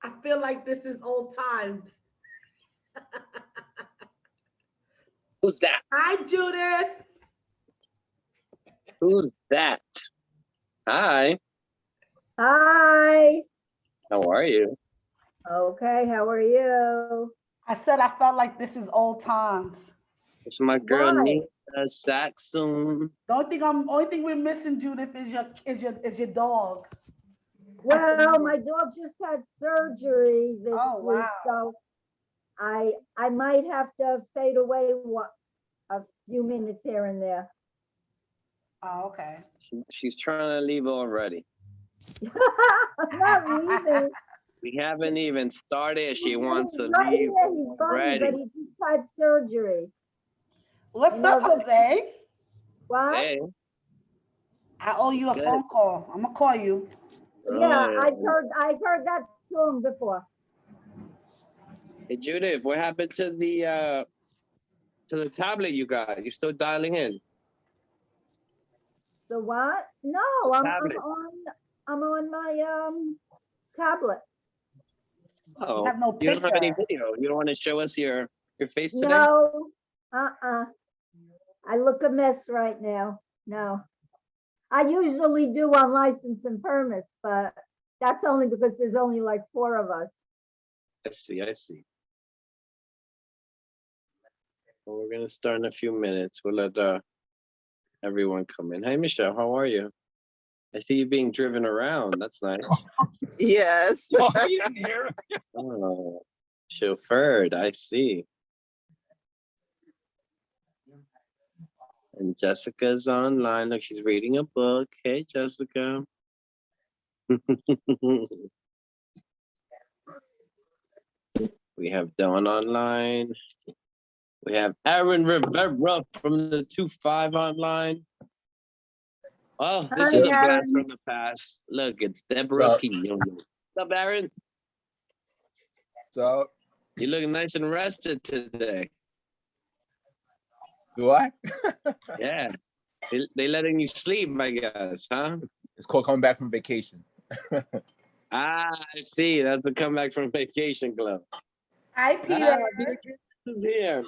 I feel like this is old times. Who's that? Hi, Judith. Who's that? Hi. Hi. How are you? Okay, how are you? I said I felt like this is old times. It's my girl Why? Nina Saxon. The only thing we're missing, Judith, is your dog. Well, my dog just had surgery this Oh, week, wow. so I might have to fade away a few minutes here and there. Oh, okay. She's trying to leave already. I'm not leaving. We haven't even started. She wants to He's right leave here, he's funny, already. but he just had surgery. What's You up, know, Jose? What? Hey. I owe you a Good. phone call. I'm gonna call you. Yeah, Oh, I've heard that song before. Hey Judith, what happened to the tablet you got? You still dialing in? The what? No, The I'm tablet. I'm on my tablet. Oh, have no you don't have any picture. video. You don't want to show us your face today? No, I look a mess right now. No. I usually do on license and permits, but that's only because there's only like 4 of us. I see. Well, we're gonna start in a few minutes. We'll let everyone come in. Hey Michelle, how are you? I see you being driven around. That's nice. Yes. Oh, you didn't hear it. Oh, chauffeured, I see. And Jessica's online. Look, she's reading a book. Hey, Jessica. We have Dawn online. We have Aaron Rivera from the 2-5 online. Oh, this Hi, is a blast Aaron. from the past. Look, it's Deborah What's up? Quinones. What's up, Aaron? So, You look nice and rested today. do I? Yeah. They letting you sleep, I guess, huh? It's called coming back from vacation. Ah, I see. That's the comeback from vacation club. Hi, Peter. Beatrice is here.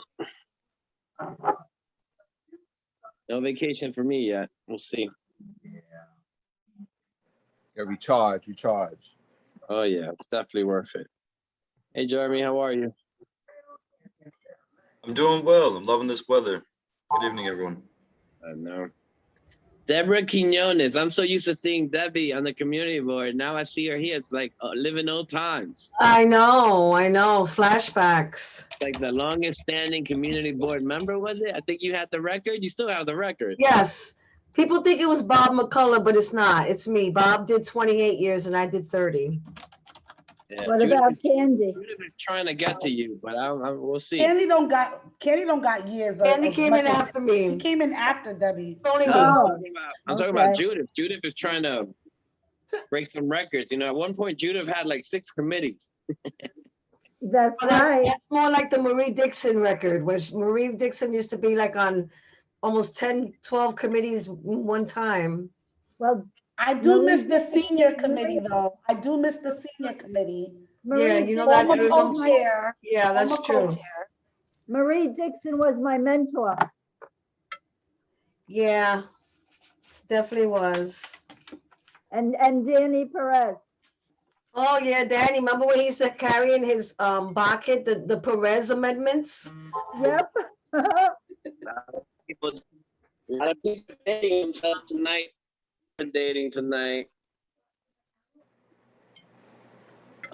No vacation for me yet. We'll see. Yeah, recharge. Oh yeah, it's definitely worth it. Hey Jeremy, how are you? I'm doing well. I'm loving this weather. Good evening, everyone. I know. Deborah Quinones. I'm so used to seeing Debbie on the community board. Now I see her here. It's like living old times. I know. Flashbacks. Like the longest standing community board member, was it? I think you had the record. You still have the record. Yes. People think it was Bob McCullough, but it's not. It's me. Bob did 28 years and I did 30. Yeah, What about Candy? Judith is trying to get to you, but we'll see. Candy don't got years. Candy as came much in as- after me. She came in after Debbie. It's only me. Oh, I'm talking about okay. Judith. Judith is trying to break some records. You know, at one point, Judith had like 6 committees. That's Well, right. that's more like the Marie Dixon record, which Marie Dixon used to be like on almost 10, 12 committees one time. Well, I do Marie miss the Dixon- senior committee, though. I do miss the senior committee. Yeah, you know that. Former co-chair. Yeah, that's Former true. co-chair. Marie Dixon was my mentor. Yeah, definitely was. And Danny Perez. Oh yeah, Danny, remember when he used to carry in his bucket, the Perez amendments? Yep. A lot of people dating themselves tonight. Dating tonight.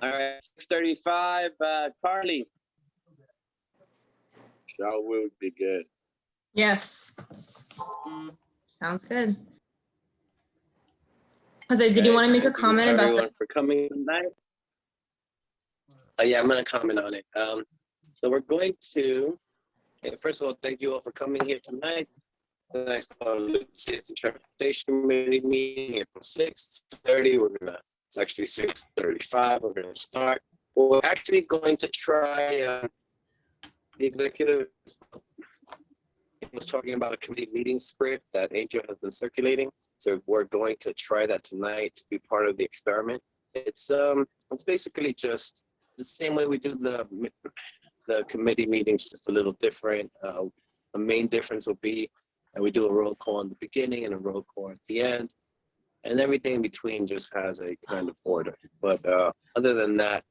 All right, 6:35. Carly. Show would be good. Yes. Sounds good. Jose, did you want to make a comment about everyone for coming tonight? Oh yeah, I'm going to comment on it. So we're going to. First of all, thank you all for coming here tonight. The next Safety Transportation Committee meeting, April 6th, 6:30. It's actually 6:35. We're going to start. We're actually going to try the executive was talking about a committee meeting script that Angel has been circulating. So we're going to try that tonight to be part of the experiment. It's It's basically just the same way we do the committee meetings, just a little different. The main difference will be that we do a roll call in the beginning and a roll call at the end, and everything in between just has a kind of order. But other than that,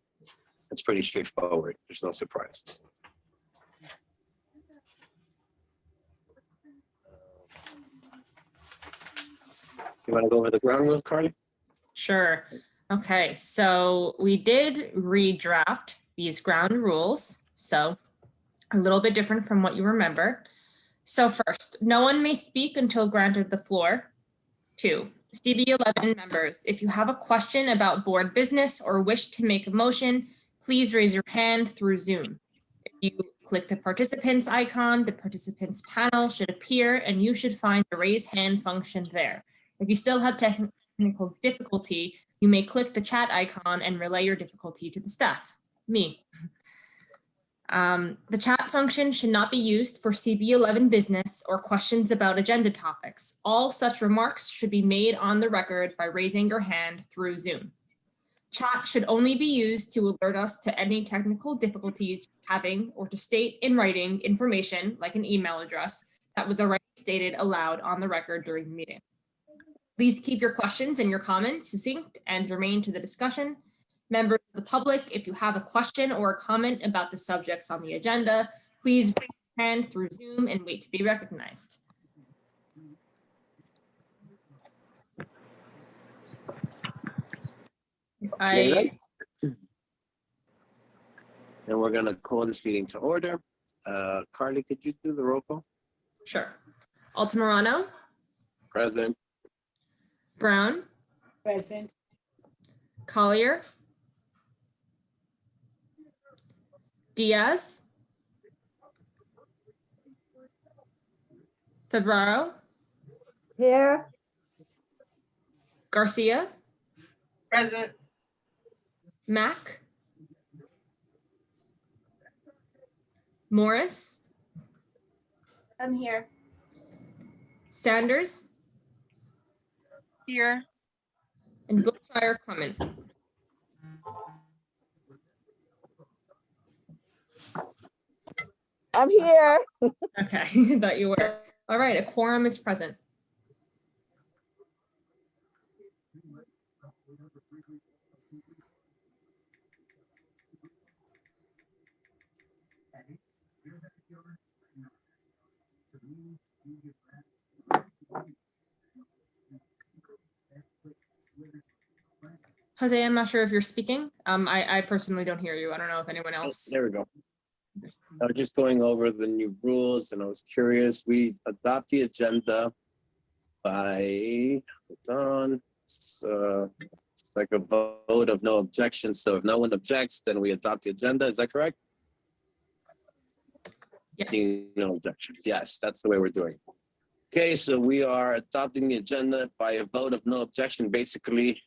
it's pretty straightforward. There's no surprises. You want to go over the ground rules, Carly? Sure. Okay, so we did redraft these ground rules, so a little bit different from what you remember. So first, no one may speak until granted the floor. 2, CB11 members, if you have a question about board business or wish to make a motion, please raise your hand through Zoom. If you click the participants icon, the participants panel should appear and you should find the raise hand function there. If you still have technical difficulty, you may click the chat icon and relay your difficulty to the staff, me. The chat function should not be used for CB11 business or questions about agenda topics. All such remarks should be made on the record by raising your hand through Zoom. Chat should only be used to alert us to any technical difficulties having or to state in writing information like an email address that was already stated aloud on the record during the meeting. Please keep your questions and your comments succinct and germane to the discussion. Members of the public, if you have a question or a comment about the subjects on the agenda, please raise your hand through Zoom and wait to be recognized. And we're going to call this meeting to order. Carly, could you do the roll call? Sure. Altamirano, Present. Brown, Present. Collier, Diaz, Febraro, Here, Garcia, Present. Mack, Morris, I'm here. Sanders, Here. and Wiltshire Clement. I'm here. Okay, thought you were. All right, a quorum is present. Jose, I'm not sure if you're speaking. I personally don't hear you. I don't know if anyone else. There we go. I was just going over the new rules and I was curious. We adopt the agenda by, hold on, it's like a vote of no objection. So if no one objects, then we adopt the agenda. Is that correct? Yes. No objections. Yes, that's the way we're doing. Okay, so we are adopting the agenda by a vote of no objection. Basically, as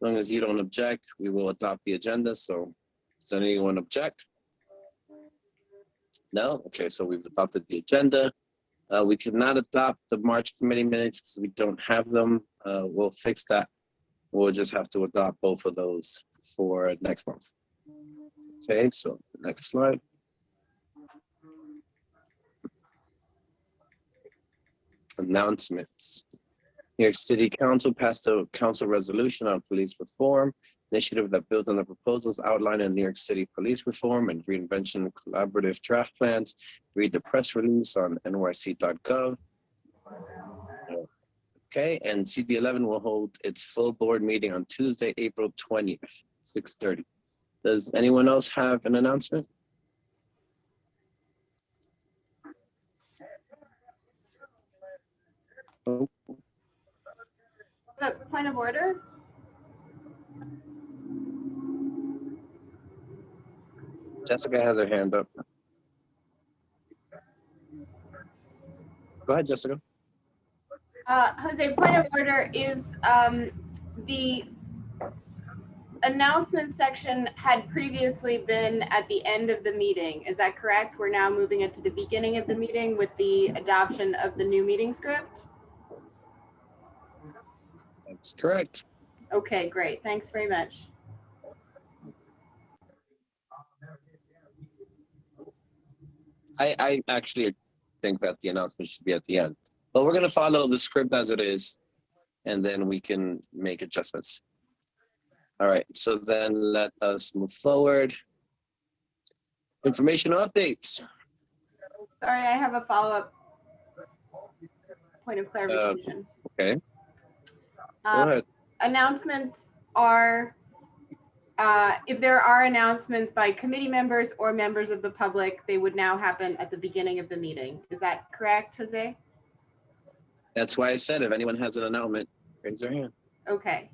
long as you don't object, we will adopt the agenda. So does anyone object? No? Okay, so we've adopted the agenda. We cannot adopt the March committee minutes because we don't have them. We'll fix that. We'll just have to adopt both of those for next month. Okay, so next slide. Announcements. New York City Council passed a council resolution on police reform initiative that builds on the proposals outlined in New York City police reform and reinvention collaborative draft plans. Read the press release on nyc.gov. Okay, and CB11 will hold its full board meeting on Tuesday, April 20th, 6:30. Does anyone else have an announcement? Oh, Point of order? Jessica has her hand up. Go ahead, Jessica. Jose, point of order is the announcement section had previously been at the end of the meeting. Is that correct? We're now moving it to the beginning of the meeting with the adoption of the new meeting script? That's correct. Okay, great. Thanks very much. I actually think that the announcement should be at the end, but we're going to follow the script as it is, and then we can make adjustments. All right, so then let us move forward. Informational updates. Sorry, I have a follow-up point of clarification. Okay, go Um, ahead. Announcements are, if there are announcements by committee members or members of the public, they would now happen at the beginning of the meeting. Is that correct, Jose? That's why I said if anyone has an announcement, raise their hand. Okay.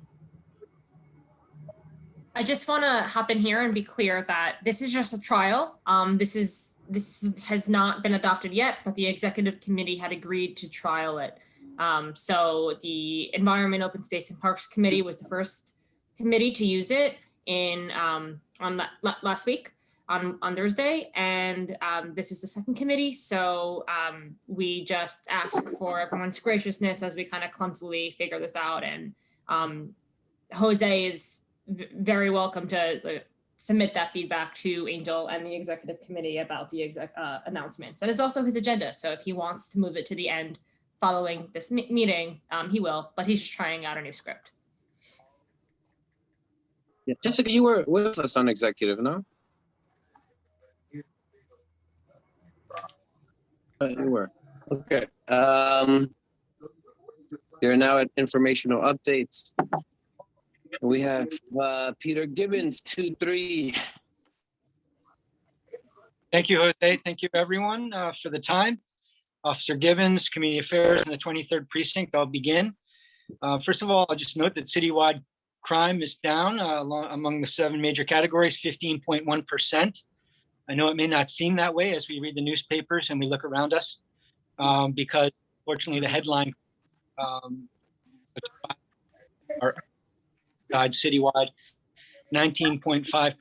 I just want to hop in here and be clear that this is just a trial. This has not been adopted yet, but the executive committee had agreed to trial it. So the Environment, Open Space and Parks Committee was the first committee to use it last week on Thursday, and this is the second committee. So we just ask for everyone's graciousness as we kind of clumsily figure this out. And Jose is very welcome to submit that feedback to Angel and the executive committee about the announcements. And it's also his agenda. So if he wants to move it to the end following this meeting, he will, but he's just trying out a new script. Yeah. Jessica, you were with us on executive, no? You were. Okay. They're now at informational updates. We have Peter Gibbons, 2-3. Thank you, Jose. Thank you, everyone, for the time. Officer Gibbons, Community Affairs in the 23rd Precinct. I'll begin. First of all, I'll just note that citywide crime is down among the 7 major categories, 15.1%. I know it may not seem that way as we read the newspapers and we look around us, because fortunately the headline are citywide, 19.5%.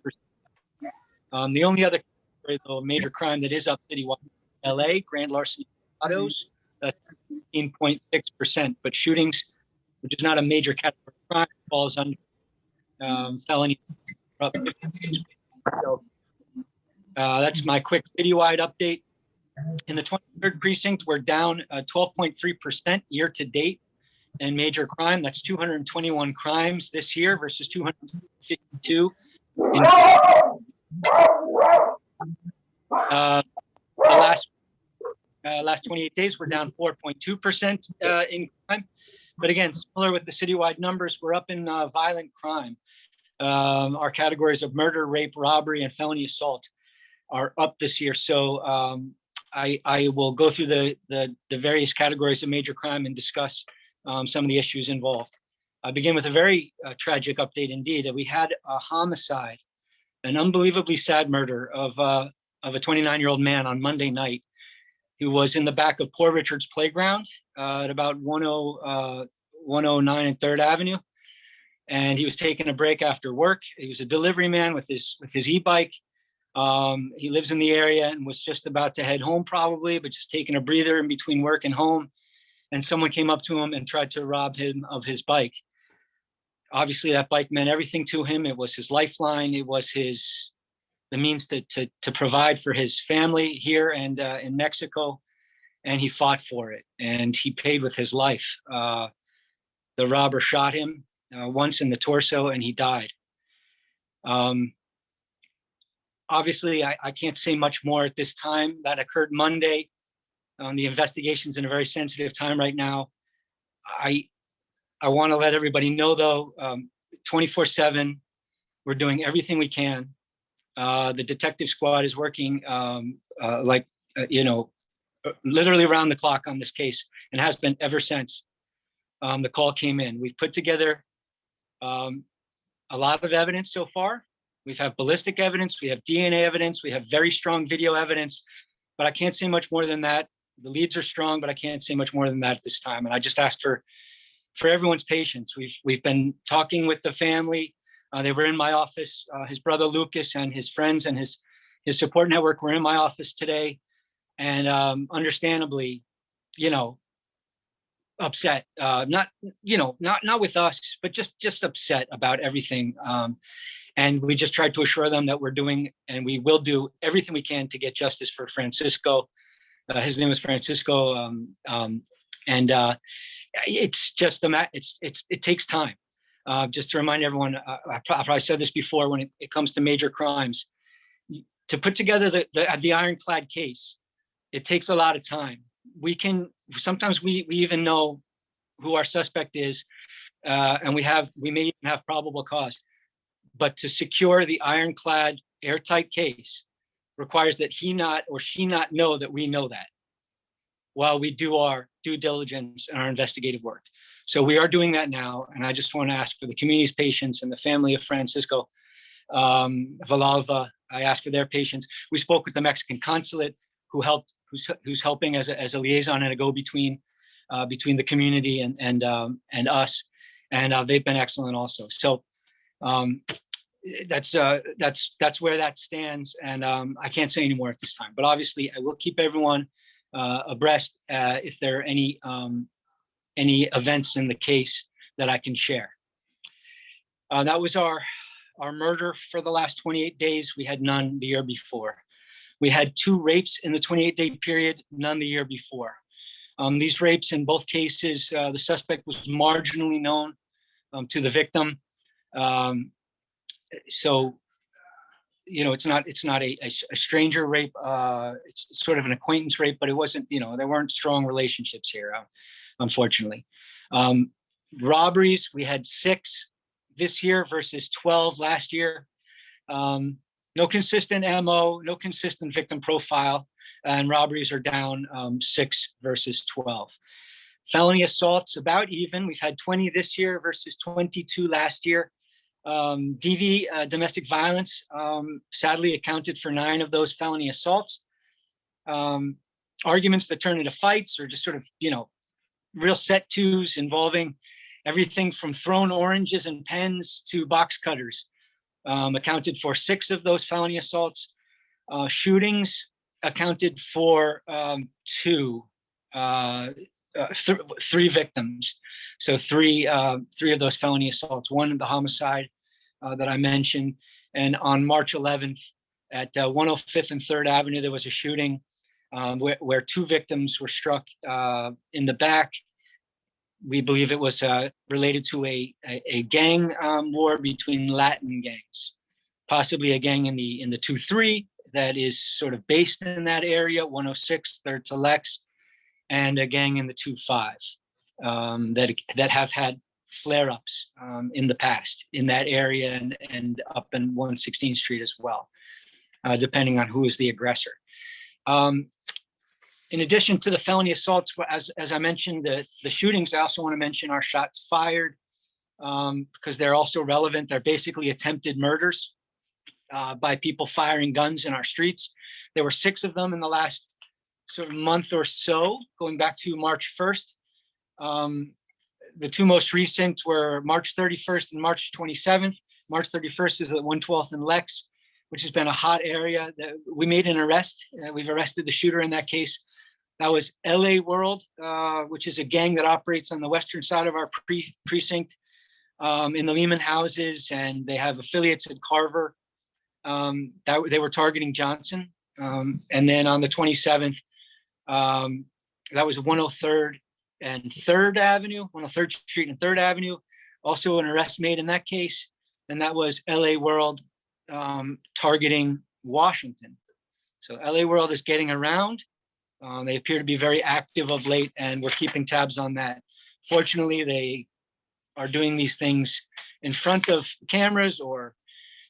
The only other major crime that is up citywide, LA, grand larceny autos, that's 15.6%. But shootings, which is not a major category of crime, falls under felony. So that's my quick citywide update. In the 23rd Precinct, we're down 12.3% year to date. And major crime, that's 221 crimes this year versus 252 in the last 28 days. We're down 4.2% in crime. But again, similar with the citywide numbers, we're up in violent crime. Our categories of murder, rape, robbery, and felony assault are up this year. So I will go through the various categories of major crime and discuss some of the issues involved. I begin with a very tragic update indeed. That we had a homicide, an unbelievably sad murder of a 29-year-old man on Monday night who was in the back of Poor Richard's Playground at about 109 and 3rd Avenue. And he was taking a break after work. He was a delivery man with his e-bike. He lives in the area and was just about to head home probably, but just taking a breather in between work and home. And someone came up to him and tried to rob him of his bike. Obviously, that bike meant everything to him. It was his lifeline. It was the means to provide for his family here and in Mexico. And he fought for it, and he paid with his life. The robber shot him once in the torso, and he died. Obviously, I can't say much more at this time. That occurred Monday. The investigation's in a very sensitive time right now. I want to let everybody know, though, 24/7, we're doing everything we can. The detective squad is working literally around the clock on this case, and has been ever since the call came in. We've put together a lot of evidence so far. We have ballistic evidence, we have DNA evidence, we have very strong video evidence, but I can't say much more than that. The leads are strong, but I can't say much more than that at this time. And I just ask for everyone's patience. We've been talking with the family. They were in my office. His brother Lucas and his friends and his support network were in my office today, and understandably, upset. Not with us, but just upset about everything. And we just tried to assure them that we're doing, and we will do everything we can to get justice for Francisco. His name is Francisco, it's just it takes time. Just to remind everyone, I probably said this before, when it comes to major crimes, to put together the ironclad case, it takes a lot of time. Sometimes we even know who our suspect is, and we may even have probable cause. But to secure the ironclad airtight case requires that he not or she not know that we know that, while we do our due diligence and our investigative work. So we are doing that now. And I just want to ask for the community's patience and the family of Francisco Villalba. I ask for their patience. We spoke with the Mexican consulate who's helping as a liaison and a go-between between the community and us. And they've been excellent also. So that's where that stands. And I can't say any more at this time, but obviously I will keep everyone abreast if there are any events in the case that I can share. That was our murder for the last 28 days. We had none the year before. We had 2 rapes in the 28-day period, none the year before. These rapes, in both cases, the suspect was marginally known to the victim. So, you know, it's not a stranger rape. It's sort of an acquaintance rape, but it wasn't, you know, there weren't strong relationships here, unfortunately. Robberies, we had 6 this year versus 12 last year. No consistent MO, no consistent victim profile, and robberies are down 6 versus 12. Felony assaults about even. We've had 20 this year versus 22 last year. DV, domestic violence, sadly accounted for 9 of those felony assaults. Arguments that turn into fights or just sort of, you know, real set twos involving everything from thrown oranges and pens to box cutters, accounted for 6 of those felony assaults. Shootings accounted for 2, 3 victims. So 3 of those felony assaults, 1 of the homicide that I mentioned. And on March 11th at 105th and 3rd Avenue, there was a shooting where 2 victims were struck in the back. We believe it was related to a gang war between Latin gangs, possibly a gang in the 2-3 that is sort of based in that area, 106 3rd to Lex, and a gang in the 2-5 that have had flare-ups in the past in that area and up in 116th Street as well, depending on who is the aggressor. In addition to the felony assaults, as I mentioned, the shootings, I also want to mention our shots fired because they're also relevant. They're basically attempted murders by people firing guns in our streets. There were 6 of them in the last sort of month or so, going back to March 1st. The 2 most recent were March 31st and March 27th. March 31st is at 112th and Lex, which has been a hot area. We made an arrest. We've arrested the shooter in that case. That was LA World, which is a gang that operates on the western side of our precinct in the Lehman houses, and they have affiliates at Carver. They were targeting Johnson. And then on the 27th, that was 103rd and 3rd Avenue, 103rd Street and 3rd Avenue. Also an arrest made in that case. And that was LA World targeting Washington. So LA World is getting around. They appear to be very active of late, and we're keeping tabs on that. Fortunately, they are doing these things in front of cameras or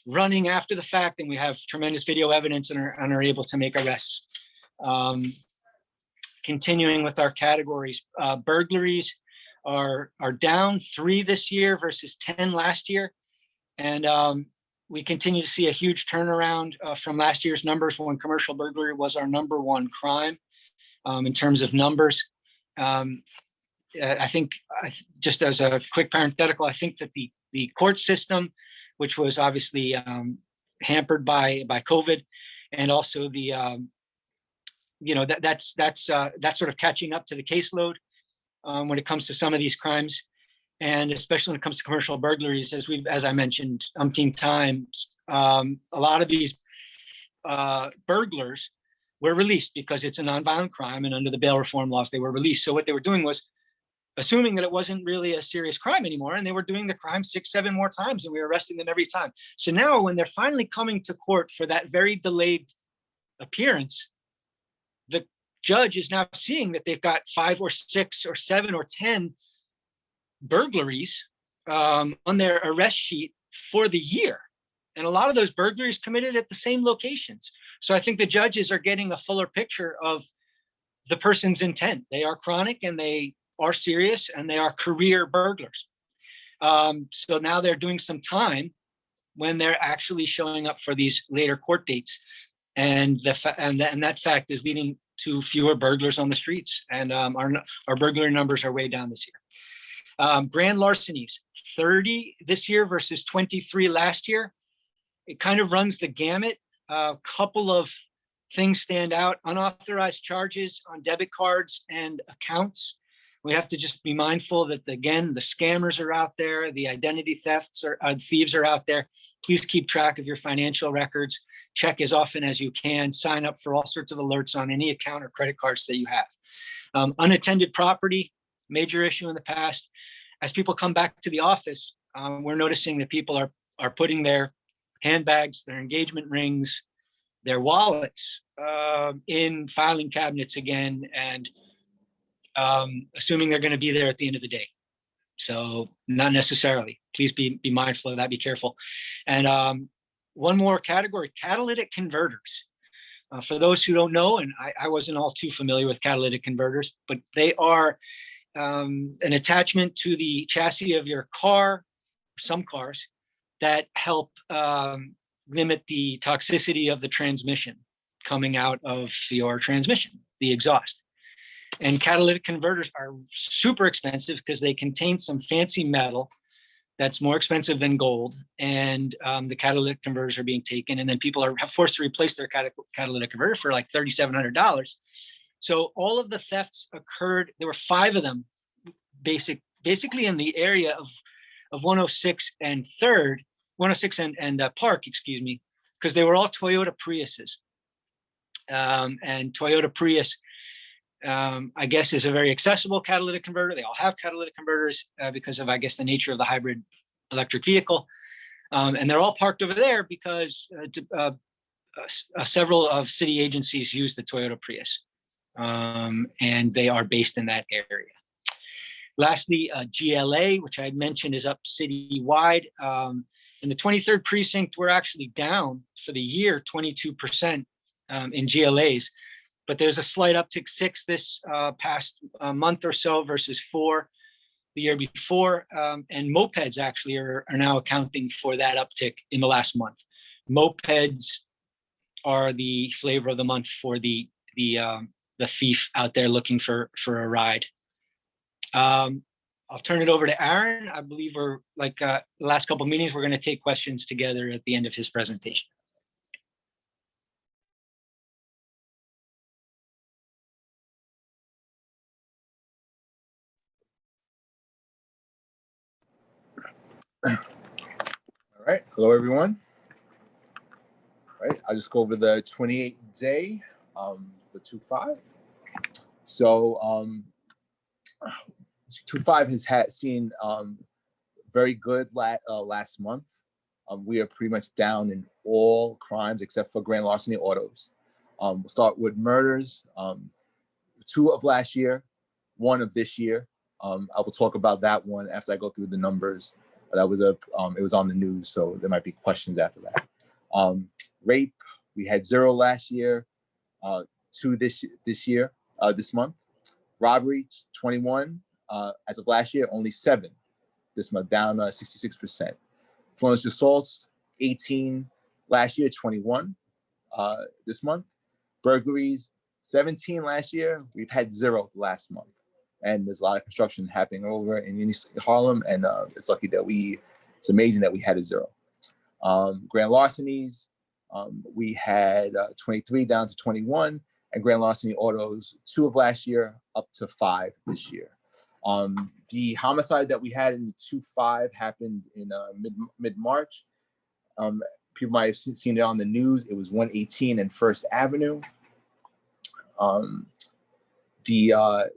running after the fact, and we have tremendous video evidence and are able to make arrests. Continuing with our categories, burglaries are down 3 this year versus 10 last year. And we continue to see a huge turnaround from last year's numbers when commercial burglary was our #1 crime in terms of numbers. I think, just as a quick parenthetical, I think that the court system, which was obviously hampered by COVID, and also the that's sort of catching up to the caseload when it comes to some of these crimes. And especially when it comes to commercial burglaries, as I mentioned umpteen times, a lot of these burglars were released because it's a nonviolent crime, and under the bail reform laws, they were released. So what they were doing was assuming that it wasn't really a serious crime anymore, and they were doing the crime 6, 7 more times, and we were arresting them every time. So now when they're finally coming to court for that very delayed appearance, the judge is now seeing that they've got 5 or 6 or 7 or 10 burglaries on their arrest sheet for the year. And a lot of those burglaries committed at the same locations. So I think the judges are getting a fuller picture of the person's intent. They are chronic and they are serious and they are career burglars. So now they're doing some time when they're actually showing up for these later court dates. And that fact is leading to fewer burglars on the streets. And our burglary numbers are way down this year. Grand larcenies, 30 this year versus 23 last year. It kind of runs the gamut. A couple of things stand out. Unauthorized charges on debit cards and accounts. We have to just be mindful that, again, the scammers are out there, the identity thieves are out there. Please keep track of your financial records. Check as often as you can. Sign up for all sorts of alerts on any account or credit cards that you have. Unattended property, major issue in the past. As people come back to the office, we're noticing that people are putting their handbags, their engagement rings, their wallets in filing cabinets again, and assuming they're going to be there at the end of the day. So not necessarily. Please be mindful of that. Be careful. And one more category: catalytic converters. For those who don't know, and I wasn't all too familiar with catalytic converters, but they are an attachment to the chassis of your car, some cars, that help limit the toxicity of the transmission coming out of your transmission, the exhaust. And catalytic converters are super expensive because they contain some fancy metal that's more expensive than gold. And the catalytic converters are being taken, and then people are forced to replace their catalytic converter for like $3,700. So all of the thefts occurred. There were 5 of them, basically in the area of 106 and 3rd, 106 and Park, excuse me, because they were all Toyota Priuses. And Toyota Prius, I guess, is a very accessible catalytic converter. They all have catalytic converters because of, I guess, the nature of the hybrid electric vehicle. And they're all parked over there because several of city agencies use the Toyota Prius. And they are based in that area. Lastly, GLA, which I had mentioned, is up citywide. In the 23rd precinct, we're actually down for the year 22% in GLAs, but there's a slight uptick, 6 this past month or so versus 4 the year before. And mopeds actually are now accounting for that uptick in the last month. Mopeds are the flavor of the month for the thief out there looking for a ride. I'll turn it over to Aaron. I believe we're like the last couple of meetings, we're going to take questions together at the end of his presentation. All right. Hello, everyone. All right. I'll just go over the 28-day, the 2.5. So 2.5 has seen very good last month. We are pretty much down in all crimes except for grand larceny autos. We'll start with murders. 2 of last year, 1 of this year. I will talk about that one after I go through the numbers. That was it was on the news, so there might be questions after that. Rape, we had 0 last year, 2 this month. Robbery, 21. As of last year, only 7 this month, down 66%. Foreclosed assaults, 18 last year, 21 this month. Burglaries, 17 last year. We've had 0 last month. And there's a lot of construction happening over in Harlem, and it's amazing that we had a 0. Grand larcenies, we had 23 down to 21, and grand larceny autos, 2 of last year up to 5 this year. The homicide that we had in the 2-5 happened in mid-March. People might have seen it on the news. It was 118 and First Avenue. The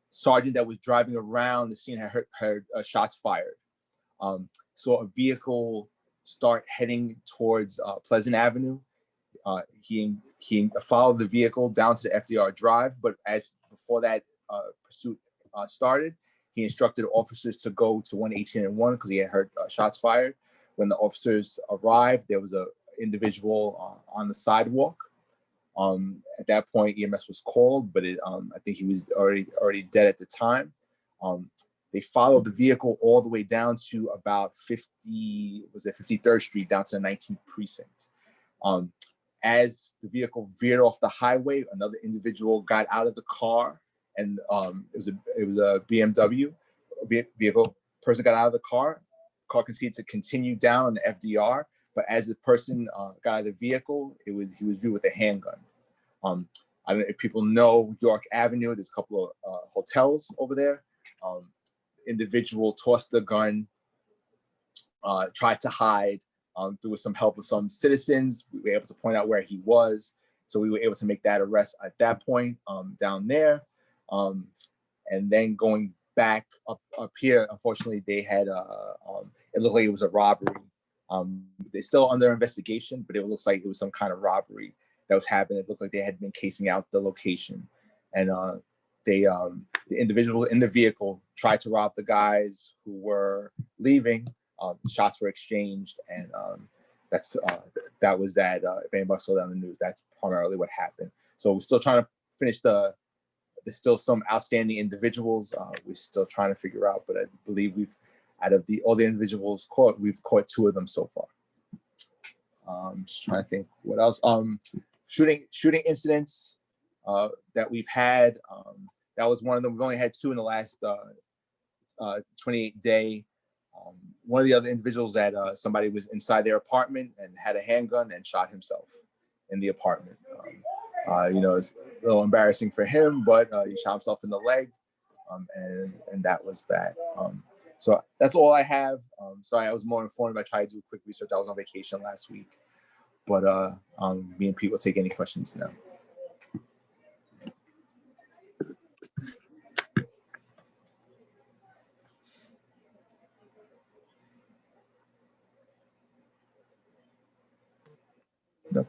sergeant that was driving around the scene had heard shots fired. Saw a vehicle start heading towards Pleasant Avenue. He followed the vehicle down to the FDR Drive, but before that pursuit started, he instructed officers to go to 118 and 1 because he had heard shots fired. When the officers arrived, there was an individual on the sidewalk. At that point, EMS was called, but I think he was already dead at the time. They followed the vehicle all the way down to about 53rd Street down to the 19th precinct. As the vehicle veered off the highway, another individual got out of the car, and it was a BMW vehicle. Person got out of the car. Car proceeded to continue down the FDR, but as the person got out of the vehicle, he was viewed with a handgun. I don't know if people know York Avenue. There's a couple of hotels over there. Individual tossed the gun, tried to hide. Through some help of some citizens, we were able to point out where he was. So we were able to make that arrest at that point down there. And then going back up here, unfortunately, they had, it looked like it was a robbery. They're still under investigation, but it looks like it was some kind of robbery that was happening. It looked like they had been casing out the location. And the individuals in the vehicle tried to rob the guys who were leaving. Shots were exchanged, and that was that. If anybody saw that on the news, that's primarily what happened. So we're still trying to finish there's still some outstanding individuals we're still trying to figure out, but I believe out of all the individuals caught, we've caught 2 of them so far. Just trying to think what else. Shooting incidents that we've had. That was one of them. We've only had 2 in the last 28-day. One of the other individuals that somebody was inside their apartment and had a handgun and shot himself in the apartment. It's a little embarrassing for him, but he shot himself in the leg, and that was that. So that's all I have. Sorry, I was more informed. I tried to do a quick research. I was on vacation last week, but me and Pete will take any questions now. No.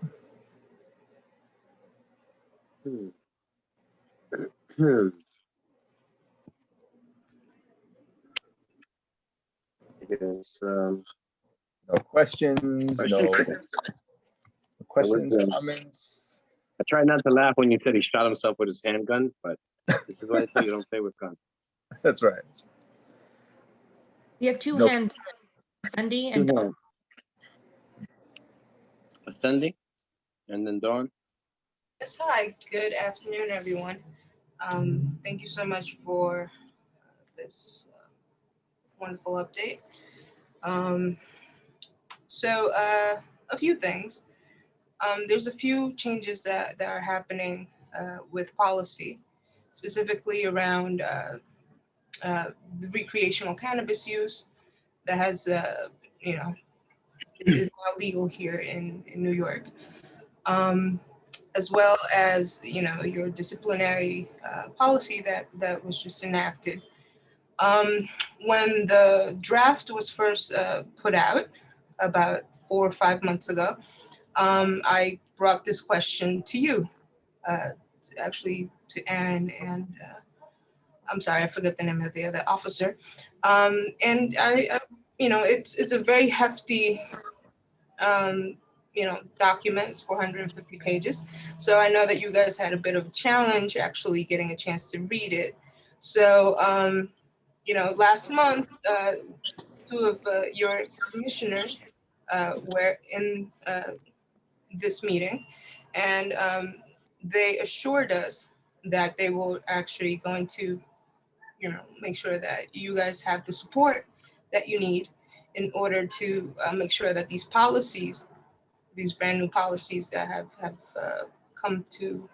Yes, No questions. No questions. Comments. I tried not to laugh when you said he shot himself with his handgun, but this is why I say you don't play with guns. That's right. You have 2 Nope. hands, Cindy and Dawn. Cindy, and then Dawn. Yes, hi. Good afternoon, everyone. Thank you so much for this wonderful update. So a few things. There's a few changes that are happening with policy, specifically around the recreational cannabis use that has, is now legal here in New York. As well as, your disciplinary policy that was just enacted. When the draft was first put out about 4 or 5 months ago, I brought this question to you, to Aaron and I'm sorry, I forgot the name of the other officer. And I it's a very hefty document. It's 450 pages. So I know that you guys had a bit of a challenge actually getting a chance to read it. So, last month, 2 of your commissioners were in this meeting, and they assured us that they were actually going to, make sure that you guys have the support that you need in order to make sure that these policies, these brand new policies that have come to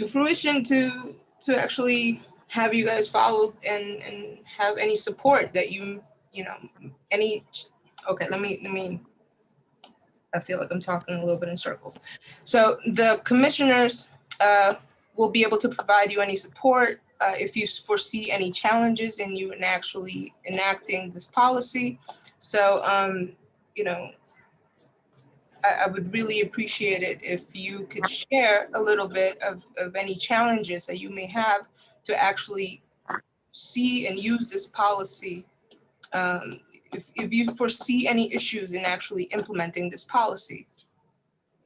fruition to actually have you guys followed and have any support that you know, any, okay, let me, I feel like I'm talking a little bit in circles. So the commissioners will be able to provide you any support if you foresee any challenges in you in actually enacting this policy. So, you know, I would really appreciate it if you could share a little bit of any challenges that you may have to actually see and use this policy. If you foresee any issues in actually implementing this policy,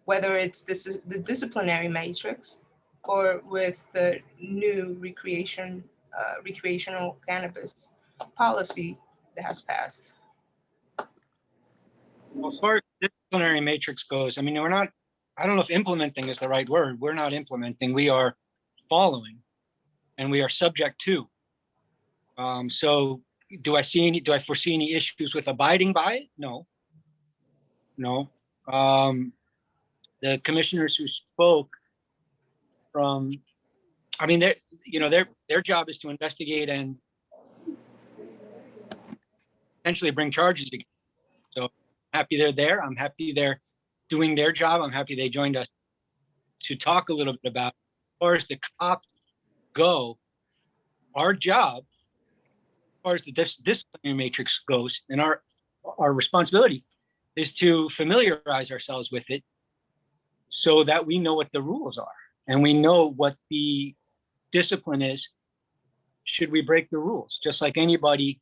whether it's the disciplinary matrix or with the new recreational cannabis policy that has passed. Well, as far as disciplinary matrix goes, I mean, we're not, I don't know if implementing is the right word. We're not implementing, we are following, and we are subject to. So do I foresee any issues with abiding by it? No. No. The commissioners who spoke from, I mean, their job is to investigate and potentially bring charges against. So happy they're there. I'm happy they're doing their job. I'm happy they joined us to talk a little bit about, as far as the cops go, our job, as far as the disciplinary matrix goes, and our responsibility is to familiarize ourselves with it so that we know what the rules are and we know what the discipline is should we break the rules, just like anybody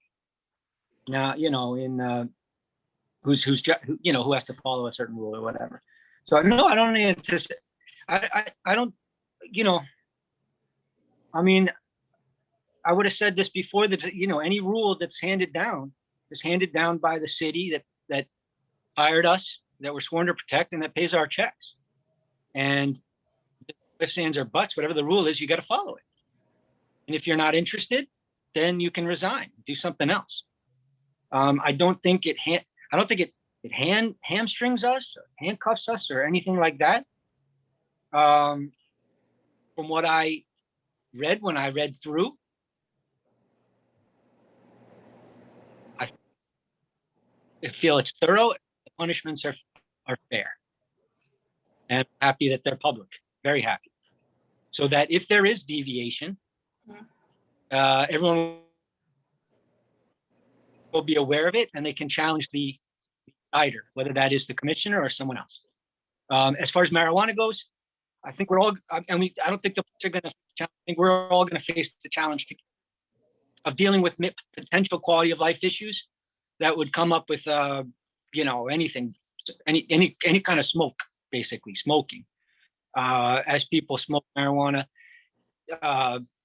now, you know, in who has to follow a certain rule or whatever. So no, I don't anticipate, I don't, you know, I mean, I would have said this before, that, you know, any rule that's handed down is handed down by the city that hired us, that we're sworn to protect, and that pays our checks. And ifs, ands, or buts, whatever the rule is, you got to follow it. And if you're not interested, then you can resign, do something else. I don't think it hamstrings us or handcuffs us or anything like that. From what I read when I read through, I feel it's thorough. The punishments are fair. And I'm happy that they're public, very happy. So that if there is deviation, everyone will be aware of it and they can challenge the decider, whether that is the commissioner or someone else. As far as marijuana goes, I think we're all, I don't think the police are going to, I think we're all going to face the challenge of dealing with potential quality of life issues that would come up with, you know, anything, any kind of smoke, basically smoking. As people smoke marijuana,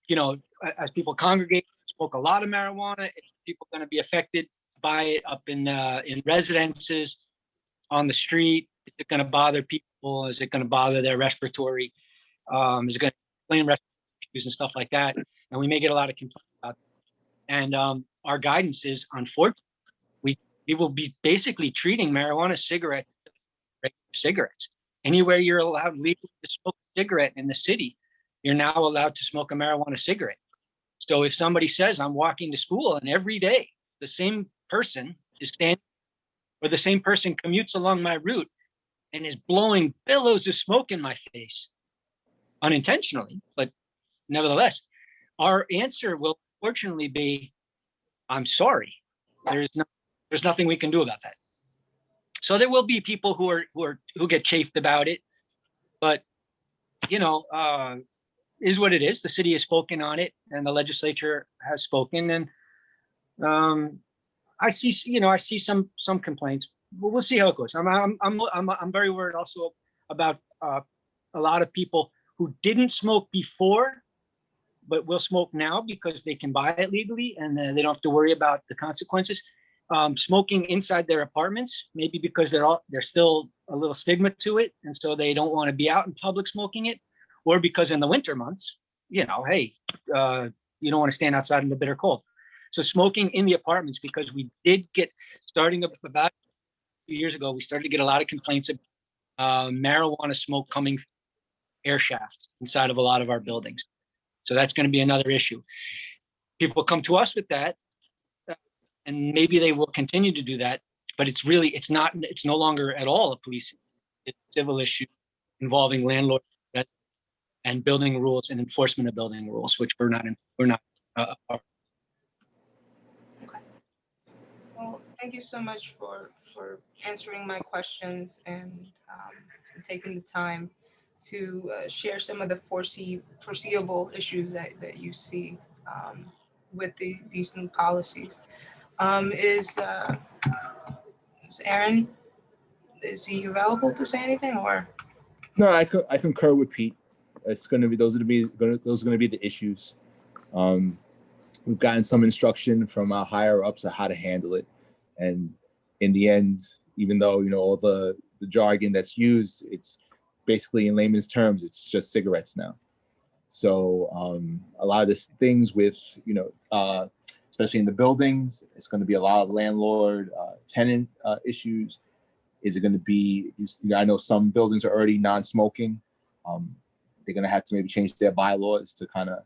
you know, as people congregate, smoke a lot of marijuana, people are going to be affected by it up in residences, on the street. Is it going to bother people? Is it going to bother their respiratory? Is it going to explain respiratory issues and stuff like that? And we may get a lot of complaints about that. And our guidance is, unfortunately, we will be basically treating marijuana cigarettes. Anywhere you're allowed legally to smoke a cigarette in the city, you're now allowed to smoke a marijuana cigarette. So if somebody says, I'm walking to school and every day the same person is standing, or the same person commutes along my route and is blowing billows of smoke in my face, unintentionally, but nevertheless, our answer will fortunately be, I'm sorry. There's nothing we can do about that. So there will be people who get chafed about it, but you know, is what it is. The city has spoken on it, and the legislature has spoken, and I see some complaints. But we'll see how it goes. I'm very worried also about a lot of people who didn't smoke before, but will smoke now because they can buy it legally and they don't have to worry about the consequences. Smoking inside their apartments, maybe because there's still a little stigma to it, and so they don't want to be out in public smoking it, or because in the winter months, you know, hey, you don't want to stand outside in the bitter cold. So smoking in the apartments, because we did get, starting about 2 years ago, we started to get a lot of complaints of marijuana smoke coming through air shafts inside of a lot of our buildings. So that's going to be another issue. People come to us with that, and maybe they will continue to do that, but it's no longer at all a police issue. It's a civil issue involving landlords and building rules and enforcement of building rules, which we're not. Well, thank you so much for answering my questions and taking the time to share some of the foreseeable issues that you see with these new policies. Is Aaron, is he available to say anything, or? No, I concur with Pete. It's going to be those are going to be the issues. We've gotten some instruction from our higher ups on how to handle it, and in the end, even though all the jargon that's used, it's basically in layman's terms, it's just cigarettes now. So a lot of these things with especially in the buildings, it's going to be a lot of landlord tenant issues. Is it going to be? I know some buildings are already non-smoking. They're going to have to maybe change their bylaws to kind of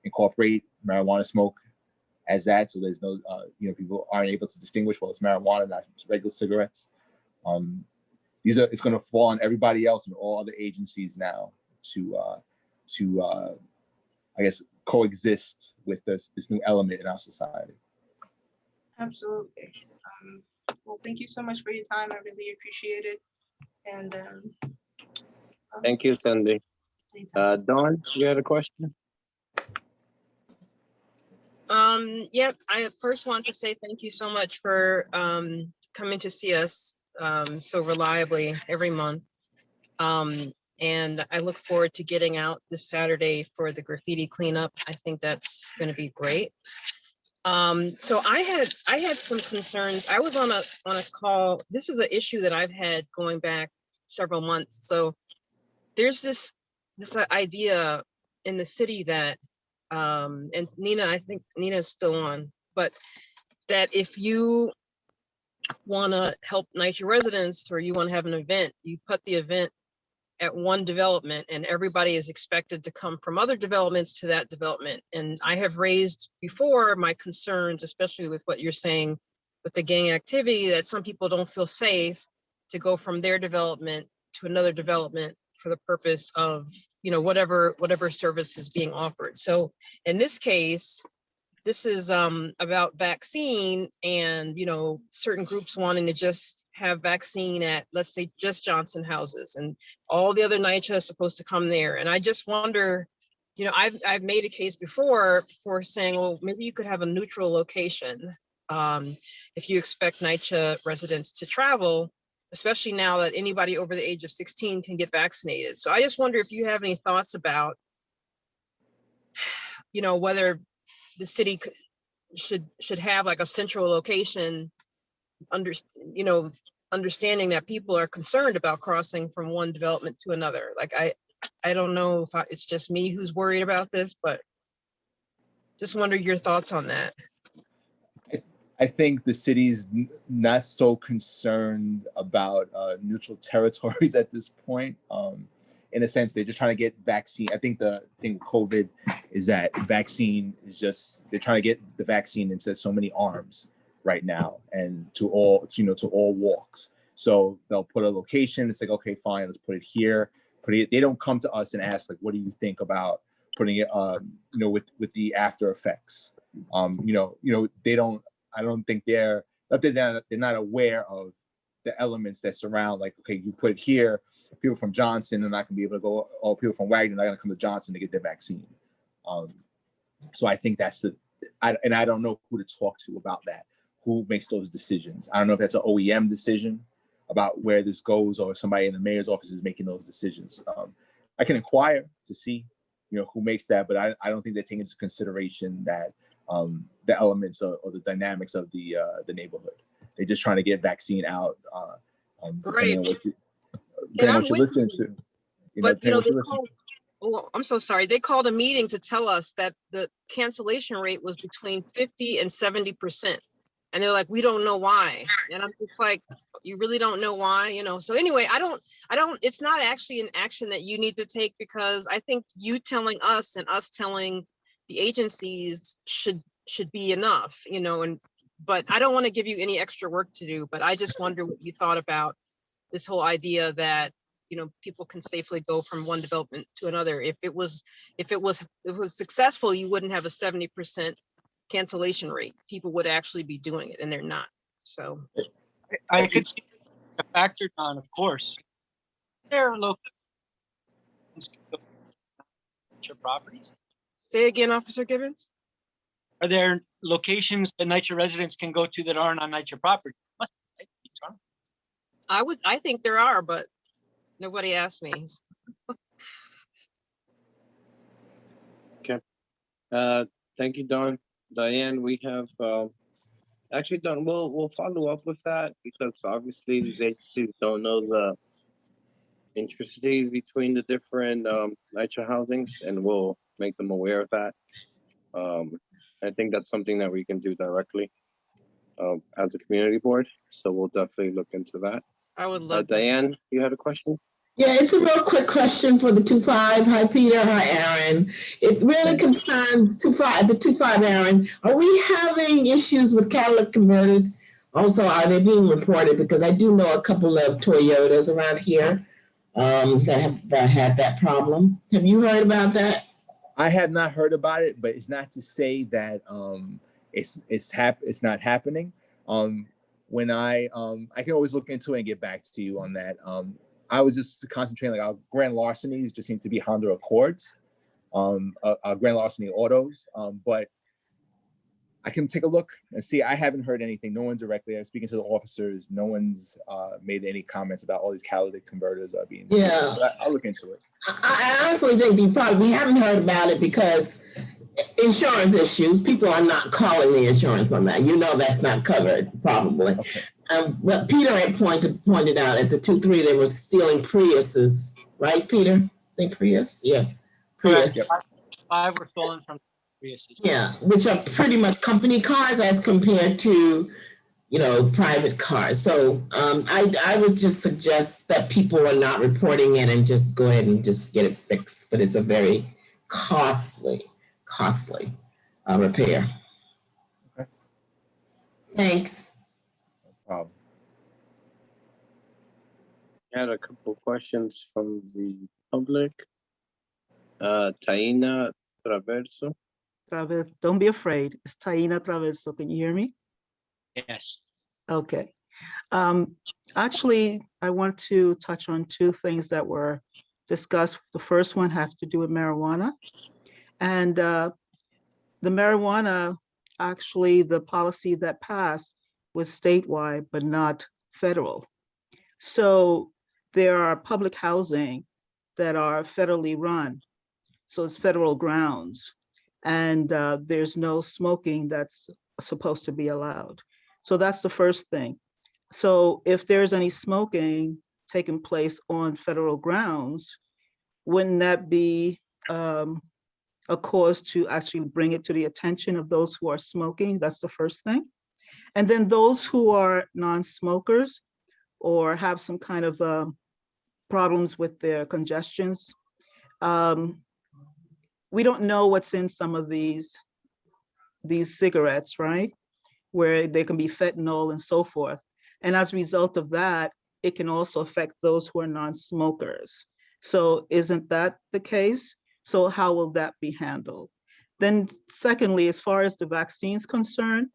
incorporate marijuana smoke as that, so there's no people aren't able to distinguish, well, it's marijuana, not regular cigarettes. It's going to fall on everybody else and all other agencies now to I guess coexist with this new element in our society. Absolutely. Well, thank you so much for your time. I really appreciate it. And Thank you, Sandy. Dawn, you had a question? Yep. I first want to say thank you so much for coming to see us so reliably every month. And I look forward to getting out this Saturday for the graffiti cleanup. I think that's going to be great. So I had some concerns. I was on a call. This is an issue that I've had going back several months. So there's this idea in the city that and Nina, I think Nina's still on, but that if you want to help NYCHA residents or you want to have an event, you put the event at one development and everybody is expected to come from other developments to that development. And I have raised before my concerns, especially with what you're saying with the gang activity, that some people don't feel safe to go from their development to another development for the purpose of, whatever service is being offered. So in this case, this is about vaccine and, certain groups wanting to just have vaccine at, let's say, just Johnson houses, and all the other NYCHA is supposed to come there. And I just wonder, I've made a case before for saying, well, maybe you could have a neutral location if you expect NYCHA residents to travel, especially now that anybody over the age of 16 can get vaccinated. So I just wonder if you have any thoughts about, whether the city should have like a central location, understanding that people are concerned about crossing from one development to another. Like, I don't know if it's just me who's worried about this, but just wonder your thoughts on that. I think the city's not so concerned about neutral territories at this point. In a sense, they're just trying to get vaccine. I think the thing with COVID is that vaccine is just, they're trying to get the vaccine into so many arms right now and to all walks. So they'll put a location. It's like, okay, fine, let's put it here. They don't come to us and ask, like, what do you think about putting it, with the after effects? They don't. I don't think they're not aware of the elements that surround, like, okay, you put it here, people from Johnson are not gonna be able to go, or people from Wagner are not gonna come to Johnson to get their vaccine. So I think that's I don't know who to talk to about that. Who makes those decisions? I don't know if that's an OEM decision about where this goes, or somebody in the mayor's office is making those decisions. I can inquire to see, who makes that, but I don't think they're taking into consideration that the elements or the dynamics of the neighborhood. They're just trying to get vaccine out. Right. On what you listen to. I'm so sorry. They called a meeting to tell us that the cancellation rate was between 50 and 70%. And they're like, we don't know why. And I'm just like, You really don't know why, you know. So anyway, I don't, it's not actually an action that you need to take, because I think you telling us and us telling the agencies should be enough, you know, but I don't want to give you any extra work to do, but I just wonder what you thought about this whole idea that, you know, people can safely go from one development to another. If it was successful, you wouldn't have a 70% cancellation rate. People would actually be doing it, and they're not. So I could see a factor, Don, of course. There are locations your properties. say again, Officer Gibbons. Are there locations that NYCHA residents can go to that aren't on NYCHA property? I think there are, but nobody asked me. Thank you, Don. Diane, we have, actually, Don, we'll follow up with that, because obviously these agencies don't know the intricacies between the different NYCHA housings, and we'll make them aware of that. I think that's something that we can do directly as a community board. So we'll definitely look into that. I would love Diane, you had a question? Yeah, it's a real quick question for the 2-5. Hi, Peter. Hi, Aaron. It really concerns the 2-5, Aaron. Are we having issues with catalytic converters? Also, are they being reported? Because I do know a couple of Toyotas around here that have had that problem. Have you heard about that? I have not heard about it, but it's not to say that it's not happening. When I can always look into it and get back to you on that. I was just concentrating, like, our grand larcenies just seem to be Honda Accords, grand larceny autos, but I can take a look and see. I haven't heard anything. No one directly. I'm speaking to the officers. No one's made any comments about all these catalytic converters being. Yeah, I'll look into it. I honestly think we haven't heard about it because insurance issues. People are not calling the insurance on that. You know, that's not covered probably. Okay. But Peter had pointed out at the 2-3 they were stealing Priuses, right, Peter? I think Prius, yeah, Prius. Yep. 5 were stolen from Prius. Yeah, which are pretty much company cars as compared to, you know, private cars. So I would just suggest that people are not reporting it and just go ahead and just get it fixed. But it's a very costly repair. Okay. Thanks. I had a couple questions from the public. Taina Traverso. Don't be afraid. It's Taina Traverso. Can you hear me? Yes. Okay. Actually, I want to touch on 2 things that were discussed. The first one has to do with marijuana. And the marijuana, actually, the policy that passed was statewide, but not federal. So there are public housing that are federally run. So it's federal grounds. And there's no smoking that's supposed to be allowed. So that's the first thing. So if there's any smoking taking place on federal grounds, wouldn't that be a cause to actually bring it to the attention of those who are smoking? That's the first thing. And then those who are non-smokers or have some kind of problems with their congestions, we don't know what's in some of these cigarettes, right? Where there can be fentanyl and so forth. And as a result of that, it can also affect those who are non-smokers. So isn't that the case? So how will that be handled? Then secondly, as far as the vaccine's concerned,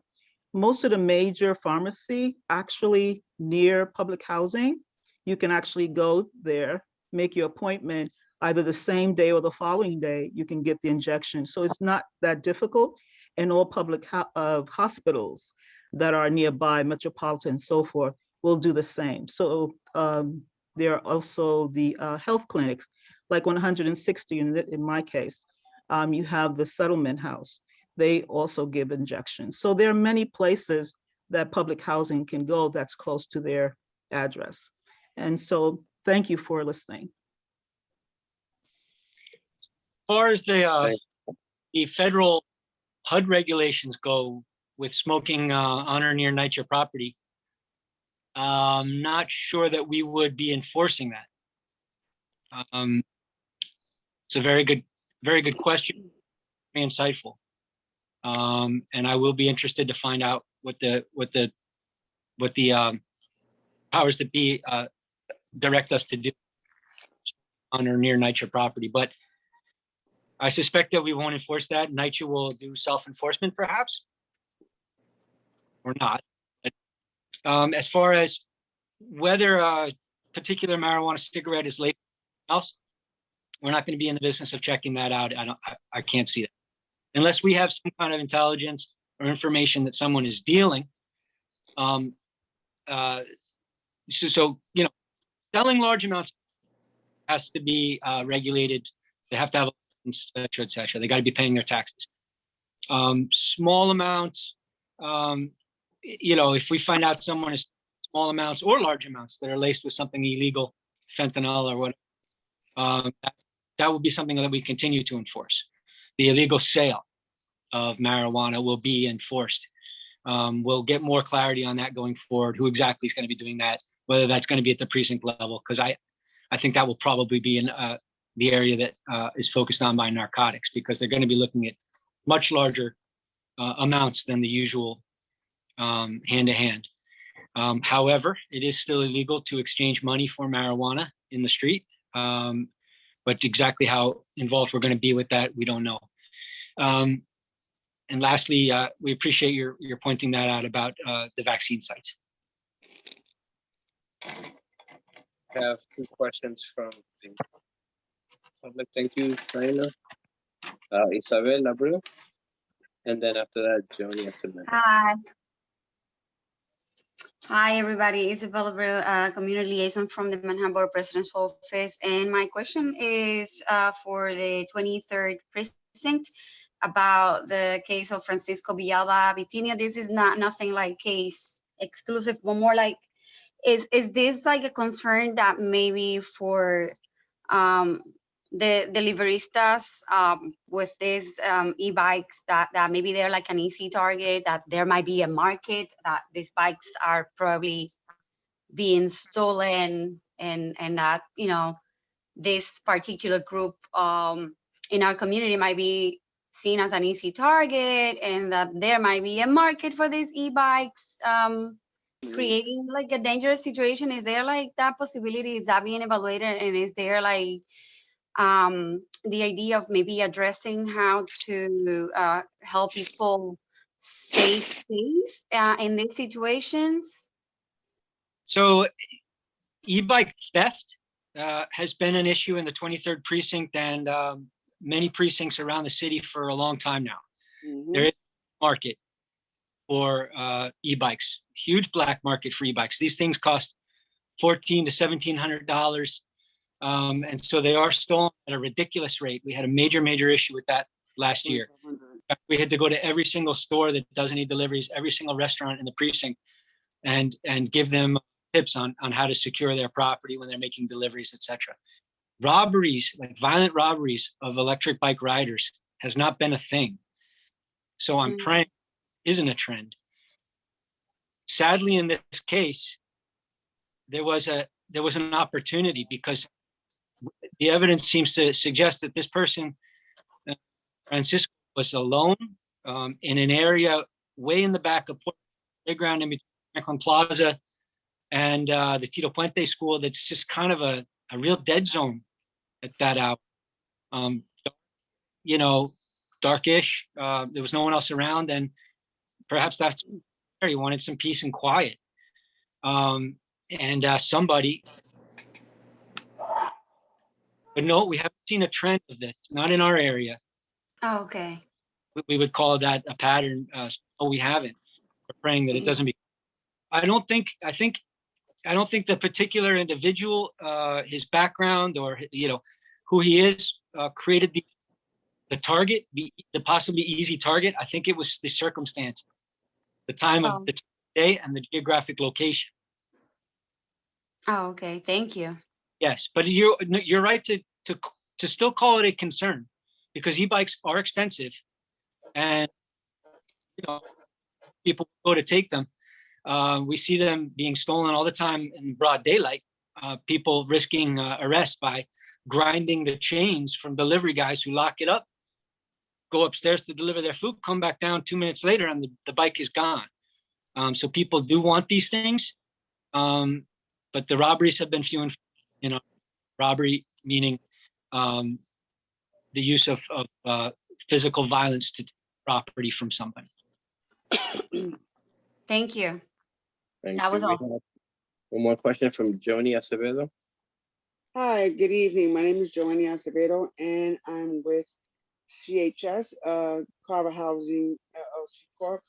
most of the major pharmacy actually near public housing, you can actually go there, make your appointment either the same day or the following day, you can get the injection. So it's not that difficult. And all public hospitals that are nearby, metropolitan and so forth, will do the same. So there are also the health clinics, like 160 in my case, you have the settlement house. They also give injections. So there are many places that public housing can go that's close to their address. And so thank you for listening. As far as the federal HUD regulations go with smoking on or near NYCHA property, Not sure that we would be enforcing that. It's a very good question, very insightful. And I will be interested to find out what the powers that be direct us to do on or near NYCHA property. But I suspect that we won't enforce that. NYCHA will do self-enforcement perhaps, or not. But, as far as whether a particular marijuana cigarette is labeled else, we're not going to be in the business of checking that out. I can't see that unless we have some kind of intelligence or information that someone is dealing. So you know, selling large amounts has to be regulated. They have to have, et cetera, et cetera. They got to be paying their taxes. Small amounts, you know, if we find out someone is small amounts or large amounts that are laced with something illegal, fentanyl or whatever, that will be something that we continue to enforce. The illegal sale of marijuana will be enforced. We'll get more clarity on that going forward, who exactly is going to be doing that, whether that's going to be at the precinct level, because I think that will probably be in the area that is focused on by narcotics, because they're going to be looking at much larger amounts than the usual hand-to-hand. However, it is still illegal to exchange money for marijuana in the street. But exactly how involved we're going to be with that, we don't know. And lastly, we appreciate your pointing that out about the vaccine sites. I have 2 questions from the public. Thank you, China. Isabel Abreu. And then after that, Joni Esserman. Hi. Hi, everybody. Isabel Abreu, community liaison from the Manhattan Board President's Office. And my question is for the 23rd precinct about the case of Francisco Villalba Vitinia. This is nothing like case exclusive, but more like, is this like a concern that maybe for the deliveristas with these e-bikes that maybe they're like an easy target, that there might be a market, that these bikes are probably being stolen, and that, you know, this particular group in our community might be seen as an easy target, and that there might be a market for these e-bikes, creating like a dangerous situation? Is there like that possibility? Is that being evaluated? And is there like the idea of maybe addressing how to help people stay safe in these situations? So e-bike theft has been an issue in the 23rd precinct and many precincts around the city for a long time now. There is a market for e-bikes, huge black market for e-bikes. These things cost $1,400 to $1,700. And so they are stolen at a ridiculous rate. We had a major issue with that last year. We had to go to every single store that does any deliveries, every single restaurant in the precinct, and give them tips on how to secure their property when they're making deliveries, etc. Robberies, like violent robberies of electric bike riders, has not been a thing. So I'm praying it isn't a trend. Sadly, in this case, there was an opportunity, because the evidence seems to suggest that this person, Francisco, was alone in an area way in the back of playground in between Franklin Plaza and the Tito Puente School. That's just kind of a real dead zone at that hour. You know, darkish. There was no one else around, and perhaps that's where he wanted some peace and quiet. And somebody. But no, we haven't seen a trend of this, not in our area. Oh, okay. We would call that a pattern. So we haven't. We're praying that it doesn't be. I don't think the particular individual, his background, or you know, who he is, created the target, the possibly easy target. I think it was the circumstance, the time of the day, and the geographic location. Oh, okay. Thank you. Yes, but you're right to still call it a concern, because e-bikes are expensive, and you know, people go to take them. We see them being stolen all the time in broad daylight. People risking arrest by grinding the chains from delivery guys who lock it up, go upstairs to deliver their food, come back down 2 minutes later, and the bike is gone. So people do want these things, but the robberies have been few and, robbery meaning the use of physical violence to take property from somebody. Thank you. Thank That was you. We all. have one more question from Joni Acevedo. Hi, good evening. My name is Joanny Acevedo, and I'm with CHS, Carver Housing LLC Corp.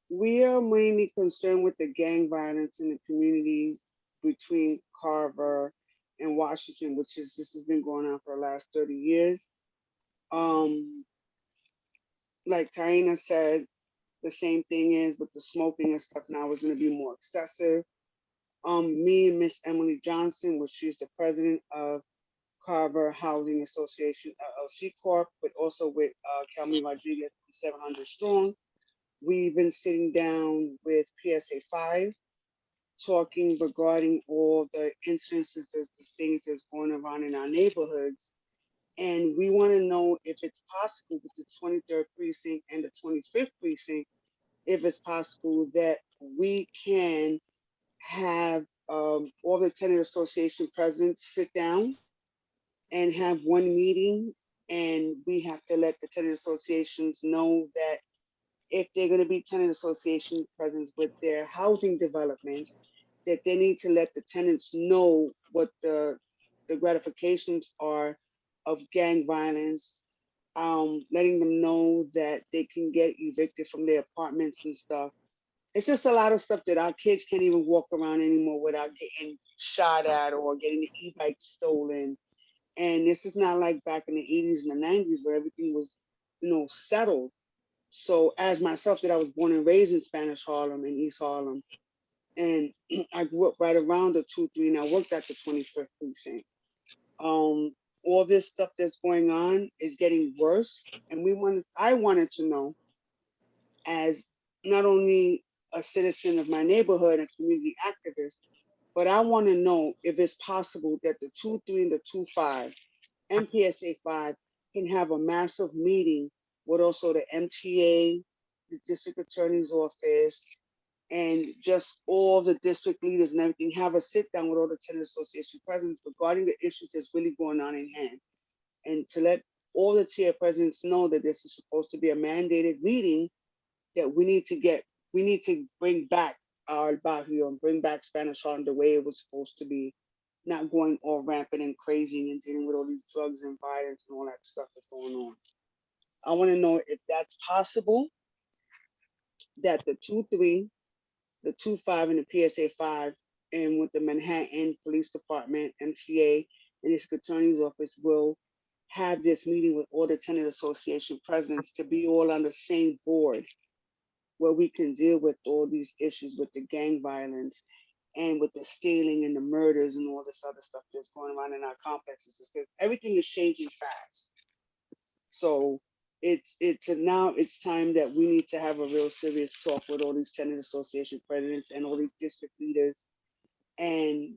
We are mainly concerned with the gang violence in the communities between Carver and Washington, this has been going on for the last 30 years. Like Taina said, the same thing is with the smoking and stuff now is going to be more excessive. Me and Miss Emily Johnson, which she's the president of Carver Housing Association LLC Corp, but also with Kelmy Rodriguez from 700 Strong. We've been sitting down with PSA 5, talking regarding all the incidences, the things that's going around in our neighborhoods. And we want to know if it's possible with the 23rd precinct and the 25th precinct, if it's possible that we can have all the tenant association presidents sit down and have one meeting, and we have to let the tenant associations know that if they're going to be tenant association presidents with their housing developments, that they need to let the tenants know what the gratifications are of gang violence, letting them know that they can get evicted from their apartments and stuff. It's just a lot of stuff that our kids can't even walk around anymore without getting shot at or getting the e-bike stolen. And this is not like back in the 80s and the 90s where everything was, settled. So as myself, that I was born and raised in Spanish Harlem and East Harlem, and I grew up right around the 2-3, and I worked at the 25th precinct. All this stuff that's going on is getting worse, and I wanted to know, as not only a citizen of my neighborhood and community activist, but I want to know if it's possible that the 2-3 and the 2-5 and PSA 5 can have a massive meeting with also the MTA, the district attorney's office, and just all the district leaders and everything, have a sit down with all the tenant association presidents regarding the issues that's really going on in hand. And to let all the tier presidents know that this is supposed to be a mandated meeting, that we need to bring back our barrio and bring back Spanish Harlem the way it was supposed to be, not going all rampant and crazy and dealing with all these drugs and violence and all that stuff that's going on. I want to know if that's possible, that the 2-3, the 2-5, and the PSA 5, and with the Manhattan Police Department, MTA, and District Attorney's Office will have this meeting with all the tenant association presidents to be all on the same board, where we can deal with all these issues with the gang violence and with the stealing and the murders and all this other stuff that's going on in our complexes, because everything is changing fast. So now it's time that we need to have a real serious talk with all these tenant association presidents and all these district leaders, and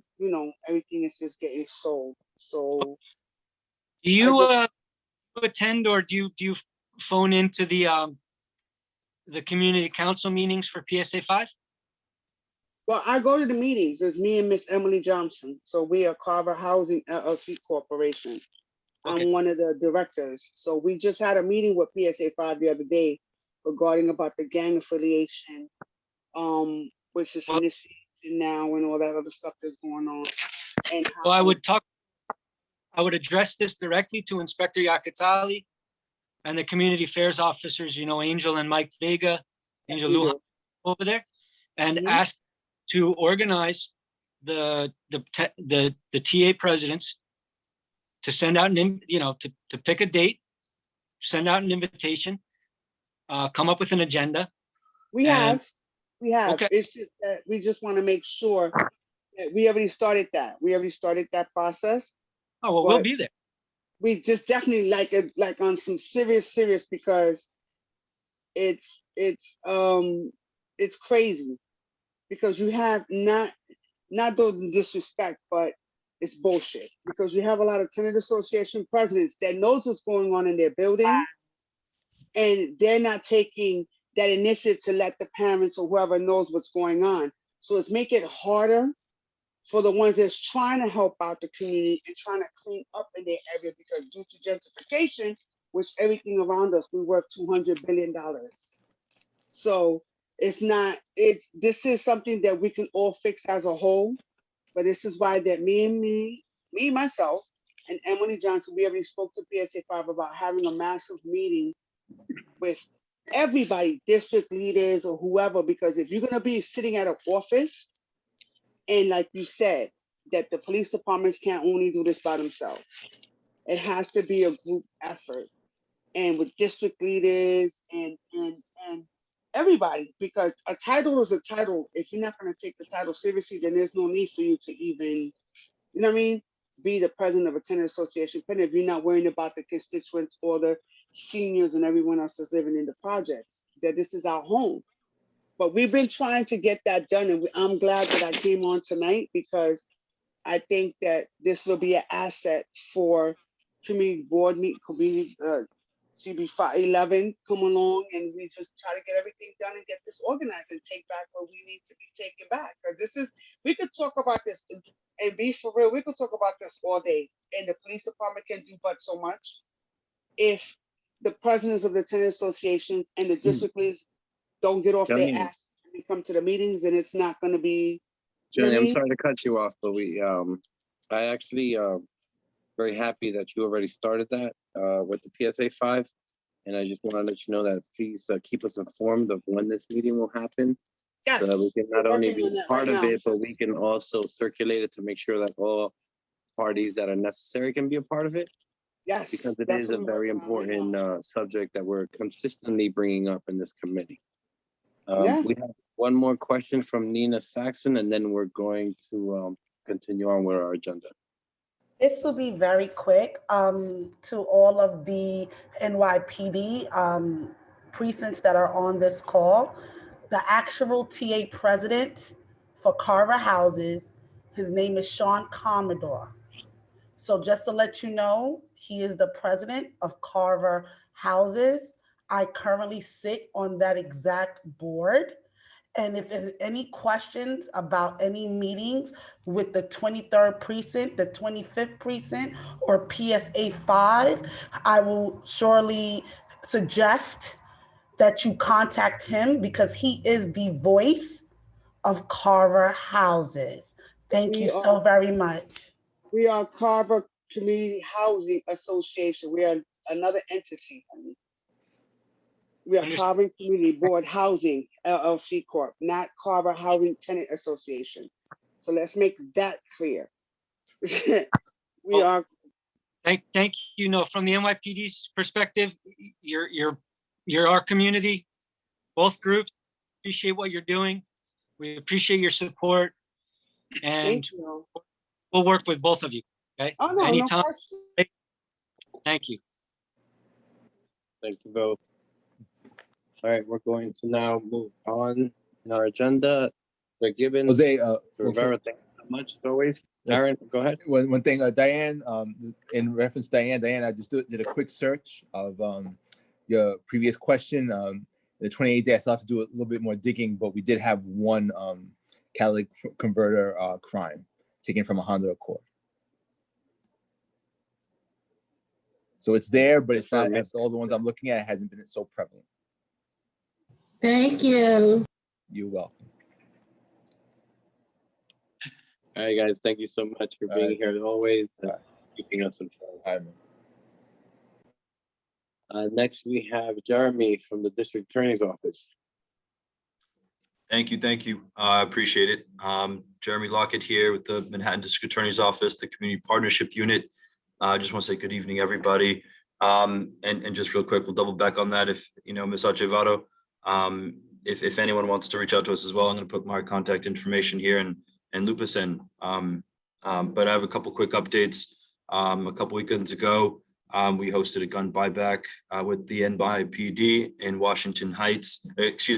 everything is just getting sold. So do you attend, or do you phone into the community council meetings for PSA 5? Well, I go to the meetings. It's me and Miss Emily Johnson. So we are Carver Housing LLC Corporation. Okay. I'm one of the directors. So we just had a meeting with PSA 5 the other day regarding about the gang affiliation, which is initiated now, and all that other stuff that's going on. And Well, I would address this directly to Inspector Yakatali and the community affairs officers, Angel and Mike Vega, Angel Lujan over there, and ask to organize the TA presidents to send out to pick a date, send out an invitation, come up with an agenda. We have. Okay. It's just that we just want to make sure that we already started that. We already started that process. Oh, well, we'll be there. We just definitely like on some serious, because it's crazy. because you have not those disrespect, but it's bullshit because you have a lot of tenant association presidents that knows what's going on in their building, and they're not taking that initiative to let the parents or whoever knows what's going on. So it's making it harder for the ones that's trying to help out the community and trying to clean up in their area, because due to gentrification, which everything around us, we worth $200 billion. So this is something that we can all fix as a whole. But this is why that me, myself, and Emily Johnson, we already spoke to PSA 5 about having a massive meeting with everybody, district leaders or whoever, because if you're gonna be sitting at an office, and like you said, that the police departments can't only do this by themselves. It has to be a group effort, and with district leaders and everybody, because a title is a title. If you're not gonna take the title seriously, then there's no need for you to even, you know what I mean, be the president of a tenant association. But if you're not worrying about the constituents or the seniors and everyone else that's living in the projects, that this is our home. But we've been trying to get that done, and I'm glad that I came on tonight, because I think that this will be an asset for community board meet, community CB11 come along, and we just try to get everything done and get this organized and take back what we need to be taken back. Because we could talk about this and be for real. We could talk about this all day, and the police department can do but so much if the presidents of the tenant associations and the district leads don't get off their ass and come to the meetings, and it's not going to be. Jenny, I'm sorry to cut you off, but I actually very happy that you already started that with the PSA 5, and I just want to let you know that please keep us informed of when this meeting will happen, so that we can not only be part of it, but we can also circulate it to make sure that all parties that are necessary can be a part of it. Yes, because it is a very important subject that we're consistently bringing up in this committee. We have one more question from Nina Saxon, and then we're going to continue on with our agenda. This will be very quick. To all of the NYPD precincts that are on this call, the actual TA president for Carver Houses, his name is Sean Commodore. So just to let you know, he is the president of Carver Houses. I currently sit on that exact board. And if there's any questions about any meetings with the 23rd precinct, the 25th precinct, or PSA 5, I will surely suggest that you contact him, because he is the voice of Carver Houses. Thank you so very much. We are Carver Community Housing Association. We are another entity. We are Carver Community Board Housing LLC Corp, not Carver Housing Tenant Association. So let's make that clear. We are. Thank you. No, from the NYPD's perspective, you're our community. Both groups appreciate what you're doing. We appreciate your support, and we'll work with both of you. Okay. Oh, no, anytime. No. Thank you. Thank you both. All right, we're going to now move on in our agenda. The Gibbons, Jose, Rivera, thank you so much as always. Aaron, go ahead. One thing, Diane, in reference to Diane, I just did a quick search of your previous question. The 28th day, I still have to do a little bit more digging, but we did have one catalytic converter crime taken from a Honda Accord. So it's there, but it's not, as all the ones I'm looking at, it hasn't been so prevalent. Thank you. You're welcome. All right, guys, thank you so much for being here as always, and keeping us informed. Next, we have Jeremy from the District Attorney's Office. Thank you. I appreciate it. Jeremy Lockett here with the Manhattan District Attorney's Office, the Community Partnership Unit. I just want to say good evening, everybody. And just real quick, we'll double back on that if, Ms. Acevedo, if anyone wants to reach out to us as well, I'm going to put my contact information here and loop us in. But I have a couple quick updates. A couple weekends ago, we hosted a gun buyback with the NYPD in Washington Heights,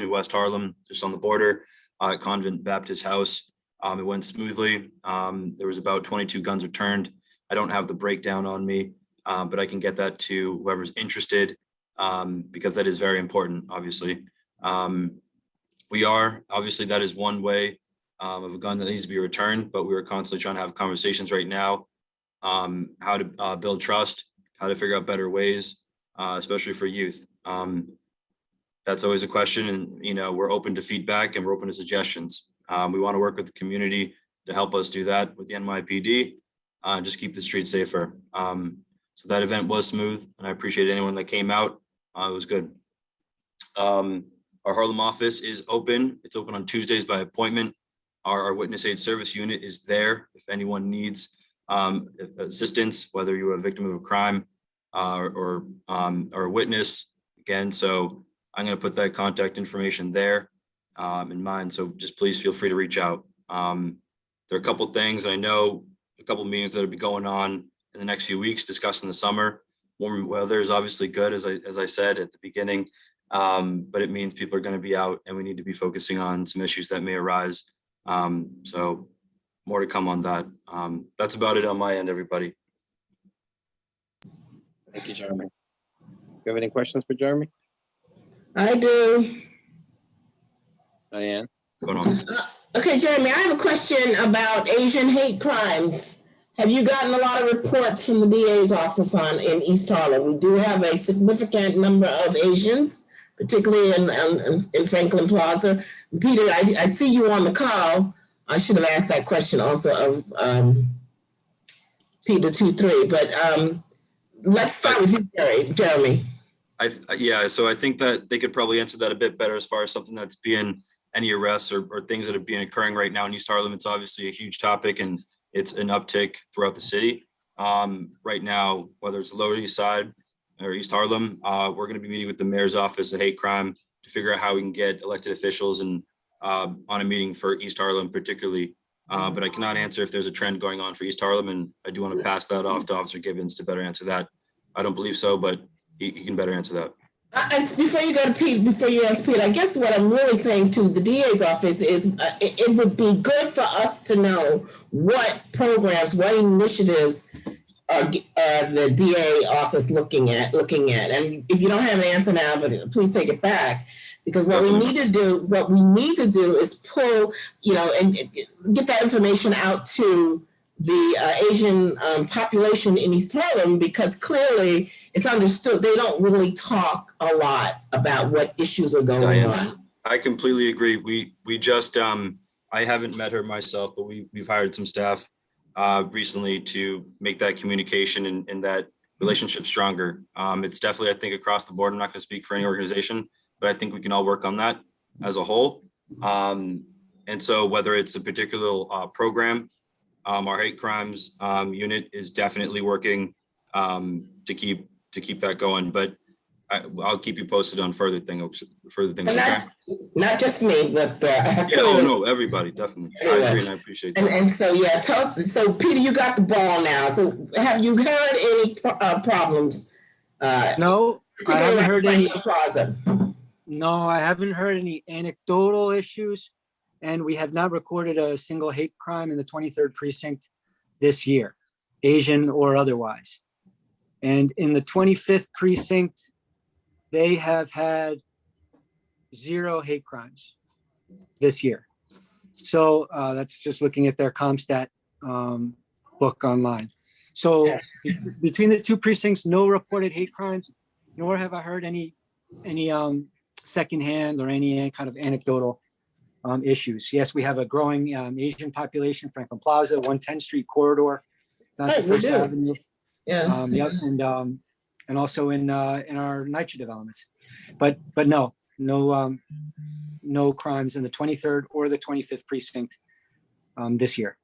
West Harlem, just on the border. at Convent Baptist House. It went smoothly. There was about 22 guns returned. I don't have the breakdown on me, but I can get that to whoever's interested, because that is very important, obviously. Obviously that is one way of a gun that needs to be returned, but we are constantly trying to have conversations right now, how to build trust, how to figure out better ways, especially for youth. That's always a question, and we're open to feedback and we're open to suggestions. We want to work with the community to help us do that with the NYPD, just keep the streets safer. So that event was smooth, and I appreciate anyone that came out. It was good. Our Harlem office is open. It's open on Tuesdays by appointment. Our witness aid service unit is there if anyone needs assistance, whether you're a victim of a crime or a witness. Again, so I'm going to put that contact information there in mind. So just please feel free to reach out. There are a couple things. I know a couple meetings that will be going on in the next few weeks discussing the summer. Warm weather is obviously good, as I said at the beginning, but it means people are going to be out, and we need to be focusing on some issues that may arise. So more to come on that. That's about it on my end, everybody. Thank you, Jeremy. Do you have any questions for Jeremy? I do. Diane? What's going on? Okay, Jeremy, I have a question about Asian hate crimes. Have you gotten a lot of reports from the DA's office in East Harlem? We do have a significant number of Asians, particularly in Franklin Plaza. Peter, I see you on the call. I should have asked that question also of Peter 2-3, but let's start with you, Jeremy. So I think that they could probably answer that a bit better as far as something that's being any arrests or things that are being occurring right now in East Harlem. It's obviously a huge topic, and it's an uptick throughout the city. Right now, whether it's Lower East Side or East Harlem, we're going to be meeting with the mayor's office of hate crime to figure out how we can get elected officials and on a meeting for East Harlem particularly. But I cannot answer if there's a trend going on for East Harlem, and I do want to pass that off to Officer Gibbons to better answer that. I don't believe so, but he can better answer that. Before you go to Pete, before you answer Pete, I guess what I'm really saying to the DA's office is it would be good for us to know what programs, what initiatives are the DA office looking at. And if you don't have an answer now, but please take it back, because what we need to do is pull, and get that information out to the Asian population in East Harlem, because clearly it's understood they don't really talk a lot about what issues are going on. I completely agree. We just I haven't met her myself, but we've hired some staff recently to make that communication and that relationship stronger. It's definitely, I think, across the board. I'm not going to speak for any organization, but I think we can all work on that as a whole. And so whether it's a particular program, our hate crimes unit is definitely working to keep that going, but I'll keep you posted on further things. Not just me, but no, everybody, definitely. I agree, and I appreciate that. And so so Peter, you got the ball now. So have you heard any problems? No, I haven't heard any. Plaza? No, I haven't heard any anecdotal issues, and we have not recorded a single hate crime in the 23rd precinct this year, Asian or otherwise. And in the 25th precinct, they have had 0 hate crimes this year. So that's just looking at their CompStat book online. So between the 2 precincts, no reported hate crimes, nor have I heard any secondhand or any kind of anecdotal issues. Yes, we have a growing Asian population, Franklin Plaza, 110th Street corridor, not the First Avenue. Yeah. Yep, and also in our NYCHA developments, but no crimes in the 23rd or the 25th precinct this year.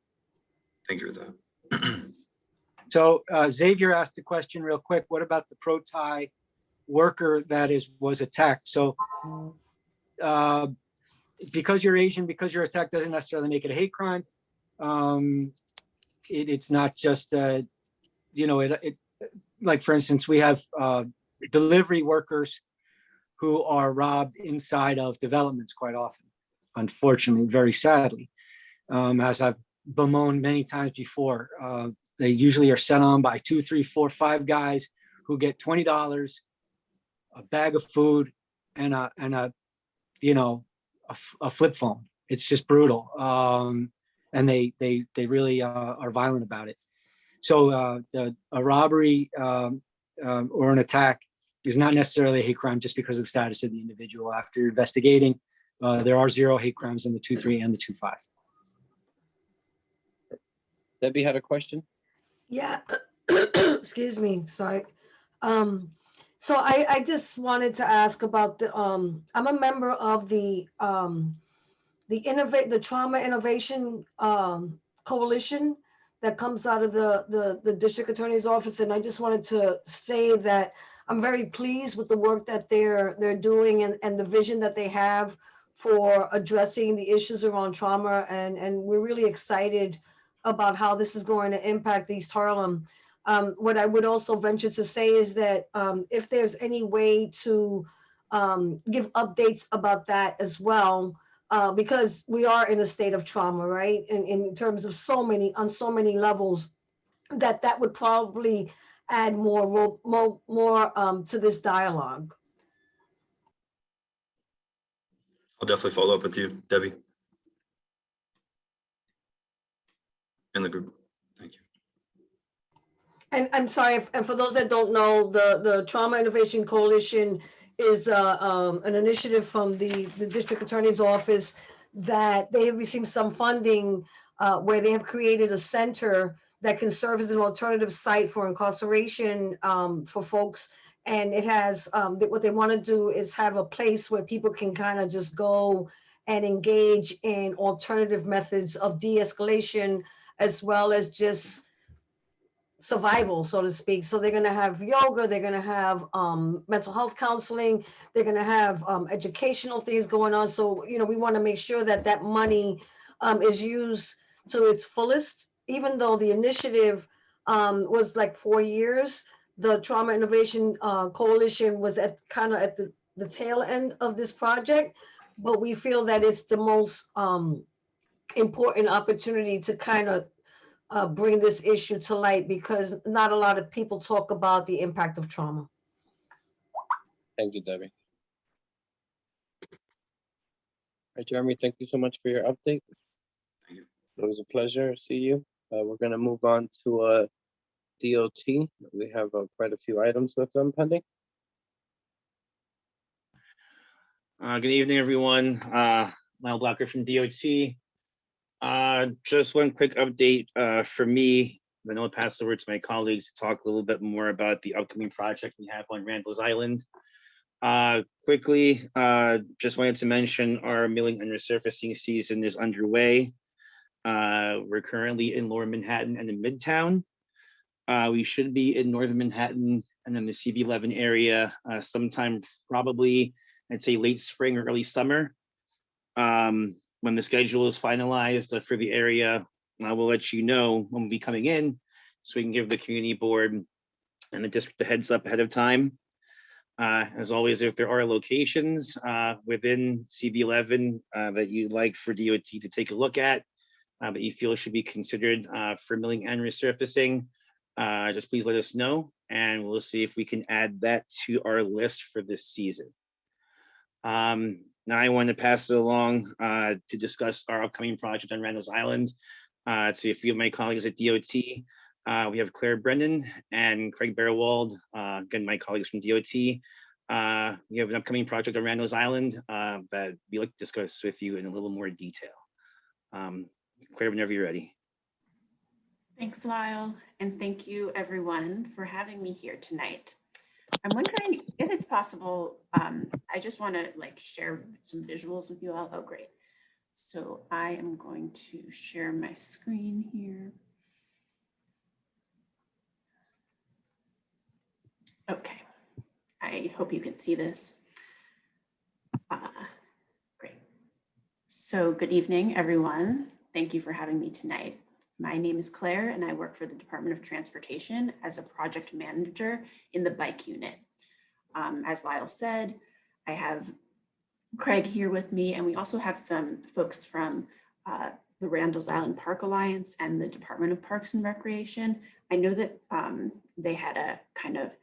Thank you for that. So Xavier asked a question real quick. What about the pro-tie worker that was attacked? So because you're Asian, because you're attacked doesn't necessarily make it a hate crime. It's not just like, for instance, we have delivery workers who are robbed inside of developments quite often. unfortunately, very sadly. As I've bemoaned many times before, they usually are sent on by 2, 3, 4, 5 guys who get $20, a bag of food, and a flip phone. It's just brutal, and they really are violent about it. So a robbery or an attack is not necessarily a hate crime just because of the status of the individual. After investigating, there are 0 hate crimes in the 2.3 and the 2.5. Debbie had a question. Yeah, excuse me, sorry. So I just wanted to ask about the, I'm a member of the Trauma Innovation Coalition that comes out of the District Attorney's Office. And I just wanted to say that I'm very pleased with the work that they're doing and the vision that they have for addressing the issues around trauma. And we're really excited about how this is going to impact East Harlem. What I would also venture to say is that if there's any way to give updates about that as well, because we are in a state of trauma, right? In terms of on so many levels, that would probably add more to this dialogue. I'll definitely follow up with you, Debbie. In the group. Thank you. And I'm sorry, and for those that don't know, the Trauma Innovation Coalition is an initiative from the District Attorney's Office that they have received some funding where they have created a center that can serve as an alternative site for incarceration for folks. And it has, what they want to do is have a place where people can kind of just go and engage in alternative methods of de-escalation, as well as just survival, so to speak. So they're going to have yoga, they're going to have mental health counseling, they're going to have educational things going on. So, we want to make sure that that money is used to its fullest. Even though the initiative was like 4 years, the Trauma Innovation Coalition was at the tail end of this project, but we feel that it's the most important opportunity to kind of bring this issue to light, because not a lot of people talk about the impact of trauma. Thank you, Debbie. All right, Jeremy, thank you so much for your update. Thank you. It was a pleasure. See you. We're going to move on to DOT. We have quite a few items with them pending. Good evening, everyone. Lyle Blocker from DOT. Just one quick update for me. Then I'll pass over to my colleagues to talk a little bit more about the upcoming project we have on Randall's Island. Quickly, just wanted to mention our milling and resurfacing season is underway. We're currently in Lower Manhattan and in Midtown. We should be in Northern Manhattan and in the CB11 area sometime probably, I'd say late spring or early summer. When the schedule is finalized for the area, I will let you know when we'll be coming in so we can give the community board and the district a heads up ahead of time. As always, if there are locations within CB11 that you'd like for DOT to take a look at, that you feel should be considered for milling and resurfacing, just please let us know and we'll see if we can add that to our list for this season. Now I want to pass it along to discuss our upcoming project on Randall's Island. To a few of my colleagues at DOT, we have Claire Brennan and Craig Bearwald, again, my colleagues from DOT. We have an upcoming project on Randall's Island that we'd like to discuss with you in a little more detail. Claire, whenever you're ready. Thanks, Lyle, and thank you everyone for having me here tonight. I'm wondering if it's possible, I just want to share some visuals with you all. Oh, great. So I am going to share my screen here. Okay, I hope you can see this. Great. So good evening, everyone. Thank you for having me tonight. My name is Claire and I work for the Department of Transportation as a project manager in the bike unit. As Lyle said, I have Craig here with me, and we also have some folks from the Randall's Island Park Alliance and the Department of Parks and Recreation. I know that they had a kind of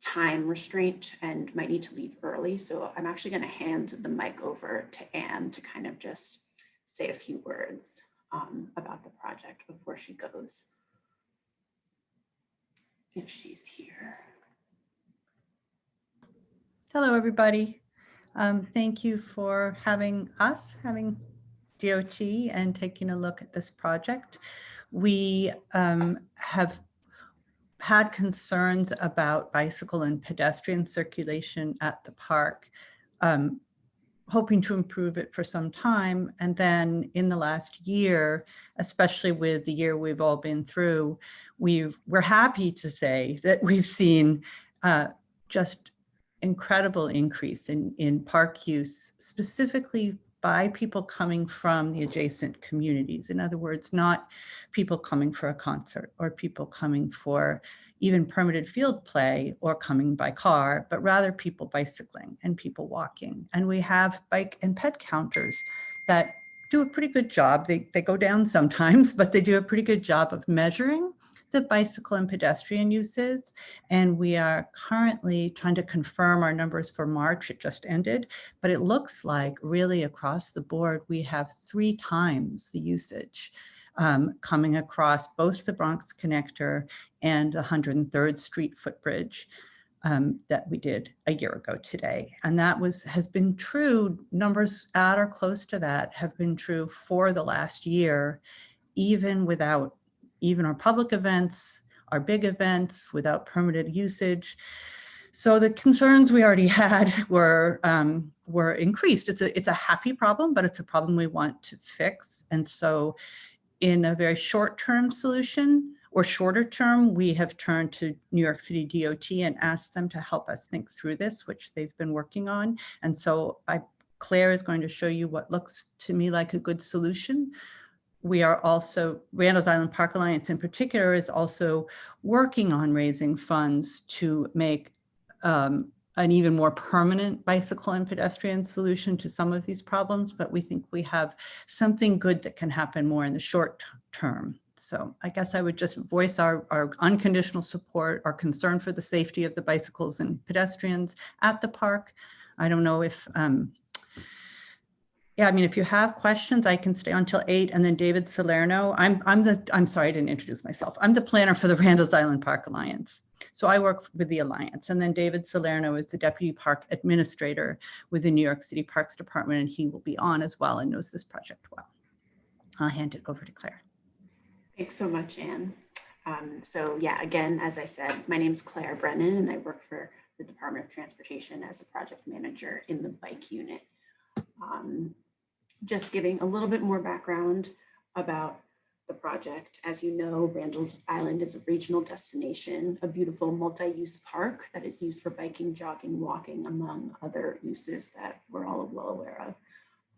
time restraint and might need to leave early. So I'm actually going to hand the mic over to Anne to kind of just say a few words about the project before she goes, if she's here. Hello, everybody. Thank you for having DOT and taking a look at this project. We have had concerns about bicycle and pedestrian circulation at the park, hoping to improve it for some time. And then in the last year, especially with the year we've all been through, we're happy to say that we've seen just incredible increase in park use, specifically by people coming from the adjacent communities. In other words, not people coming for a concert or people coming for even permitted field play or coming by car, but rather people bicycling and people walking. And we have bike and ped counters that do a pretty good job. They go down sometimes, but they do a pretty good job of measuring the bicycle and pedestrian uses. And we are currently trying to confirm our numbers for March. It just ended, but it looks like really across the board, we have 3 times the usage coming across both the Bronx Connector and the 103rd Street footbridge that we did a year ago today. And that has been true, numbers at or close to that have been true for the last year, even without even our public events, our big events, without permitted usage. So the concerns we already had were increased. It's a happy problem, but it's a problem we want to fix. And so in a very short-term solution or shorter term, we have turned to New York City DOT and asked them to help us think through this, which they've been working on. And so Claire is going to show you what looks to me like a good solution. We are also, Randall's Island Park Alliance in particular is also working on raising funds to make an even more permanent bicycle and pedestrian solution to some of these problems, but we think we have something good that can happen more in the short term. So I guess I would just voice our unconditional support, our concern for the safety of the bicycles and pedestrians at the park. I don't know if, yeah, I mean, if you have questions, I can stay until 8. And then David Salerno, I'm sorry, I didn't introduce myself. I'm the planner for the Randall's Island Park Alliance. So I work with the Alliance. And then David Salerno is the Deputy Park Administrator with the New York City Parks Department. And he will be on as well and knows this project well. I'll hand it over to Claire. Thanks so much, Anne. So yeah, again, as I said, my name is Claire Brennan and I work for the Department of Transportation as a project manager in the bike unit. Just giving a little bit more background about the project. As you know, Randall's Island is a regional destination, a beautiful multi-use park that is used for biking, jogging, walking, among other uses that we're all well aware of.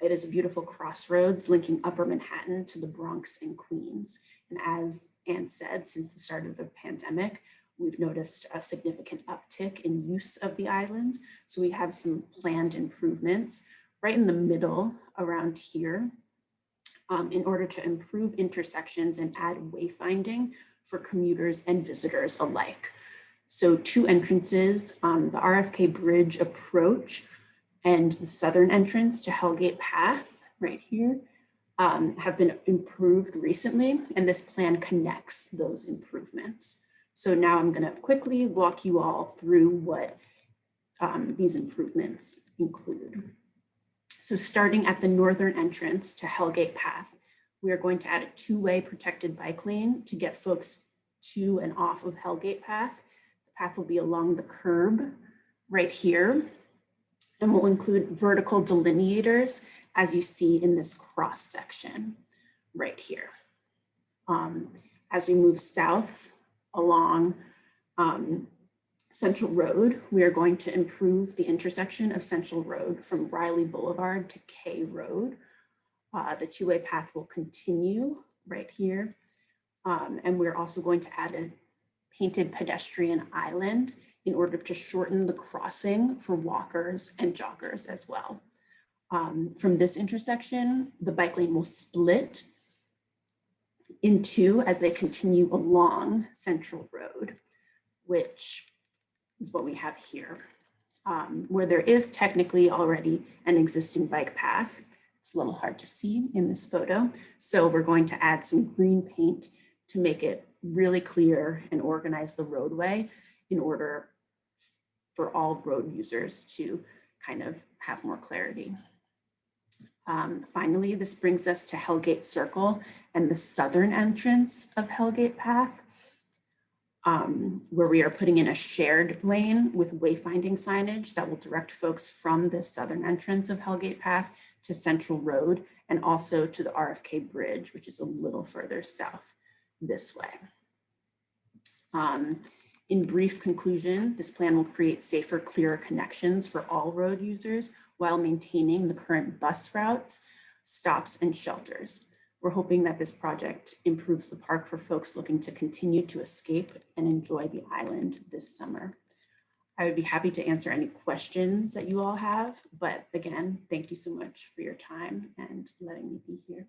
It is a beautiful crossroads linking Upper Manhattan to the Bronx and Queens. And as Anne said, since the start of the pandemic, we've noticed a significant uptick in use of the islands. So we have some planned improvements right in the middle around here in order to improve intersections and add wayfinding for commuters and visitors alike. So 2 entrances, the RFK Bridge approach and the southern entrance to Hellgate Path right here have been improved recently, and this plan connects those improvements. So now I'm going to quickly walk you all through what these improvements include. So starting at the northern entrance to Hellgate Path, we are going to add a 2-way protected bike lane to get folks to and off of Hellgate Path. The path will be along the curb right here, and will include vertical delineators as you see in this cross section right here. As we move south along Central Road, we are going to improve the intersection of Central Road from Riley Boulevard to K Road. The 2-way path will continue right here. And we're also going to add a painted pedestrian island in order to shorten the crossing for walkers and joggers as well. From this intersection, the bike lane will split in two as they continue along Central Road, which is what we have here, where there is technically already an existing bike path. It's a little hard to see in this photo. So we're going to add some green paint to make it really clear and organize the roadway in order for all road users to kind of have more clarity. Finally, this brings us to Hellgate Circle and the southern entrance of Hellgate Path, where we are putting in a shared lane with wayfinding signage that will direct folks from the southern entrance of Hellgate Path to Central Road and also to the RFK Bridge, which is a little further south this way. In brief conclusion, this plan will create safer, clearer connections for all road users while maintaining the current bus routes, stops, and shelters. We're hoping that this project improves the park for folks looking to continue to escape and enjoy the island this summer. I would be happy to answer any questions that you all have, but again, thank you so much for your time and letting me be here.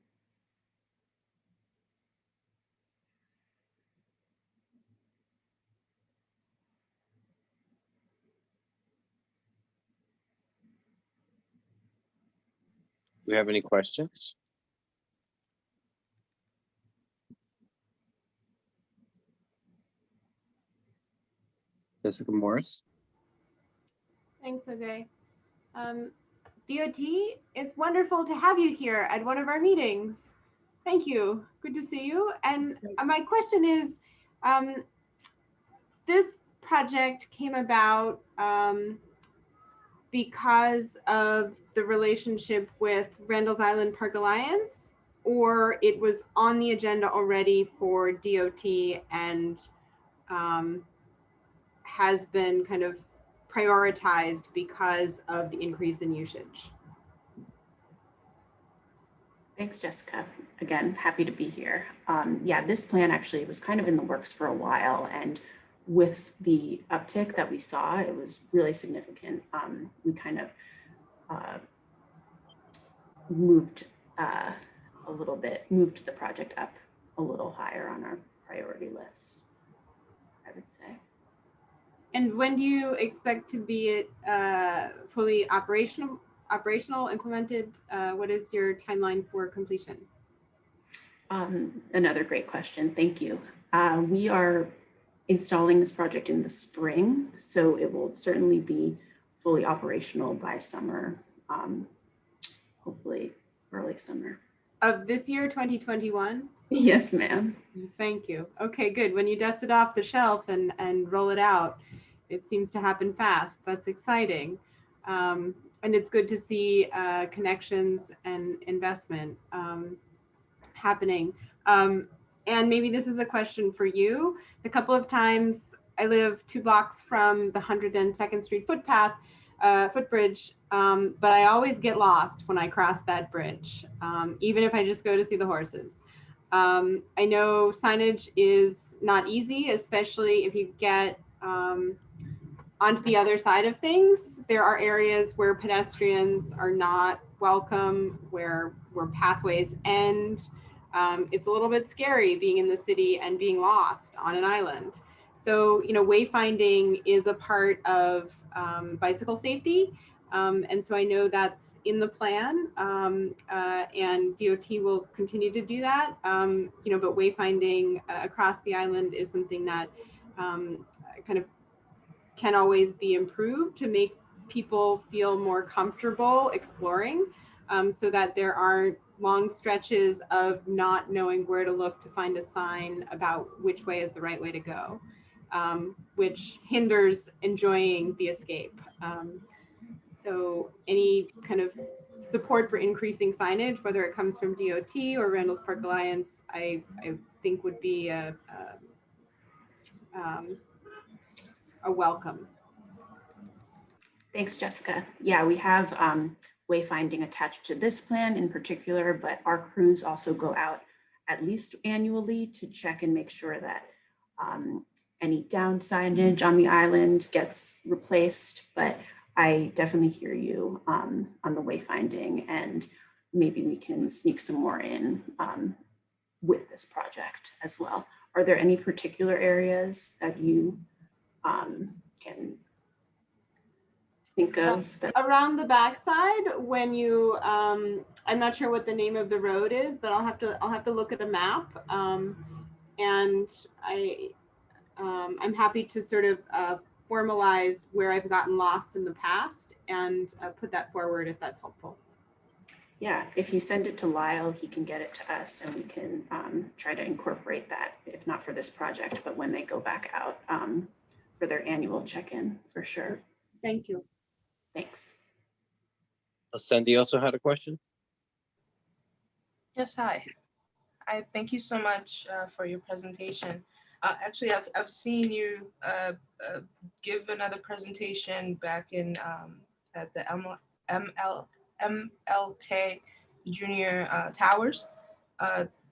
Do we have any questions? Jessica Morris. Thanks, Jose. DOT, it's wonderful to have you here at one of our meetings. Thank you. Good to see you. And my question is, this project came about because of the relationship with Randall's Island Park Alliance, or it was on the agenda already for DOT and has been kind of prioritized because of the increase in usage? Thanks, Jessica. Again, happy to be here. Yeah, this plan actually was kind of in the works for a while, and with the uptick that we saw, it was really significant. We kind of moved a little bit, moved the project up a little higher on our priority list, I would say. And when do you expect to be fully operational, implemented? What is your timeline for completion? Another great question, thank you. We are installing this project in the spring, so it will certainly be fully operational by summer, hopefully early summer. Of this year, 2021? Yes, ma'am. Thank you. Okay, good. When you dust it off the shelf and roll it out, it seems to happen fast. That's exciting. And it's good to see connections and investment happening. And maybe this is a question for you. A couple of times I live 2 blocks from the 102nd Street footpath, footbridge, but I always get lost when I cross that bridge, even if I just go to see the horses. I know signage is not easy, especially if you get onto the other side of things. There are areas where pedestrians are not welcome, where pathways end. It's a little bit scary being in the city and being lost on an island. So, you know, wayfinding is a part of bicycle safety. And so I know that's in the plan, and DOT will continue to do that. You know, but wayfinding across the island is something that kind of can always be improved to make people feel more comfortable exploring, so that there aren't long stretches of not knowing where to look to find a sign about which way is the right way to go, which hinders enjoying the escape. So any kind of support for increasing signage, whether it comes from DOT or Randall's Park Alliance, I think would be a welcome. Thanks, Jessica. Yeah, we have wayfinding attached to this plan in particular, but our crews also go out at least annually to check and make sure that any down signage on the island gets replaced, but I definitely hear you on the wayfinding, and maybe we can sneak some more in with this project as well. Are there any particular areas that you can think of? Around the backside, when you, I'm not sure what the name of the road is, but I'll have to look at a map. And I'm happy to sort of formalize where I've gotten lost in the past and put that forward if that's helpful. Yeah, if you send it to Lyle, he can get it to us and we can try to incorporate that, if not for this project, but when they go back out for their annual check-in, for sure. Thank you. Thanks. Cindy also had a question. Yes, hi. I thank you so much for your presentation. Actually, I've seen you give another presentation back in at the MLK Junior Towers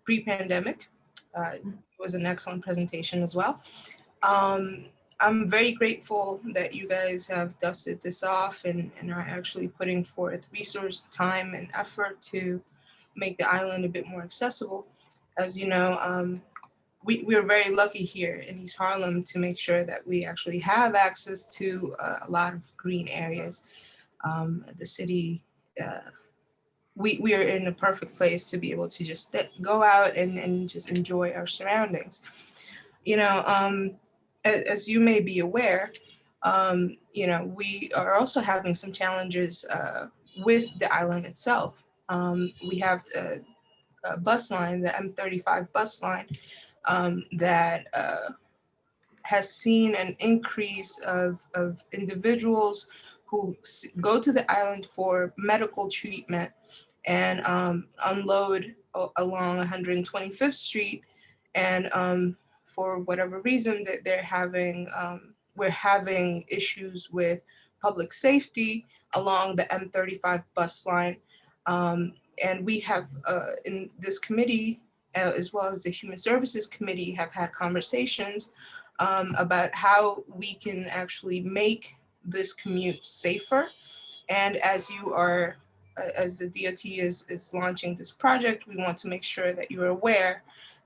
pre-pandemic. It was an excellent presentation as well. I'm very grateful that you guys have dusted this off and are actually putting forth resource, time, and effort to make the island a bit more accessible. As you know, we're very lucky here in East Harlem to make sure that we actually have access to a lot of green areas. The city, we are in a perfect place to be able to just go out and just enjoy our surroundings. You know, as you may be aware, you know, we are also having some challenges with the island itself. We have a bus line, the M35 bus line, that has seen an increase of individuals who go to the island for medical treatment and unload along 125th Street. And for whatever reason that they're having, we're having issues with public safety along the M35 bus line. And we have in this committee, as well as the Human Services Committee, have had conversations about how we can actually make this commute safer. And as you are, as the DOT is launching this project, we want to make sure that you're aware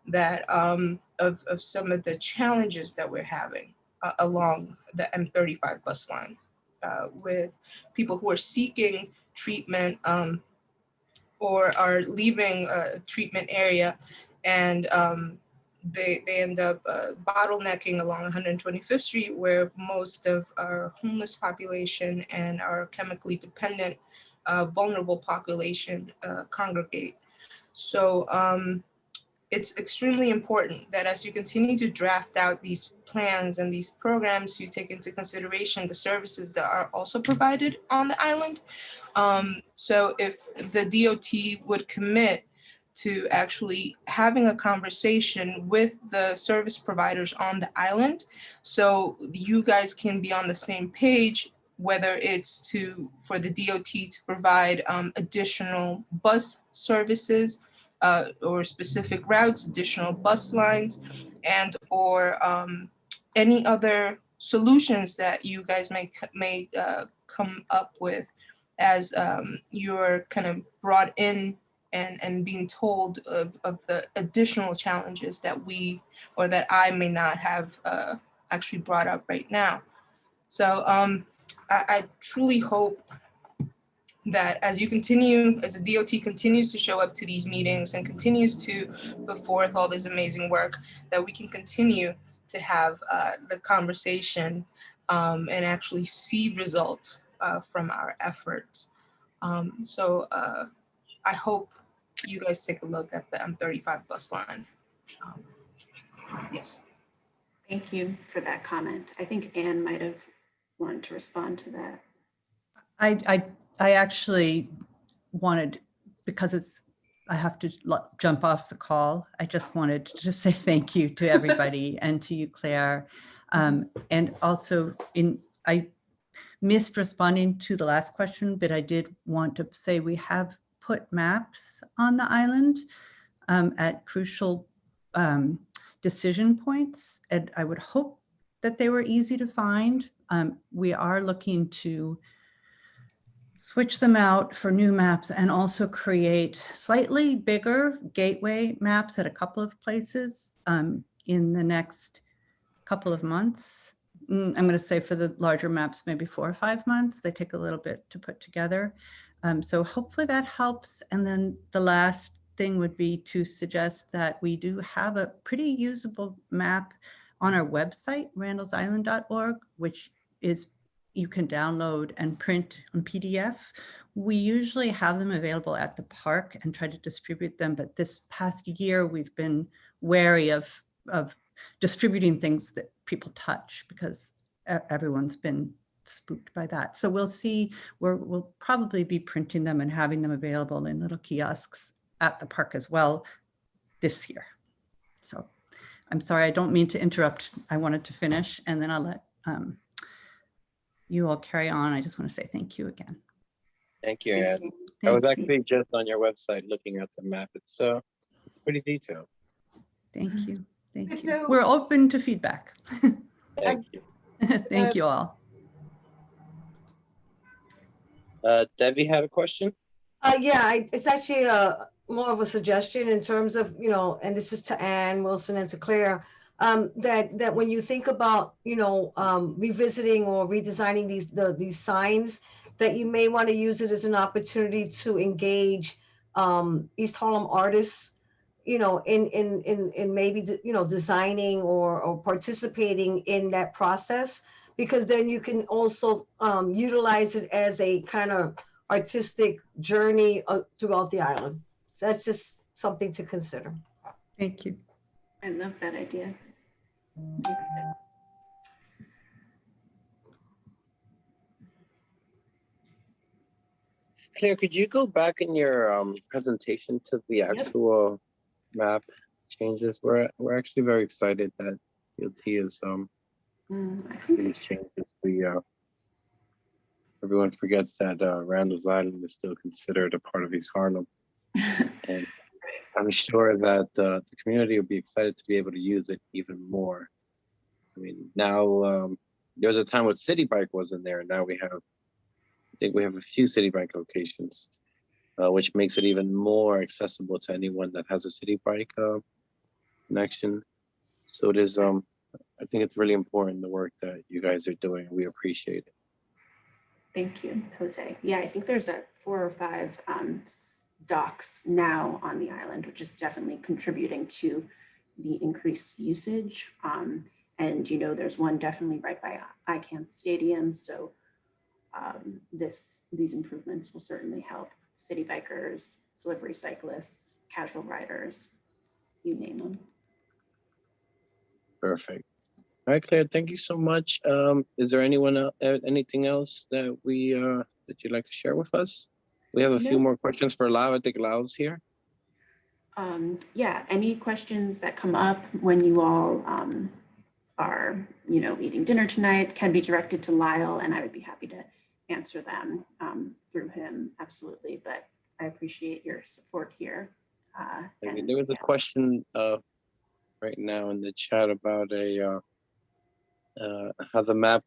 that of some of the challenges that we're having along the M35 bus line with people who are seeking treatment or are leaving a treatment area, and they end up bottlenecking along 125th Street, where most of our homeless population and our chemically dependent vulnerable population congregate. So it's extremely important that as you continue to draft out these plans and these programs, you take into consideration the services that are also provided on the island. So if the DOT would commit to actually having a conversation with the service providers on the island, so you guys can be on the same page, whether it's for the DOT to provide additional bus services or specific routes, additional bus lines, and or any other solutions that you guys may come up with as you're kind of brought in and being told of the additional challenges that we or that I may not have actually brought up right now. So I truly hope that as you continue, as the DOT continues to show up to these meetings and continues to put forth all this amazing work, that we can continue to have the conversation and actually see results from our efforts. So I hope you guys take a look at the M35 bus line. Yes. Thank you for that comment. I think Anne might have wanted to respond to that. I actually wanted, because I have to jump off the call. I just wanted to say thank you to everybody and to you, Claire. And also I missed responding to the last question, but I did want to say we have put maps on the island at crucial decision points. And I would hope that they were easy to find. We are looking to switch them out for new maps and also create slightly bigger gateway maps at a couple of places in the next couple of months. I'm going to say for the larger maps, maybe 4 or 5 months. They take a little bit to put together. So hopefully that helps. And then the last thing would be to suggest that we do have a pretty usable map on our website, randallsisland.org, which is you can download and print on PDF. We usually have them available at the park and try to distribute them, but this past year we've been wary of distributing things that people touch because everyone's been spooked by that. So we'll see, we'll probably be printing them and having them available in little kiosks at the park as well this year. So I'm sorry, I don't mean to interrupt. I wanted to finish and then I'll let you all carry on. I just want to say thank you again. Thank you, Ann. I was actually just on your website looking at the map. It's pretty detailed. Thank you. Thank you. We're open to feedback. Thank you. Thank you all. Debbie had a question? Yeah, it's actually more of a suggestion in terms of, you know, and this is to Ann Wilson and to Claire, that when you think about, you know, revisiting or redesigning these signs, that you may want to use it as an opportunity to engage East Harlem artists, you know, in maybe, you know, designing or participating in that process, because then you can also utilize it as a kind of artistic journey throughout the island. So that's just something to consider. Thank you. I love that idea. Thanks, Deb. Claire, could you go back in your presentation to the actual map changes? We're actually very excited that DOT is these changes. Everyone forgets that Randall's Island is still considered a part of East Harlem, and I'm sure that the community will be excited to be able to use it even more. I mean, now there was a time when City Bike wasn't there, and now I think we have a few City Bike locations, which makes it even more accessible to anyone that has a City Bike connection. So it is, I think it's really important, the work that you guys are doing. We appreciate it. Thank you, Jose. Yeah, I think there's 4 or 5 docks now on the island, which is definitely contributing to the increased usage. And you know, there's one definitely right by ICANN Stadium. So these improvements will certainly help city bikers, delivery cyclists, casual riders, you name them. Perfect. All right, Claire, thank you so much. Is there anything else that that you'd like to share with us? We have a few more questions for Lau. I think Lau's here. Yeah, any questions that come up when you all are, you know, eating dinner tonight can be directed to Lyle, and I would be happy to answer them through him, absolutely. But I appreciate your support here. There was a question right now in the chat about how the map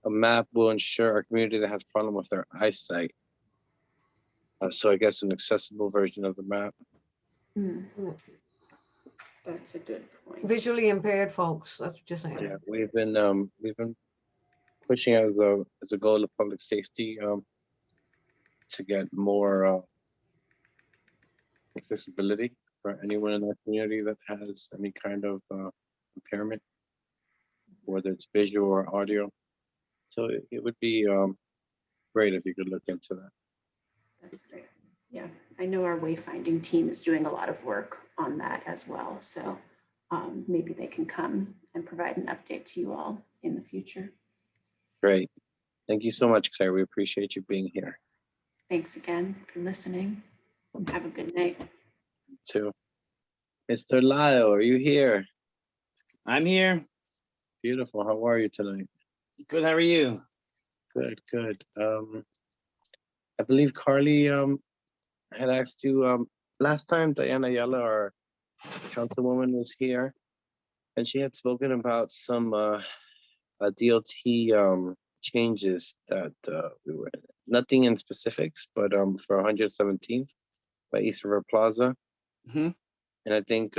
a map will ensure our community that has problem with their eyesight. So I guess an accessible version of the map. That's a good point. Visually impaired folks, that's what you're saying. Yeah, we've been pushing as a goal of public safety to get more accessibility for anyone in our community that has any kind of impairment, whether it's visual or audio. So it would be great if you could look into that. That's great. Yeah, I know our wayfinding team is doing a lot of work on that as well. So maybe they can come and provide an update to you all in the future. Great. Thank you so much, Claire. We appreciate you being here. Thanks again for listening. Have a good night. You too. Mr. Lyle, are you here? I'm here. Beautiful. How are you tonight? Good. How are you? Good, good. I believe Carly had asked you last time. Diana Yella, our councilwoman, was here. And she had spoken about some DOT changes that we were, nothing in specifics, but for 117th by East River Plaza. Mhm. And I think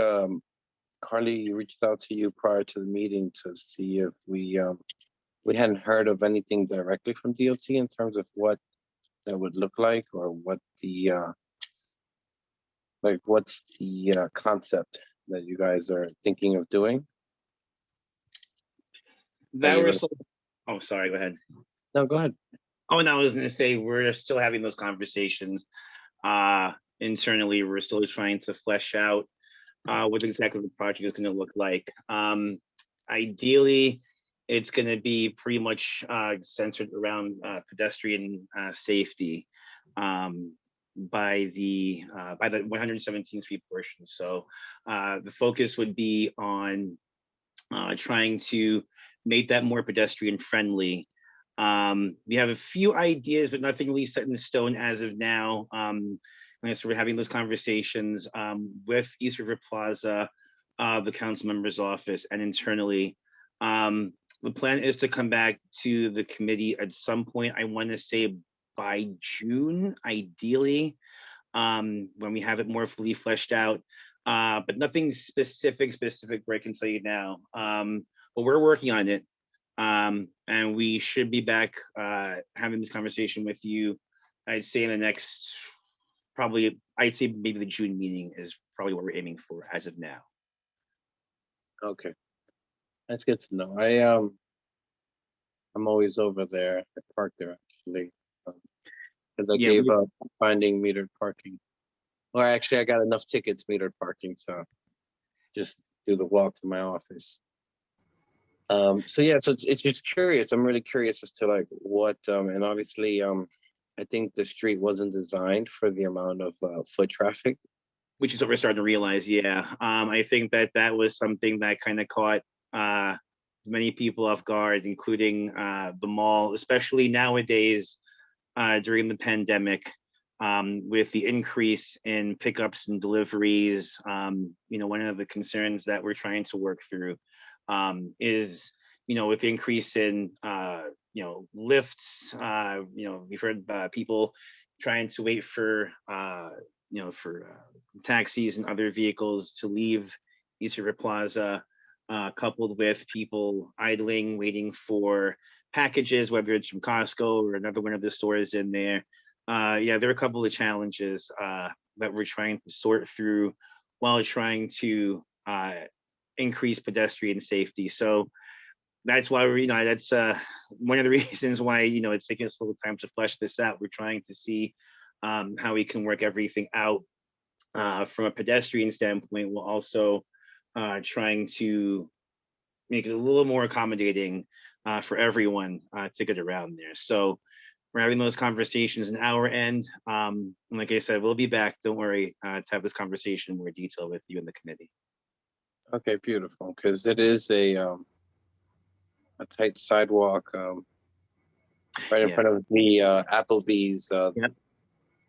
Carly reached out to you prior to the meeting to see if we hadn't heard of anything directly from DOT in terms of what that would look like, or what the what's the concept that you guys are thinking of doing. That we're still, oh, sorry, go ahead. No, go ahead. Oh, no, I was gonna say, we're still having those conversations. Internally, we're still trying to flesh out what exactly the project is gonna look like. Ideally, it's gonna be pretty much centered around pedestrian safety by the 117th Street portion. So the focus would be on trying to make that more pedestrian friendly. We have a few ideas, but nothing really set in stone as of now. So we're having those conversations with East River Plaza, the council member's office, and internally. The plan is to come back to the committee at some point. I want to say by June, ideally, when we have it more fully fleshed out. But nothing specific where I can tell you now. But we're working on it. And we should be back having this conversation with you, I'd say in the next, probably, I'd say maybe the June meeting is probably what we're aiming for as of now. Okay, that's good to know. I'm always over there. I park there actually, because I gave up finding metered parking. Or actually, I got enough tickets metered parking, so just do the walk to my office. So yeah, so it's just curious. I'm really curious as to like what, and obviously, I think the street wasn't designed for the amount of foot traffic. Which is what we're starting to realize, yeah. I think that was something that kind of caught many people off guard, including the mall, especially nowadays during the pandemic, with the increase in pickups and deliveries. One of the concerns that we're trying to work through is, with the increase in, lifts, we've heard people trying to wait for, taxis and other vehicles to leave East River Plaza, coupled with people idling, waiting for packages, whether it's from Costco or another one of the stores in there. There are a couple of challenges that we're trying to sort through while trying to increase pedestrian safety. So that's why that's one of the reasons why it's taking us a little time to flesh this out. We're trying to see how we can work everything out from a pedestrian standpoint, while also trying to make it a little more accommodating for everyone to get around there. So we're having those conversations on our end. And like I said, we'll be back. Don't worry, to have this conversation in more detail with you in the committee. Okay, beautiful. Because it is a tight sidewalk right in front of the Applebee's.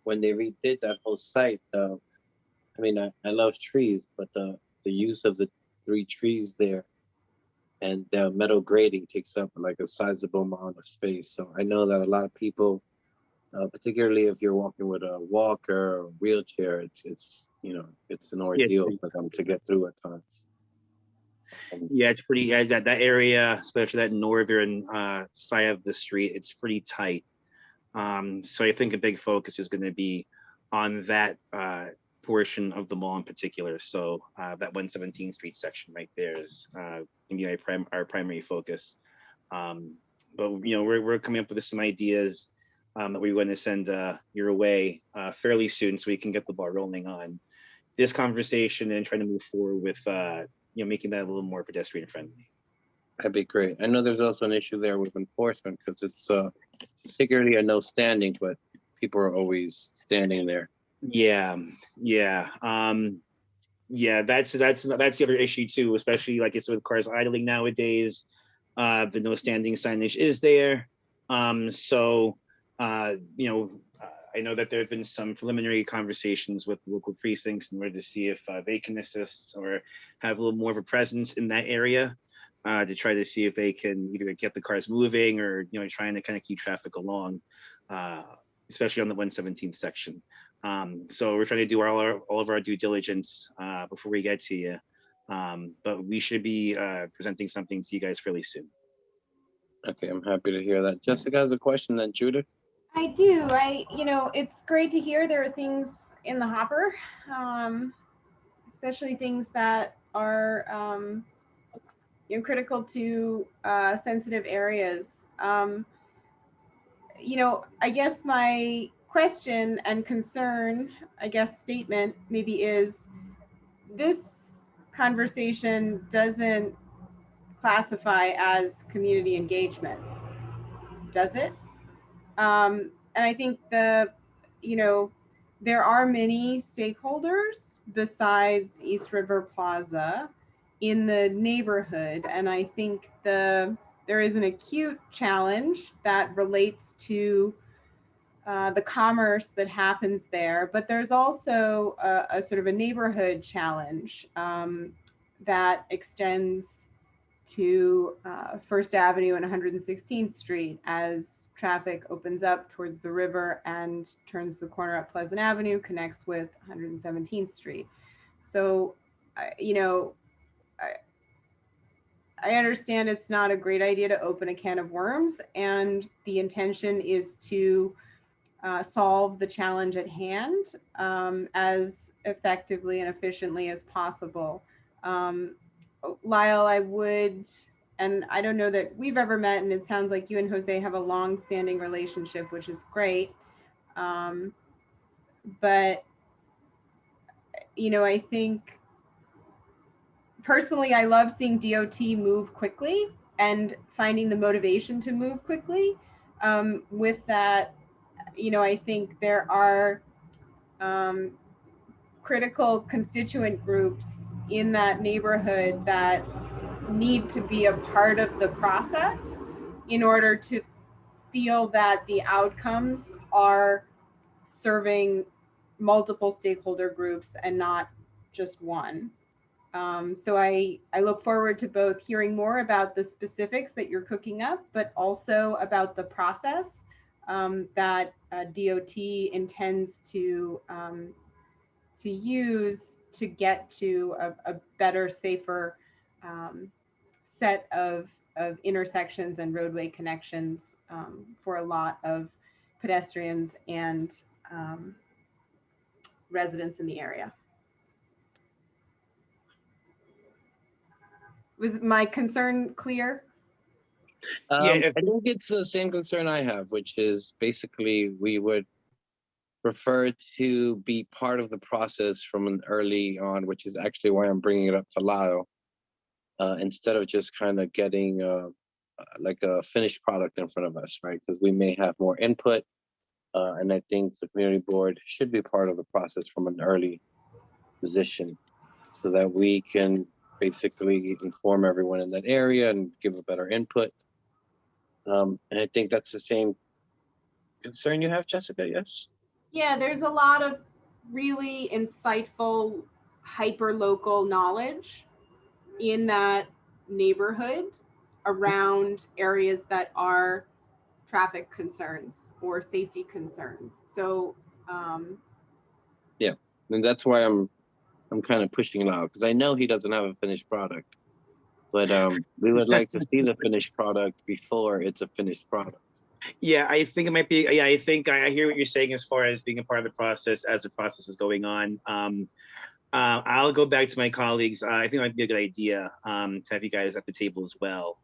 When they redid that whole site, I mean, I love trees, but the use of the 3 trees there and the metal grating takes up like a sizable amount of space. So I know that a lot of people, particularly if you're walking with a walker or wheelchair, it's an ordeal for them to get through at times. Yeah, it's pretty, that area, especially that northern side of the street, it's pretty tight. So I think a big focus is going to be on that portion of the mall in particular. So that 117th Street section right there is going to be our primary focus. But we're coming up with some ideas that we're going to send your way fairly soon, so we can get the ball rolling on this conversation and trying to move forward with making that a little more pedestrian friendly. That'd be great. I know there's also an issue there with enforcement, because it's particularly a no standing, but people are always standing there. That's the other issue too, especially like it's with cars idling nowadays. The no standing signage is there. I know that there have been some preliminary conversations with local precincts in order to see if they can assist or have a little more of a presence in that area to try to see if they can either get the cars moving or, trying to kind of keep traffic along, especially on the 117th section. So we're trying to do all of our due diligence before we get to you. But we should be presenting something to you guys fairly soon. Okay, I'm happy to hear that. Jessica has a question, then Judith. I do. It's great to hear there are things in the hopper, especially things that are critical to sensitive areas. I guess my question and concern, statement maybe is, this conversation doesn't classify as community engagement, does it? And I think there are many stakeholders besides East River Plaza in the neighborhood. And I think there is an acute challenge that relates to the commerce that happens there, but there's also a sort of a neighborhood challenge that extends to First Avenue and 116th Street as traffic opens up towards the river and turns the corner up Pleasant Avenue, connects with 117th Street. So, I understand it's not a great idea to open a can of worms, and the intention is to solve the challenge at hand as effectively and efficiently as possible. Lyle, I would, and I don't know that we've ever met, and it sounds like you and Jose have a long-standing relationship, which is great. But, I think personally, I love seeing DOT move quickly and finding the motivation to move quickly. With that, I think there are critical constituent groups in that neighborhood that need to be a part of the process in order to feel that the outcomes are serving multiple stakeholder groups and not just one. So I look forward to both hearing more about the specifics that you're cooking up, but also about the process that DOT intends to use to get to a better, safer set of intersections and roadway connections for a lot of pedestrians and residents in the area. Was my concern clear? I think it's the same concern I have, which is basically we would prefer to be part of the process from an early on, which is actually why I'm bringing it up to Lyle, instead of just kind of getting like a finished product in front of us, right? Because we may have more input, and I think the community board should be part of the process from an early position so that we can basically inform everyone in that area and give a better input. And I think that's the same concern you have, Jessica, yes? Yeah, there's a lot of really insightful, hyper-local knowledge in that neighborhood around areas that are traffic concerns or safety concerns. So, yeah, and that's why I'm kind of pushing it out, because I know he doesn't have a finished product, but we would like to see the finished product before it's a finished product. Yeah, I think it might be. Yeah, I think I hear what you're saying as far as being a part of the process as the process is going on. I'll go back to my colleagues. I think it might be a good idea to have you guys at the table as well,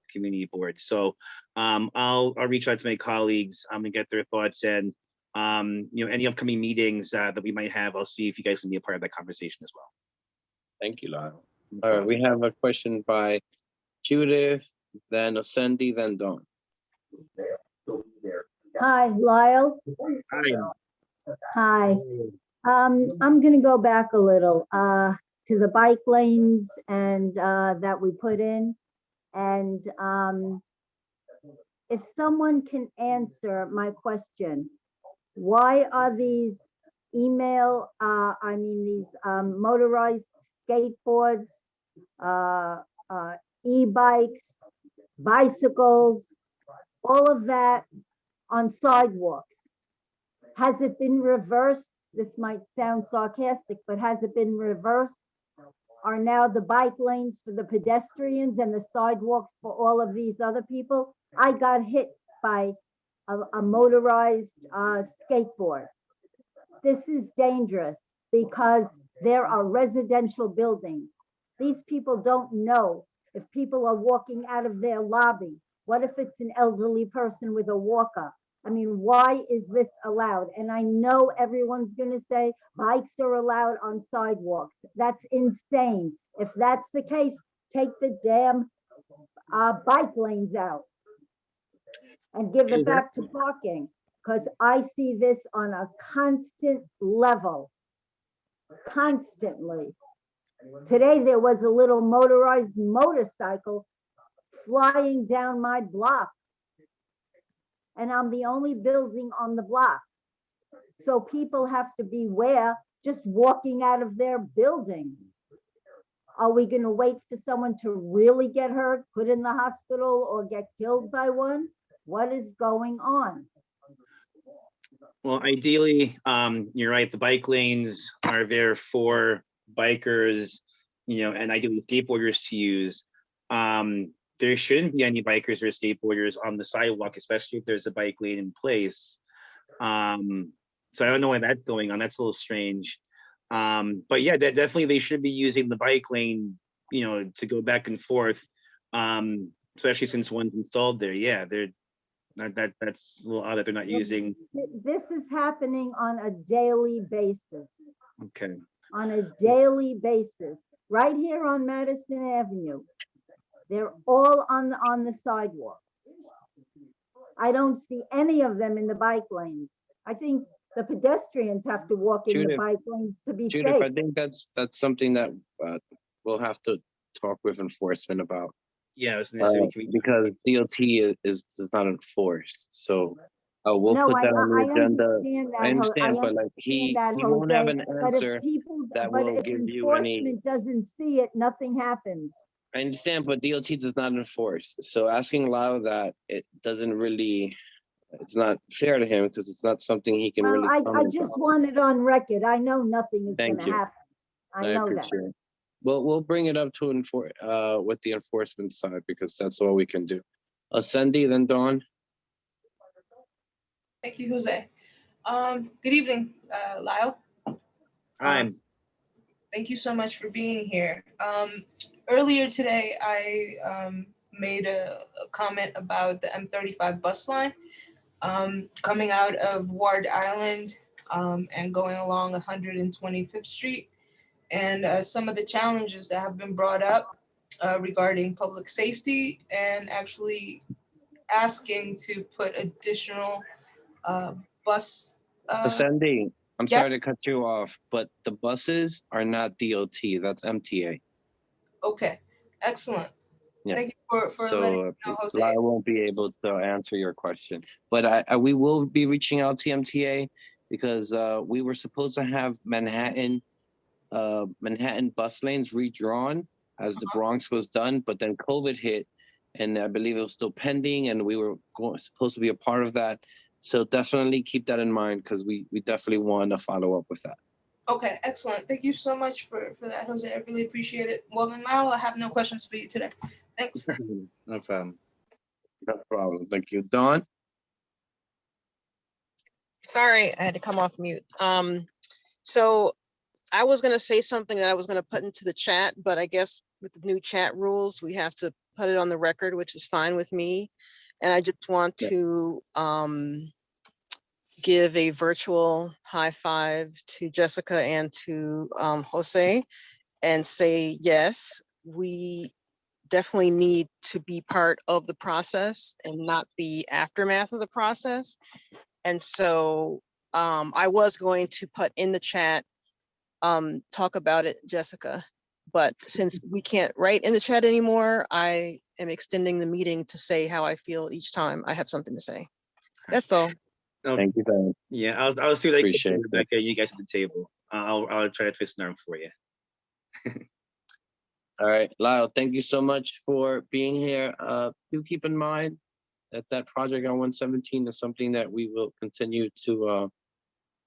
community board. So I'll reach out to my colleagues and get their thoughts, and any upcoming meetings that we might have. I'll see if you guys can be a part of that conversation as well. Thank you, Lyle. All right, we have a question by Judith, then Ascendi, then Dawn. Hi, Lyle. Hi. I'm gonna go back a little to the bike lanes and that we put in. And if someone can answer my question, Why are these these motorized skateboards, e-bikes, bicycles, all of that on sidewalks? Has it been reversed? This might sound sarcastic, but has it been reversed? Are now the bike lanes for the pedestrians and the sidewalks for all of these other people? I got hit by a motorized skateboard. This is dangerous because there are residential buildings. These people don't know if people are walking out of their lobby. What if it's an elderly person with a walker? I mean, why is this allowed? And I know everyone's going to say bikes are allowed on sidewalks. That's insane. If that's the case, take the damn bike lanes out and give it back to parking, because I see this on a constant level, constantly. Today, there was a little motorized motorcycle flying down my block, and I'm the only building on the block. So people have to beware just walking out of their building. Are we going to wait for someone to really get hurt, put in the hospital, or get killed by one? What is going on? Well, ideally, you're right, the bike lanes are there for bikers, and ideally skateboarders to use. There shouldn't be any bikers or skateboarders on the sidewalk, especially if there's a bike lane in place. So I don't know why that's going on. That's a little strange. But yeah, definitely they should be using the bike lane, to go back and forth, especially since one's installed there. Yeah, that's a little odd that they're not using. This is happening on a daily basis. Okay. On a daily basis, right here on Madison Avenue. They're all on the sidewalk. I don't see any of them in the bike lanes. I think the pedestrians have to walk in the bike lanes to be Judith, safe. I think that's something that we'll have to talk with enforcement about. Yeah, I was gonna say, because DOT is not enforced. So we'll No, put that on the agenda. understand that, I understand, I but like he understand that, won't have Jose, an but if answer people, that but will if give you any. enforcement doesn't see it, nothing happens. I understand, but DOT does not enforce. So asking Lau that, it doesn't really, it's not fair to him because it's not something he can Well, really I comment just on. want it on record. I know nothing is Thank gonna you. happen. I know that. appreciate it. We'll bring it up to with the enforcement side because that's all we can do. Cindy, then Dawn. Thank you, Jose. Good evening, Lyle. Hi. Thank you so much for being here. Earlier today, I made a comment about the M35 bus line coming out of Ward Island and going along 125th Street, and some of the challenges that have been brought up regarding public safety, and actually asking to put additional bus. Cindy, I'm yes? sorry to cut you off, but the buses are not DOT. That's MTA. Okay, excellent. Yeah. Thank you for letting me know, Jose. I won't be able to answer your question, but we will be reaching out to MTA because we were supposed to have Manhattan bus lanes redrawn as the Bronx was done, but then COVID hit, and I believe it was still pending, and we were supposed to be a part of that. So definitely keep that in mind because we definitely want to follow up with that. Okay, excellent. Thank you so much for that, Jose. I really appreciate it. Well, then now I have no questions for you today. Thanks. No problem. No problem. Thank you. Dawn? Sorry, I had to come off mute. So I was going to say something that I was going to put into the chat, but I guess with the new chat rules, we have to put it on the record, which is fine with me. And I just want to give a virtual high five to Jessica and to Jose and say, yes, we definitely need to be part of the process and not the aftermath of the process. And so I was going to put in the chat, talk about it, Jessica, but since we can't write in the chat anymore, I am extending the meeting to say how I feel each time I have something to say. That's all. No, Thank you, Ben. yeah, I'll see what I can Appreciate do, it. Rebecca. You guys at the table. I'll try to twist an arm for you. All right, Lyle, thank you so much for being here. Do keep in mind that that project on 117 is something that we will continue to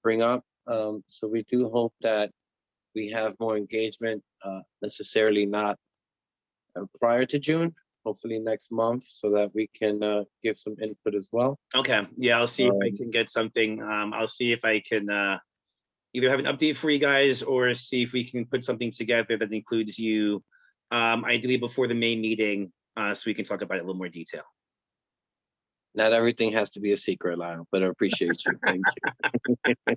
bring up. So we do hope that we have more engagement, necessarily not prior to June, hopefully next month, so that we can give some input as well. Okay, yeah, I'll see if I can get something. I'll see if I can either have an update for you guys or see if we can put something together that includes you, ideally before the May meeting, so we can talk about it in a little more detail. Not everything has to be a secret, Lyle, but I appreciate you. Thank you.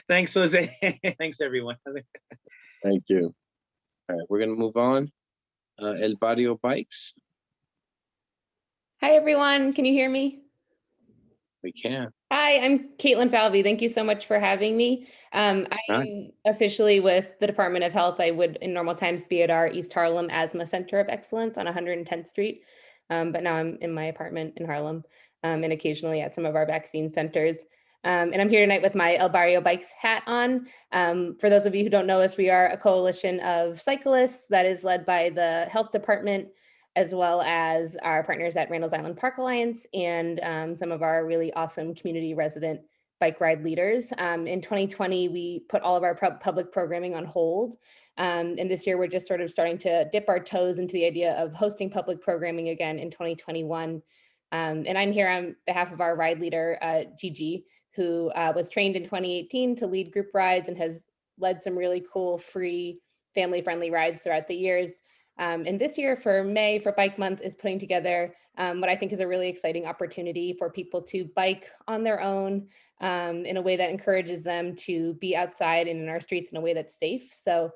Thanks, Jose. Thanks, everyone. Thank you. All right, we're gonna move on. El Barrio Bikes, Hi, everyone. Can you hear me? we can. Hi, I'm Caitlin Falvey. Thank you so much for having me. I'm officially with the Department of Health. I would in normal times be at our East Harlem Asthma Center of Excellence on 110th Street. But now I'm in my apartment in Harlem and occasionally at some of our vaccine centers. And I'm here tonight with my El Barrio Bikes hat on. For those of you who don't know us, we are a coalition of cyclists that is led by the health department, as well as our partners at Randall's Island Park Alliance and some of our really awesome community resident bike ride leaders. In 2020, we put all of our public programming on hold. And this year, we're just sort of starting to dip our toes into the idea of hosting public programming again in 2021. And I'm here on behalf of our ride leader, Gigi, who was trained in 2018 to lead group rides and has led some really cool, free, family-friendly rides throughout the years. And this year for May, for Bike Month, is putting together what I think is a really exciting opportunity for people to bike on their own in a way that encourages them to be outside and in our streets in a way that's safe. So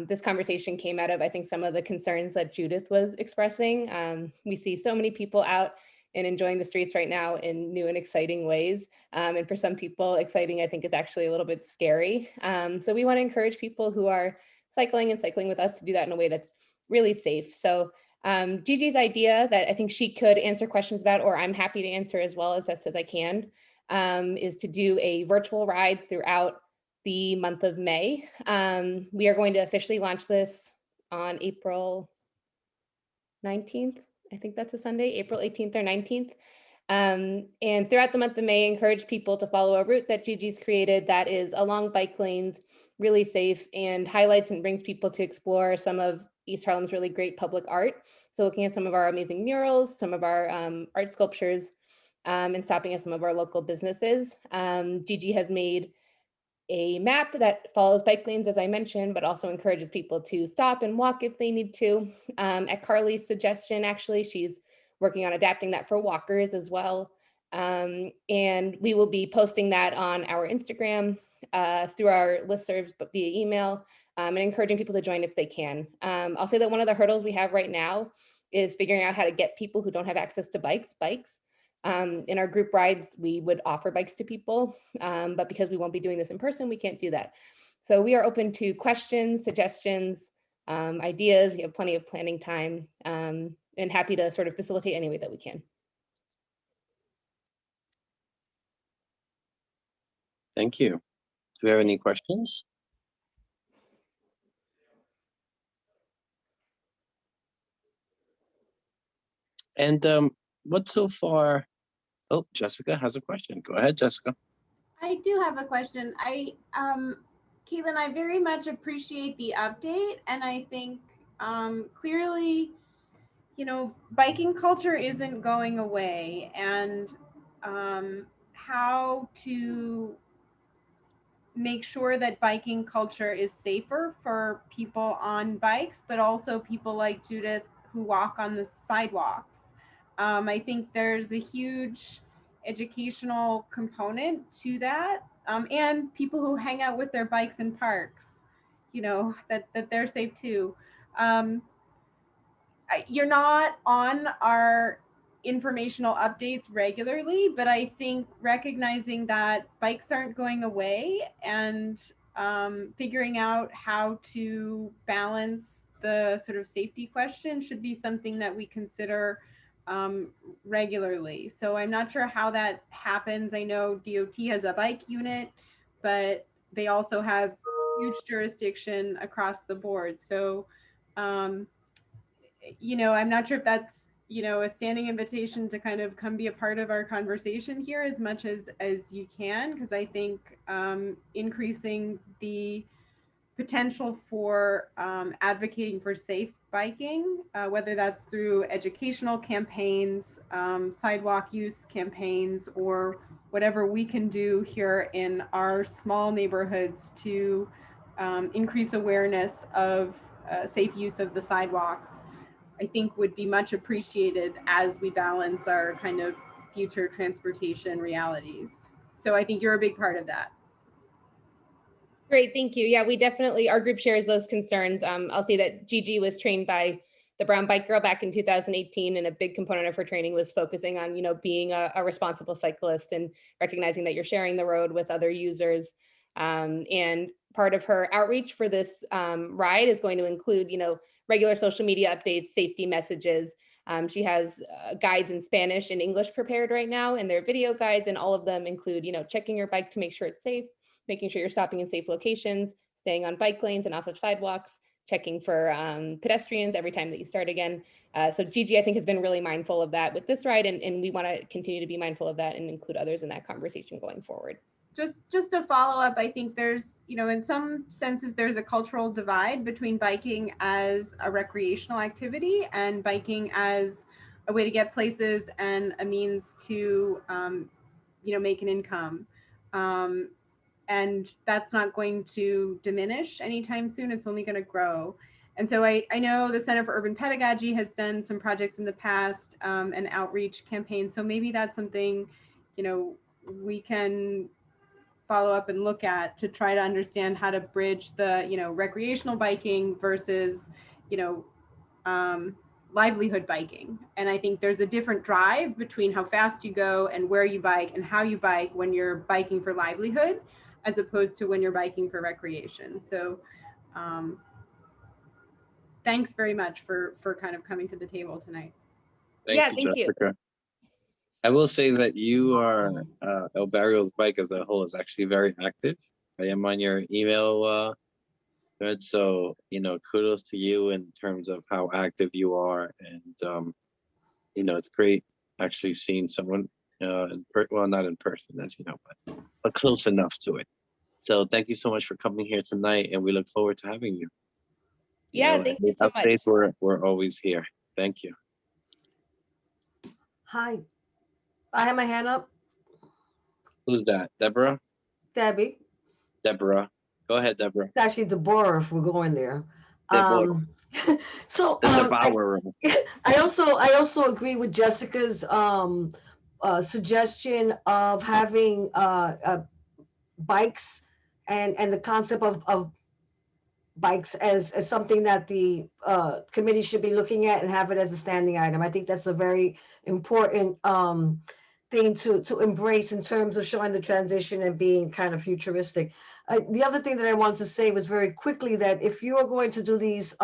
this conversation came out of, I think, some of the concerns that Judith was expressing. We see so many people out and enjoying the streets right now in new and exciting ways. And for some people, exciting, I think, is actually a little bit scary. So we want to encourage people who are cycling and cycling with us to do that in a way that's really safe. So Gigi's idea that I think she could answer questions about, or I'm happy to answer as well as best as I can, is to do a virtual ride throughout the month of May. We are going to officially launch this on April 19th. I think that's a Sunday, April 18th or 19th. And throughout the month of May, encourage people to follow a route that Gigi's created that is along bike lanes, really safe, and highlights and brings people to explore some of East Harlem's really great public art. So looking at some of our amazing murals, some of our art sculptures, and stopping at some of our local businesses. Gigi has made a map that follows bike lanes, as I mentioned, but also encourages people to stop and walk if they need to. At Carly's suggestion, actually, she's working on adapting that for walkers as well. And we will be posting that on our Instagram through our listservs, but via email, and encouraging people to join if they can. I'll say that one of the hurdles we have right now is figuring out how to get people who don't have access to bikes. In our group rides, we would offer bikes to people, but because we won't be doing this in person, we can't do that. So we are open to questions, suggestions, ideas. We have plenty of planning time, and happy to sort of facilitate any way that we can. Thank you. Do we have any questions? And what so far? Oh, Jessica has a question. Go ahead, Jessica. I do have a question. Caitlin, I very much appreciate the update, and I think clearly, you know, biking culture isn't going away, and how to make sure that biking culture is safer for people on bikes, but also people like Judith who walk on the sidewalks. I think there's a huge educational component to that, and people who hang out with their bikes in parks, you know, that they're safe too. You're not on our informational updates regularly, but I think recognizing that bikes aren't going away and figuring out how to balance the sort of safety question should be something that we consider regularly. So I'm not sure how that happens. I know DOT has a bike unit, but they also have huge jurisdiction across the board. So, you know, I'm not sure if that's, you know, a standing invitation to kind of come be a part of our conversation here as much as you can, because I think increasing the potential for advocating for safe biking, whether that's through educational campaigns, sidewalk use campaigns, or whatever we can do here in our small neighborhoods to increase awareness of safe use of the sidewalks, I think would be much appreciated as we balance our kind of future transportation realities. So I think you're a big part of that. Great, thank you. Yeah, we definitely, our group shares those concerns. I'll say that Gigi was trained by the Brown Bike Girl back in 2018, and a big component of her training was focusing on, you know, being a responsible cyclist and recognizing that you're sharing the road with other users. And part of her outreach for this ride is going to include, you know, regular social media updates, safety messages. She has guides in Spanish and English prepared right now, and they're video guides, and all of them include, you know, checking your bike to make sure it's safe, making sure you're stopping in safe locations, staying on bike lanes and off of sidewalks, checking for pedestrians every time that you start again. So Gigi, I think, has been really mindful of that with this ride, and we want to continue to be mindful of that and include others in that conversation going forward. Just to follow up, I think there's, you know, in some senses, there's a cultural divide between biking as a recreational activity and biking as a way to get places and a means to, you know, make an income. And that's not going to diminish anytime soon. It's only going to grow. And so I know the Center for Urban Pedagogy has done some projects in the past, an outreach campaign. So maybe that's something, you know, we can follow up and look at to try to understand how to bridge the, you know, recreational biking versus, you know, livelihood biking. And I think there's a different drive between how fast you go and where you bike and how you bike when you're biking for livelihood, as opposed to when you're biking for recreation. So thanks very much for kind of coming to the table tonight. Thank you, Jessica. I will say that you are, El Barrio's bike as a whole is actually very active. I am on your email thread, so, you know, kudos to you in terms of how active you are. And, you know, it's great actually seeing someone, well, not in person, as you know, but close enough to it. So thank you so much for coming here tonight, and we look forward to having you. Yeah, thank you so much. Updates, we're always here. Thank you. Hi, I have my hand up. Who's that? Deborah? Debbie. Deborah. Go ahead, Deborah. It's actually Deborah if we're going there. So I also agree with Jessica's suggestion of having bikes and the concept of bikes as something that the committee should be looking at and have it as a standing item. I think that's a very important thing to embrace in terms of showing the transition and being kind of futuristic. The other thing that I wanted to say was very quickly that if you are going to do these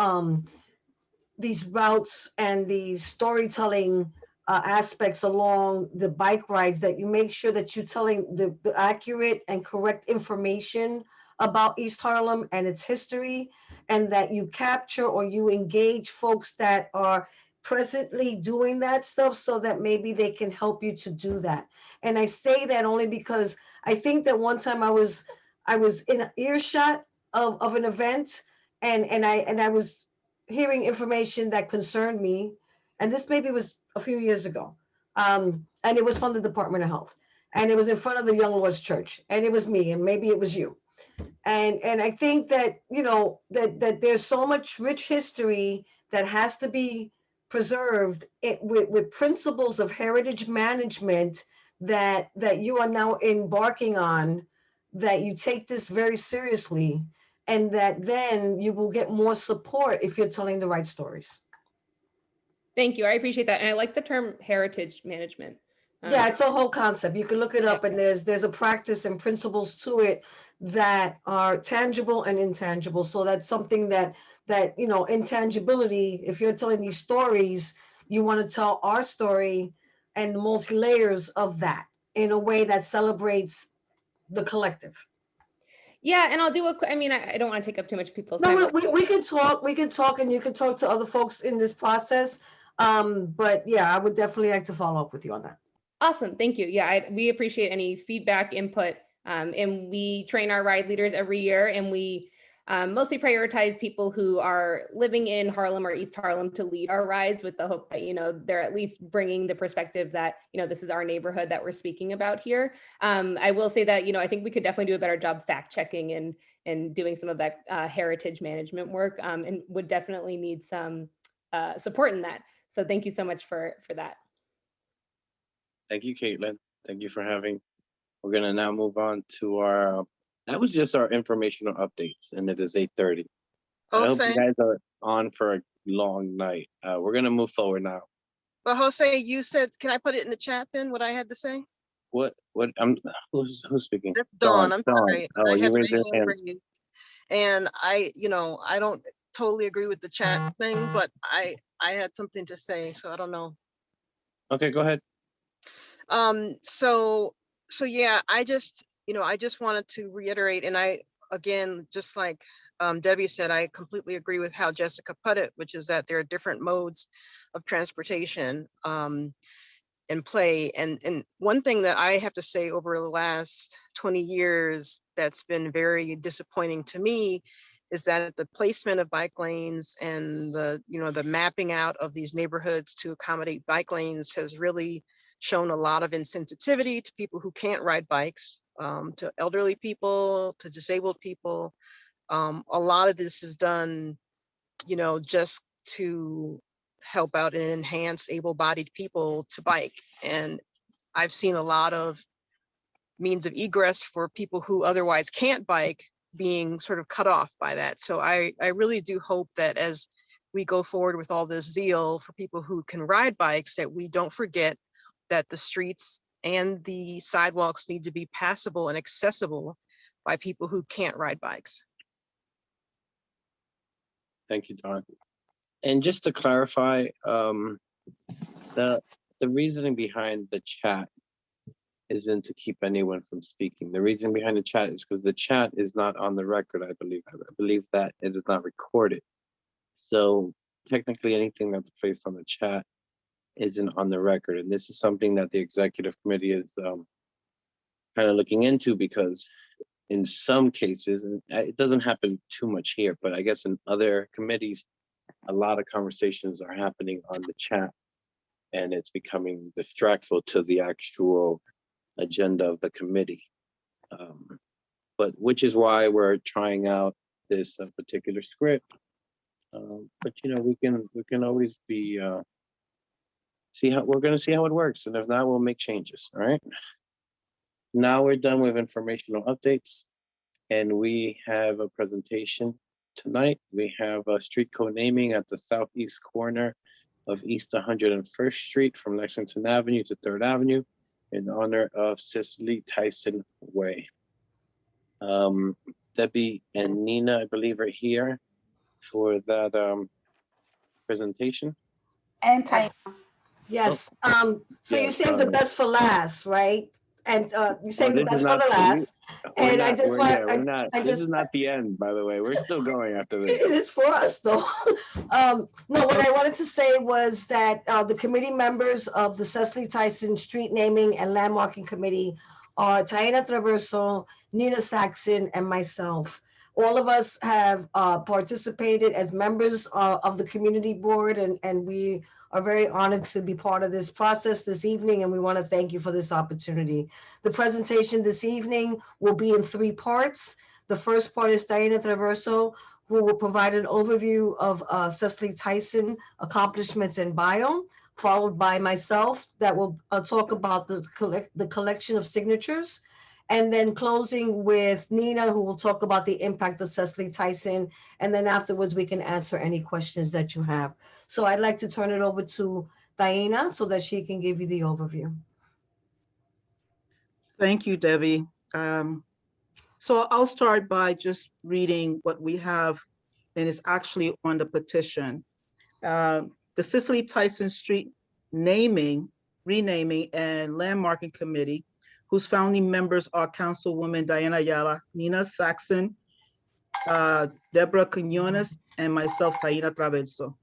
routes and these storytelling aspects along the bike rides, that you make sure that you're telling the accurate and correct information about East Harlem and its history, and that you capture or you engage folks that are presently doing that stuff so that maybe they can help you to do that. And I say that only because I think that one time I was in an earshot of an event, and I was hearing information that concerned me, and this maybe was a few years ago, and it was from the Department of Health, and it was in front of the Young Lord's Church, and it was me, and maybe it was you. And I think that, you know, that there's so much rich history that has to be preserved with principles of heritage management that you are now embarking on, that you take this very seriously, and that then you will get more support if you're telling the right stories. Thank you. I appreciate that. And I like the term heritage management. Yeah, it's a whole concept. You can look it up, and there's a practice and principles to it that are tangible and intangible. So that's something that, you know, intangibility, if you're telling these stories, you want to tell our story and multi layers of that in a way that celebrates the collective. Yeah, and I'll do I mean, I don't want to take up too much people's time. No, we can talk, and you can talk to other folks in this process. But yeah, I would definitely like to follow up with you on that. Awesome, thank you. Yeah, we appreciate any feedback, input, and we train our ride leaders every year, and we mostly prioritize people who are living in Harlem or East Harlem to lead our rides, with the hope that, you know, they're at least bringing the perspective that, you know, this is our neighborhood that we're speaking about here. I will say that, you know, I think we could definitely do a better job fact checking and doing some of that heritage management work, and would definitely need some support in that. So thank you so much for that. Thank you, Caitlin. Thank you for having. We're gonna now move on to our, that was just our informational updates, and it is 8:30. I hope Jose, you guys are on for a long night. We're gonna move forward now. but Jose, you said, can I put it in the chat then, what I had to say? What, who's speaking? That's Dawn, I'm Dawn. sorry. Oh, I you had raised my your hand hand. raised. And I, you know, I don't totally agree with the chat thing, but I had something to say, so I don't know. Okay, go ahead. So yeah, I just wanted to reiterate, and I, again, just like Debbie said, I completely agree with how Jessica put it, which is that there are different modes of transportation in play. And one thing that I have to say over the last 20 years that's been very disappointing to me is that the placement of bike lanes and the mapping out of these neighborhoods to accommodate bike lanes has really shown a lot of insensitivity to people who can't ride bikes, to elderly people, to disabled people. A lot of this is done, just to help out and enhance able-bodied people to bike. And I've seen a lot of means of egress for people who otherwise can't bike being sort of cut off by that. So I really do hope that as we go forward with all this zeal for people who can ride bikes, that we don't forget that the streets and the sidewalks need to be passable and accessible by people who can't ride bikes. Thank you, Dawn. And just to clarify, the reasoning behind the chat isn't to keep anyone from speaking. The reason behind the chat is because the chat is not on the record, I believe. I believe that it is not recorded. So technically anything that's placed on the chat isn't on the record. And this is something that the executive committee is kind of looking into, because in some cases, and it doesn't happen too much here, but I guess in other committees, a lot of conversations are happening on the chat, and it's becoming distractful to the actual agenda of the committee. But which is why we're trying out this particular script. But we can always be we're going to see how it works, and if not, we'll make changes. All right. Now we're done with informational updates, and we have a presentation tonight. We have a street code naming at the southeast corner of East 101st Street from Lexington Avenue to 3rd Avenue in honor of Cicely Tyson Way. Debbie and Nina, I believe, are here for that presentation. And Taina. Yes. So yes, you saved the best for last, right? And you saved the this best is for not the last. we're And not, I just we're, want, yeah, we're not, this is not the end, by the way. We're still going after this. it is for us though. No, what I wanted to say was that the committee members of the Cicely Tyson Street Naming and Landmarking Committee are Taina Traverso, Nina Saxon, and myself. All of us have participated as members of the community board, and we are very honored to be part of this process this evening, and we want to thank you for this opportunity. The presentation this evening will be in 3 parts. The first part is Taina Traverso, who will provide an overview of Cicely Tyson accomplishments and bio, followed by myself that will talk about the collection of signatures, and then closing with Nina, who will talk about the impact of Cicely Tyson, and then afterwards we can answer any questions that you have. So I'd like to turn it over to Taina so that she can give you the overview. Thank you, Debbie. So I'll start by just reading what we have, and it's actually on the petition. the Cicely Tyson Street renaming and landmarking committee, whose founding members are Councilwoman Diana Ayala, Nina Saxon, Deborah Quinones, and myself, Taina Traverso.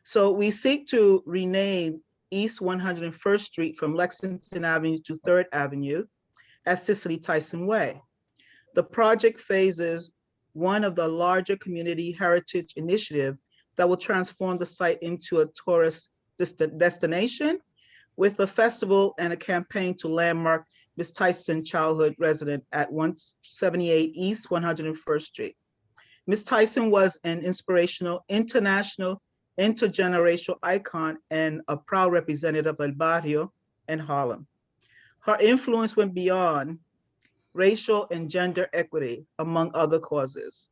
So we seek to rename East 101st Street from Lexington Avenue to 3rd Avenue as Cicely Tyson Way. The project phases one of the larger community heritage initiative that will transform the site into a tourist destination with a festival and a campaign to landmark Ms. Tyson childhood resident at 178 East 101st Street. Ms. Tyson was an inspirational, international, intergenerational icon and a proud representative of El Barrio and Harlem. Her influence went beyond racial and gender equity, among other causes.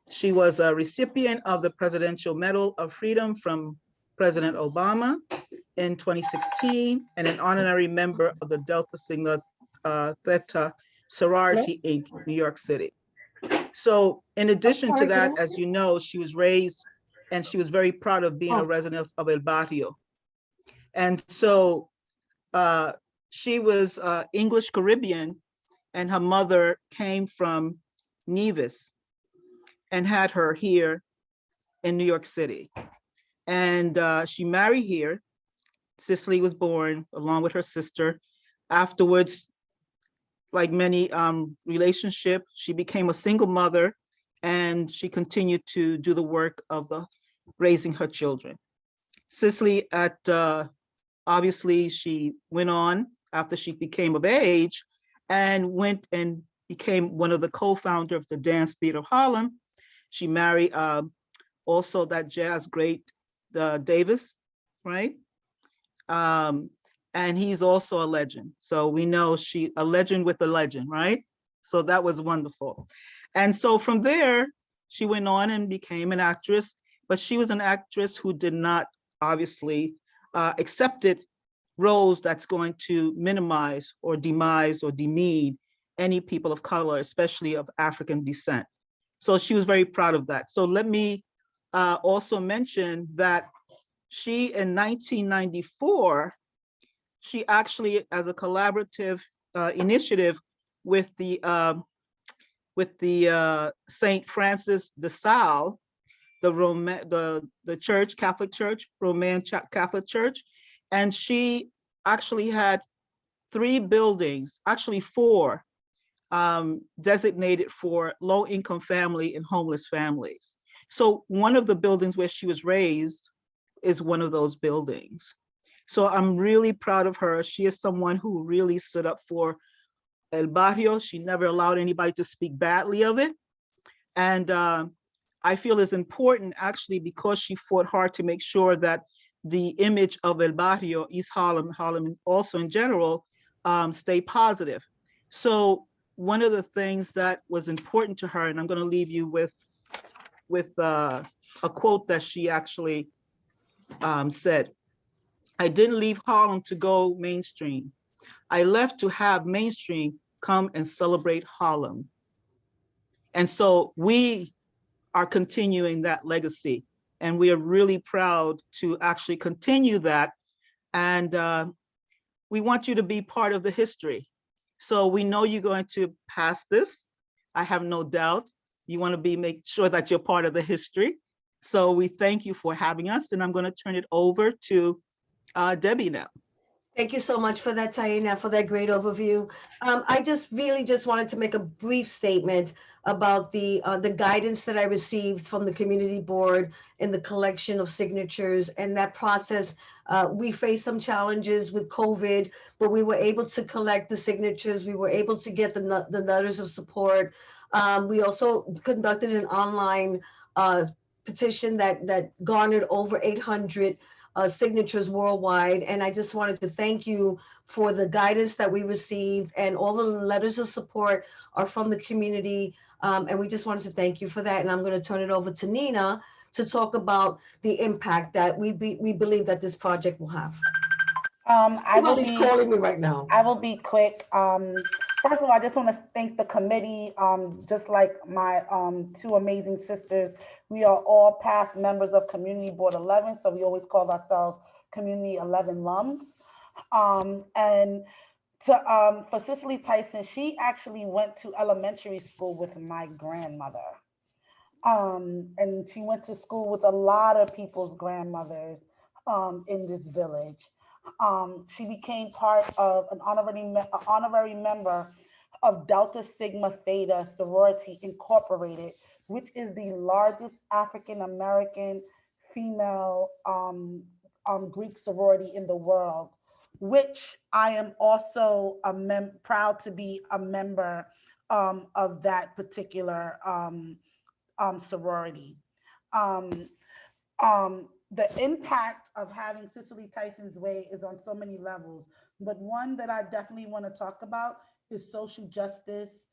She was a recipient of the Presidential Medal of Freedom from President Obama in 2016 and an honorary member of the Delta Sigma Theta Sorority Inc., New York City. So in addition to that, as you know, she was raised and she was very proud of being a resident of El Barrio. And so she was English Caribbean, and her mother came from Nevis and had her here in New York City. And she married here. Cicely was born along with her sister. Afterwards, like many relationships, she became a single mother and she continued to do the work of raising her children. Cicely, obviously, she went on after she became of age and went and became one of the co-founders of the Dance Theater of Harlem. She married also that jazz great Davis, right? And he's also a legend. So we know a legend with a legend, right? So that was wonderful. And so from there, she went on and became an actress, but she was an actress who did not obviously accepted roles that's going to minimize or demise or demean any people of color, especially of African descent. So she was very proud of that. So let me also mention that she, in 1994, she actually, as a collaborative initiative with the St. Francis de Sales, the church, Catholic Church, Roman Catholic Church, and she actually had 3 buildings, actually 4, designated for low-income family and homeless families. So one of the buildings where she was raised is one of those buildings. So I'm really proud of her. She is someone who really stood up for El Barrio. She never allowed anybody to speak badly of it. And I feel it's important actually because she fought hard to make sure that the image of El Barrio, East Harlem, Harlem also in general, stay positive. So one of the things that was important to her, and I'm going to leave you with a quote that she actually said, "I didn't leave Harlem to go mainstream. I left to have mainstream come and celebrate Harlem." And so we are continuing that legacy, and we are really proud to actually continue that. And we want you to be part of the history. So we know you're going to pass this. I have no doubt. You want to make sure that you're part of the history. So we thank you for having us, and I'm going to turn it over to Debbie now. Thank you so much for that, Taina, for that great overview. I really wanted to make a brief statement about the guidance that I received from the community board in the collection of signatures and that process. We faced some challenges with COVID, but we were able to collect the signatures. We were able to get the letters of support. We also conducted an online petition that garnered over 800 signatures worldwide. And I just wanted to thank you for the guidance that we received, and all the letters of support are from the community. And we just wanted to thank you for that. And I'm going to turn it over to Nina to talk about the impact that we believe that this project will have. He's calling me right now. I will be quick. First of all, I just want to thank the committee. Just like my two amazing sisters, we are all past members of Community Board 11, so we always call ourselves Community 11 Lums. And for Cicely Tyson, she actually went to elementary school with my grandmother. And she went to school with a lot of people's grandmothers in this village. She became part of an honorary member of Delta Sigma Theta Sorority Incorporated, which is the largest African American female Greek sorority in the world, which I am also proud to be a member of that particular sorority. The impact of having Cicely Tyson's Way is on so many levels, but one that I definitely want to talk about is social justice,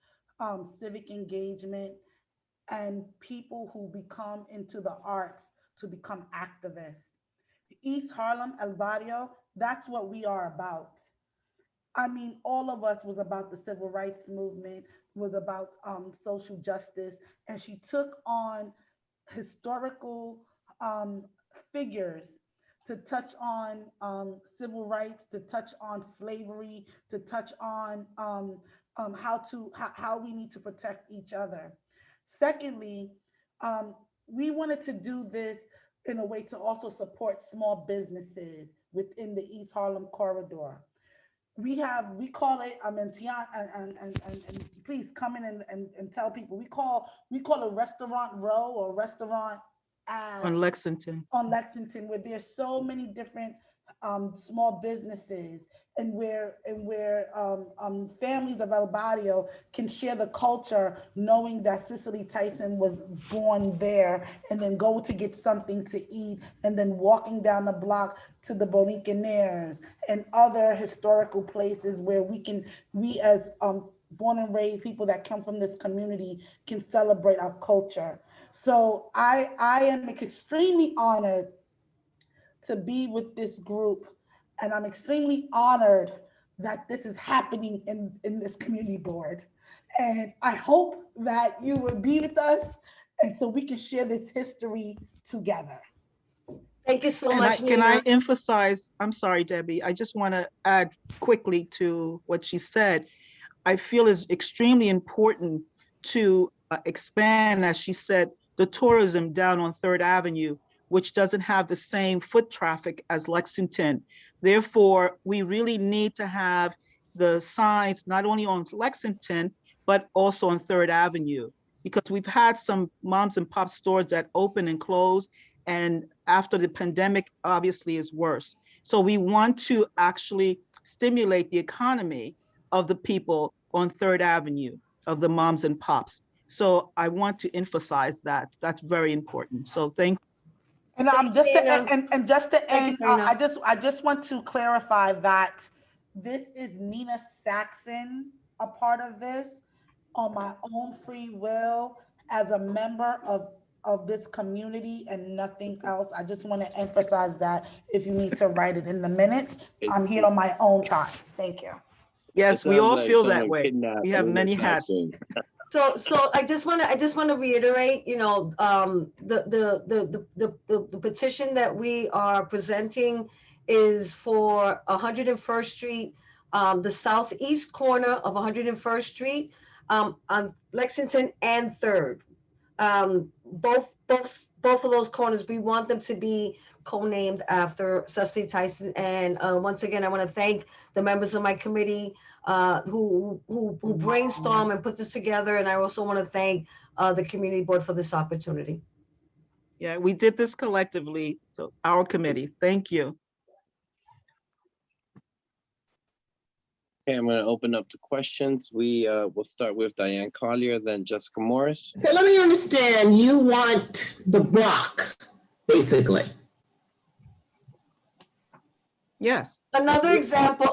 civic engagement, and people who become into the arts to become activists. East Harlem, El Barrio, that's what we are about. I mean, all of us was about the civil rights movement, was about social justice, and she took on historical figures to touch on civil rights, to touch on slavery, to touch on how we need to protect each other. Secondly, we wanted to do this in a way to also support small businesses within the East Harlem corridor. We call it, and please come in and tell people, we call a restaurant row or restaurant On Lexington. On Lexington, where there's so many different small businesses, and where families of El Barrio can share the culture, knowing that Cicely Tyson was born there, and then go to get something to eat, and then walking down the block to the Bonicaneers and other historical places where we as born and raised people that come from this community can celebrate our culture. So I am extremely honored to be with this group, and I'm extremely honored that this is happening in this community board. And I hope that you will be with us, and so we can share this history together. Thank you so And much, can I Nina. emphasize, I'm sorry, Debbie, I just want to add quickly to what she said. I feel is extremely important to expand, as she said, the tourism down on 3rd Avenue, which doesn't have the same foot traffic as Lexington. Therefore, we really need to have the signs not only on Lexington, but also on 3rd Avenue, because we've had some moms and pop stores that open and close, and after the pandemic, obviously is worse. So we want to actually stimulate the economy of the people on 3rd Avenue, of the moms and pops. So I want to emphasize that. That's very important. So thank you. And just to end, I just want to clarify that this is Nina Saxon, a part of this on my own free will as a member of this community and nothing else. I just want to emphasize that. If you need to write it in the minutes, I'm here on my own time. Thank you. Yes, we all feel that way. We have many hats. So I just want to reiterate, you know, the petition that we are presenting is for 101st Street, the southeast corner of 101st Street, on Lexington and 3rd. Both of those corners, we want them to be co-named after Cicely Tyson. And once again, I want to thank the members of my committee who brainstorm and put this together. And I also want to thank the community board for this opportunity. Yeah, we did this collectively. So our committee, thank you. Okay, I'm going to open up to questions. We'll start with Diane Collier, then Jessica Morris. So let me understand, you want the block, basically. Yes. Another example.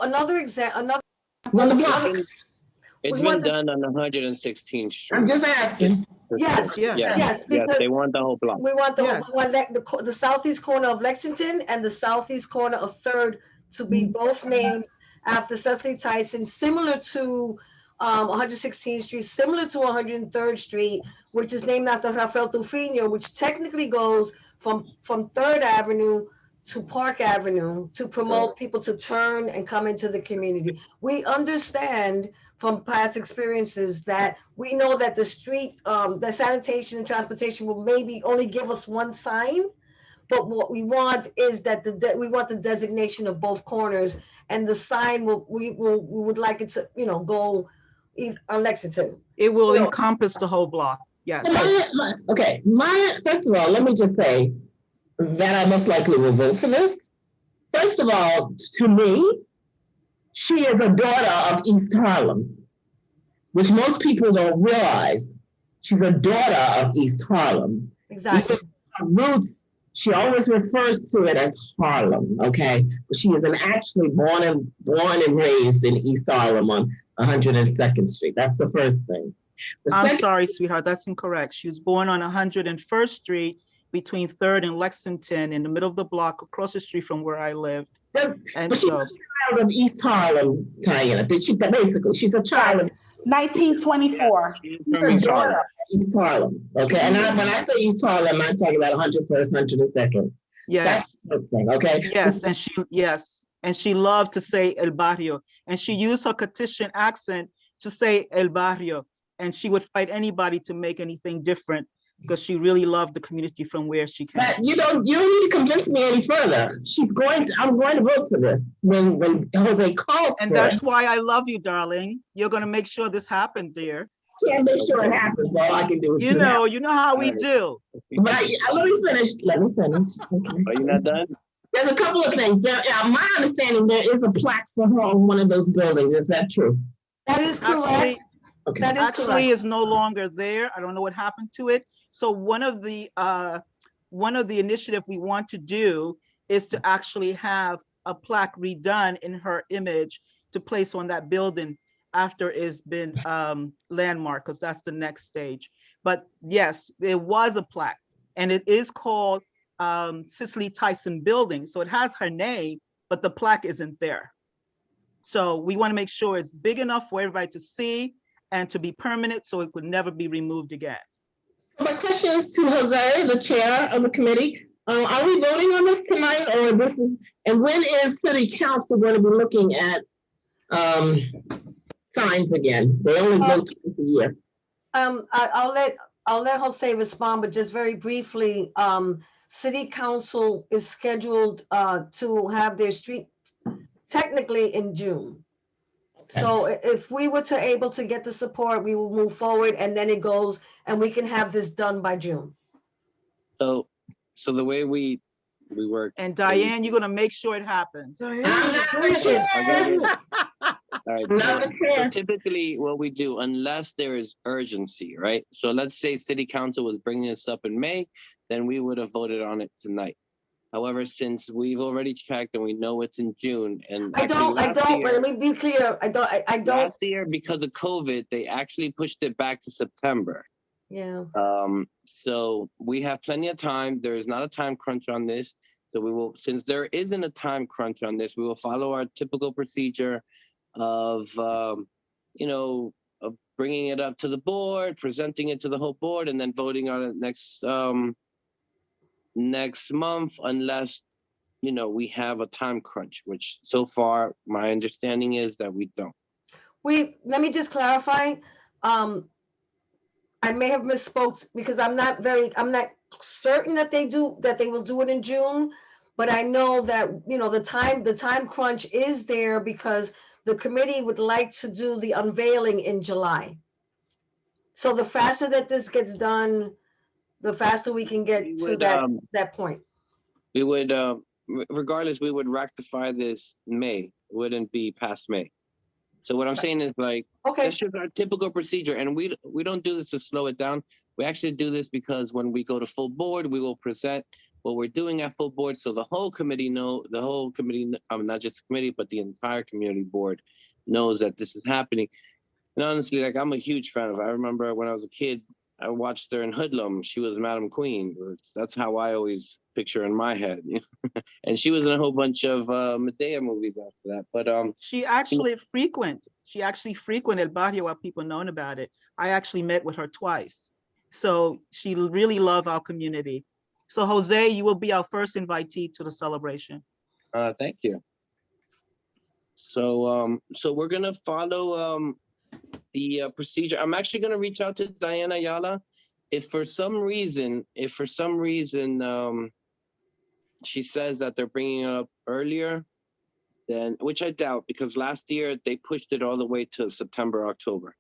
It's been done on 116th Street. I'm just asking. Yes, because they want the whole block. We want the southeast corner of Lexington and the southeast corner of 3rd to be both named after Cicely Tyson, similar to 116th Street, similar to 103rd Street, which is named after Rafael Trufino, which technically goes from 3rd Avenue to Park Avenue to promote people to turn and come into the community. We understand from past experiences that we know that the street, the sanitation and transportation will maybe only give us one sign, but what we want is that we want the designation of both corners, and the sign we would like it to, go on Lexington. It will encompass the whole block. Yes. First of all, let me just say that I most likely will vote for this. First of all, to me, she is a daughter of East Harlem, which most people don't realize. She's a daughter of East Harlem. Exactly. Her roots, she always refers to it as Harlem, okay? But she is actually born and raised in East Harlem on 102nd Street. That's the first thing. I'm sorry, sweetheart, that's incorrect. She was born on 101st Street between 3rd and Lexington, in the middle of the block, across the street from where I lived. And she's a child of East Harlem, Diana. Basically, she's a child of 1924. She's a daughter of East Harlem. Okay, and when I say East Harlem, I'm talking about 101st, 102nd. Yes. That's the thing, okay? Yes, and she loved to say El Barrio, and she used her Catition accent to say El Barrio, and she would fight anybody to make anything different because she really loved the community from where she came. But you don't need to convince me any further. I'm going to vote for this when Jose calls and for that's it. why I love you, darling. You're going to make sure this happens, dear. Can't make sure it happens. All I can do is you know how we do. But let me finish. Okay. Are you not done? There's a couple of things. My understanding, there is a plaque for her on one of those buildings. Is that true? That is correct. Actually, that is actually correct. is no longer there. I don't know what happened to it. So one of the initiative we want to do is to actually have a plaque redone in her image to place on that building after it's been landmarked, because that's the next stage. But yes, there was a plaque, and it is called Cicely Tyson Building. So it has her name, but the plaque isn't there. So we want to make sure it's big enough for everybody to see and to be permanent, so it could never be removed again. My question is to Jose, the chair of the committee. Are we voting on this tonight, or and when is City Council going to be looking at signs again? They only vote twice a year. I'll let Jose respond, but just very briefly, City Council is scheduled to have their street technically in June. So if we were able to get the support, we will move forward, and then it goes, and we can have this done by June. So the way we work. And Diane, you're gonna make sure it happens. All right. So typically, what we do, unless there is urgency, right? So let's say City Council was bringing this up in May, then we would have voted on it tonight. However, since we've already checked and we know it's in June, and I don't, let me be clear. I don't. Last year, because of COVID, they actually pushed it back to September. Yeah. So we have plenty of time. There is not a time crunch on this. So we will, since there isn't a time crunch on this, we will follow our typical procedure of, of bringing it up to the board, presenting it to the whole board, and then voting on it next month, unless we have a time crunch, which so far my understanding is that we don't. Let me just clarify. I may have misspoke because I'm not certain that they will do it in June, but I know that the time crunch is there because the committee would like to do the unveiling in July. So the faster that this gets done, the faster we can get to that point. We would, regardless, we would rectify this in May. It wouldn't be past May. So what I'm saying is that's just our typical procedure. And we don't do this to slow it down. We actually do this because when we go to full board, we will present what we're doing at full board. So the whole committee not just the committee, but the entire community board knows that this is happening. And honestly, I'm a huge fan of it. I remember when I was a kid, I watched her in Hoodlum. She was Madam Queen. That's how I always picture in my head. And she was in a whole bunch of Medea movies after that. But she actually frequent She actually frequented barrio while people known about it. I actually met with her twice. So she really loved our community. So Jose, you will be our first invitee to the celebration. Thank you. So we're gonna follow the procedure. I'm actually gonna reach out to Diana Ayala. If for some reason, she says that they're bringing it up earlier, then, which I doubt, because last year they pushed it all the way to September, October.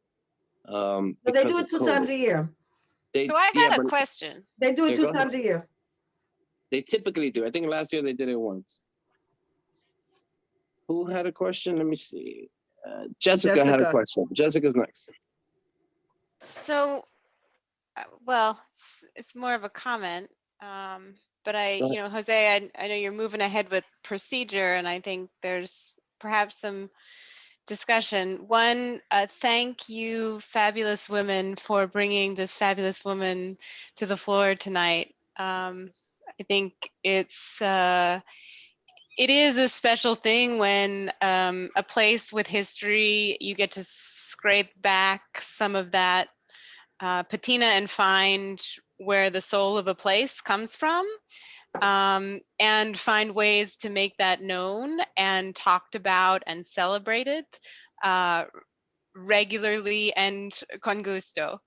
But they do it 2 times a year. So I got a question. They do it Yeah, 2 times a year. They typically do. I think last year they did it once. Who had a question? Let me see. Jessica had a question. Jessica's next. So, well, it's more of a comment. But you know, Jose, I know you're moving ahead with procedure, and I think there's perhaps some discussion. One, thank you, fabulous women, for bringing this fabulous woman to the floor tonight. I think it is a special thing when a place with history, you get to scrape back some of that patina and find where the soul of a place comes from, and find ways to make that known and talked about and celebrated regularly and con gusto.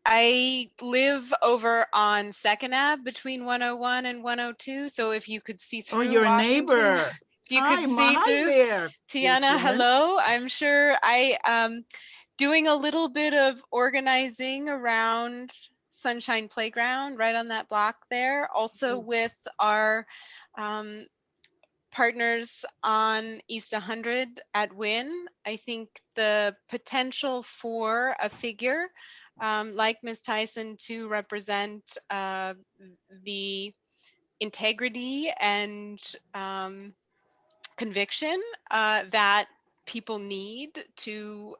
I live over on 2nd Ave between 101 and 102. So if you could see through your Washington, neighbor. if you Hi, could see through there. Tiana, hello. I'm sure doing a little bit of organizing around Sunshine Playground right on that block there. Also with our partners on East 100 at Wynn. I think the potential for a figure like Ms. Tyson to represent the integrity and conviction that people need to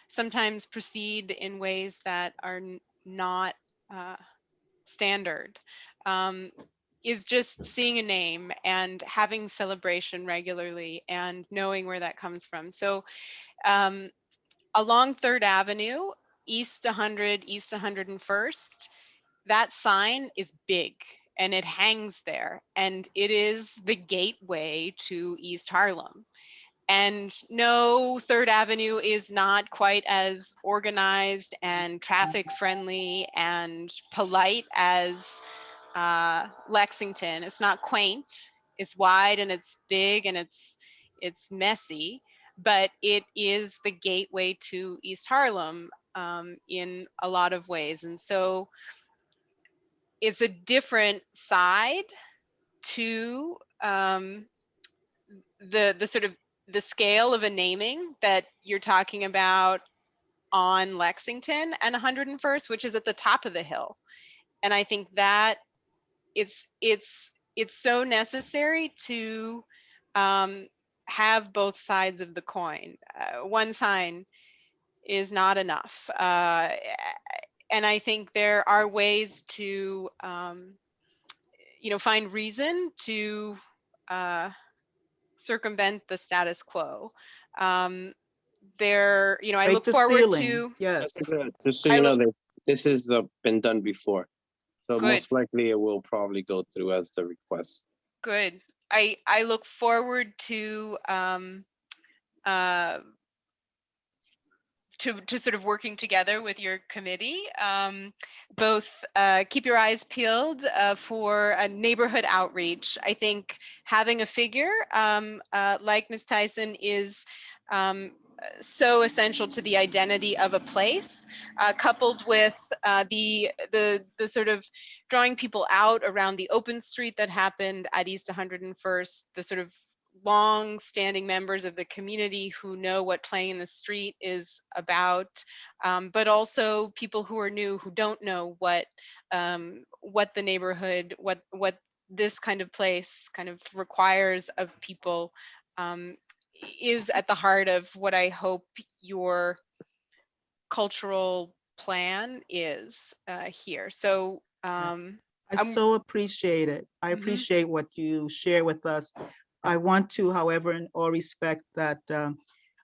sometimes proceed in ways that are not standard, is just seeing a name and having celebration regularly and knowing where that comes from. So along 3rd Avenue, East 100, East 101st, that sign is big and it hangs there, and it is the gateway to East Harlem. And no, 3rd Avenue is not quite as organized and traffic friendly and polite as Lexington. It's not quaint, it's wide and it's big and it's messy, but it is the gateway to East Harlem in a lot of ways. And so it's a different side to the sort of the scale of a naming that you're talking about on Lexington and 101st, which is at the top of the hill. And I think that it's so necessary to have both sides of the coin. One sign is not enough. And I think there are ways to, find reason to circumvent the status quo. I look forward to. Yes. Just so you know, that this has been done before. So most likely it will probably go through as the request. Good. I look forward to sort of working together with your committee, both keep your eyes peeled for a neighborhood outreach. I think having a figure like Ms. Tyson is so essential to the identity of a place, coupled with the sort of drawing people out around the open street that happened at East 101st, the sort of long-standing members of the community who know what playing in the street is about, but also people who are new, who don't know what the neighborhood, what this kind of place kind of requires of people, is at the heart of what I hope your cultural plan is here. So I so appreciate it. I appreciate what you share with us. I want to, however, in all respect, that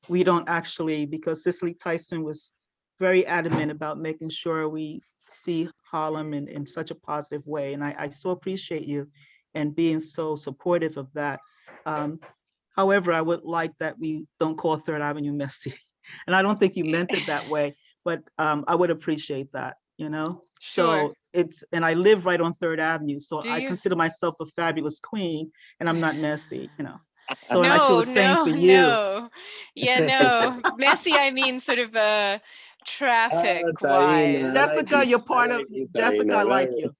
we don't actually, because Cicely Tyson was very adamant about making sure we see Harlem in such a positive way. And I so appreciate you and being so supportive of that. However, I would like that we don't call Third Avenue messy. And I don't think you meant it that way, but I would appreciate that, you know? Sure. So and I live right on Third Avenue, so Do I you? consider myself a fabulous queen, and I'm not messy, you know? So, and I feel No, the same no, for you. no. Yeah, no. Messy, I mean sort of traffic Taina, I wise. like Jessica, you. you're I part of, like you, Jessica, I Taina. like you.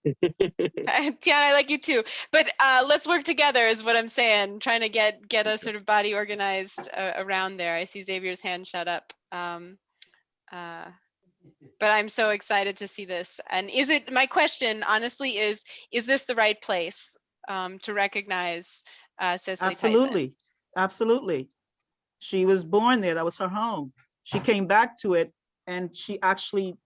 Tiana, I like you too. But let's work together is what I'm saying. Trying to get a sort of body organized around there. I see Xavier's hand shut up. But I'm so excited to see this. And my question honestly is this the right place to recognize Cicely Tyson? Absolutely, absolutely. She was born there. That was her home. She came back to it, and she actually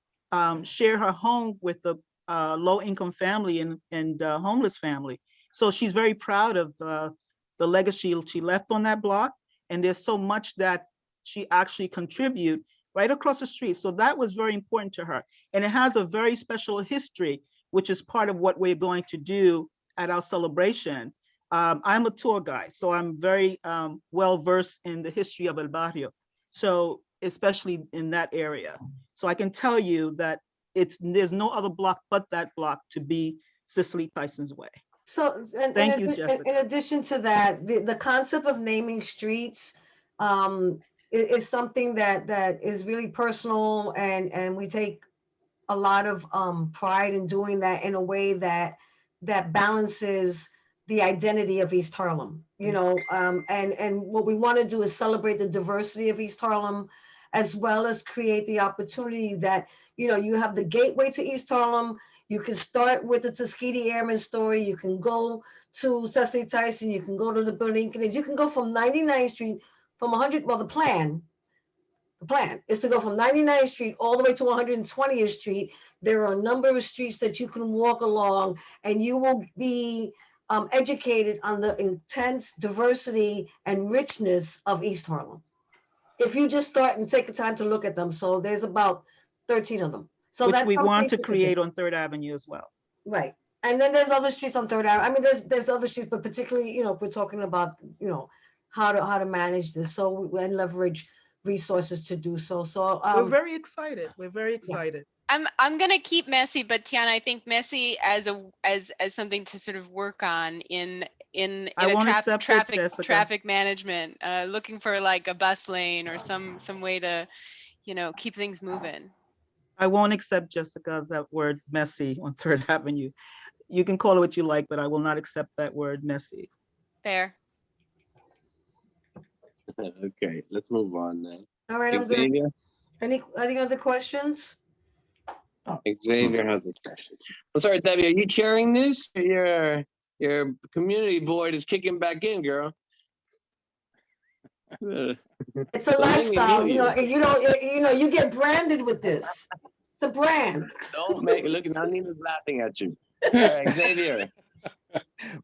shared her home with the low-income family and homeless family. So she's very proud of the legacy she left on that block. And there's so much that she actually contribute right across the street. So that was very important to her. And it has a very special history, which is part of what we're going to do at our celebration. I'm a tour guide, so I'm very well versed in the history of El Barrio. So especially in that area. So I can tell you that there's no other block but that block to be Cicely Tyson's way. So, Thank you, Jessica. in addition to that, the concept of naming streets is something that is really personal, and we take a lot of pride in doing that in a way that balances the identity of East Harlem, you know, and what we want to do is celebrate the diversity of East Harlem, as well as create the opportunity that, you know, you have the gateway to East Harlem. You can start with the Tuskegee Airmen story. You can go to Cicely Tyson. You can go to the Borinquen. You can go from 99th Street, from 100. Well, the plan is to go from 99th Street all the way to 120th Street. There are a number of streets that you can walk along, and you will be educated on the intense diversity and richness of East Harlem, if you just start and take the time to look at them. So there's about 13 of them. So which that's we want to something create on Third Avenue as well. Right. And then there's other streets on Third Avenue. I mean, there's other streets, but particularly, you know, if we're talking about, you know, how to manage this, so and leverage resources to do so. So we're very excited. We're very excited. I'm gonna keep messy, but Tiana, I think messy as something to sort of work on in a traffic management, looking for like a bus lane or some way to, you know, keep things moving. I won't accept, Jessica, that word messy on Third Avenue. You can call it what you like, but I will not accept that word messy. Fair. Okay, let's move on now. All right, Xavier? Any other questions? Xavier has a question. I'm sorry, Debbie, are you chairing this? Your community board is kicking back in, girl. It's a lifestyle, you know, you get branded with this. It's a brand. Don't make it look. Now Nina's laughing at you. All right, Xavier.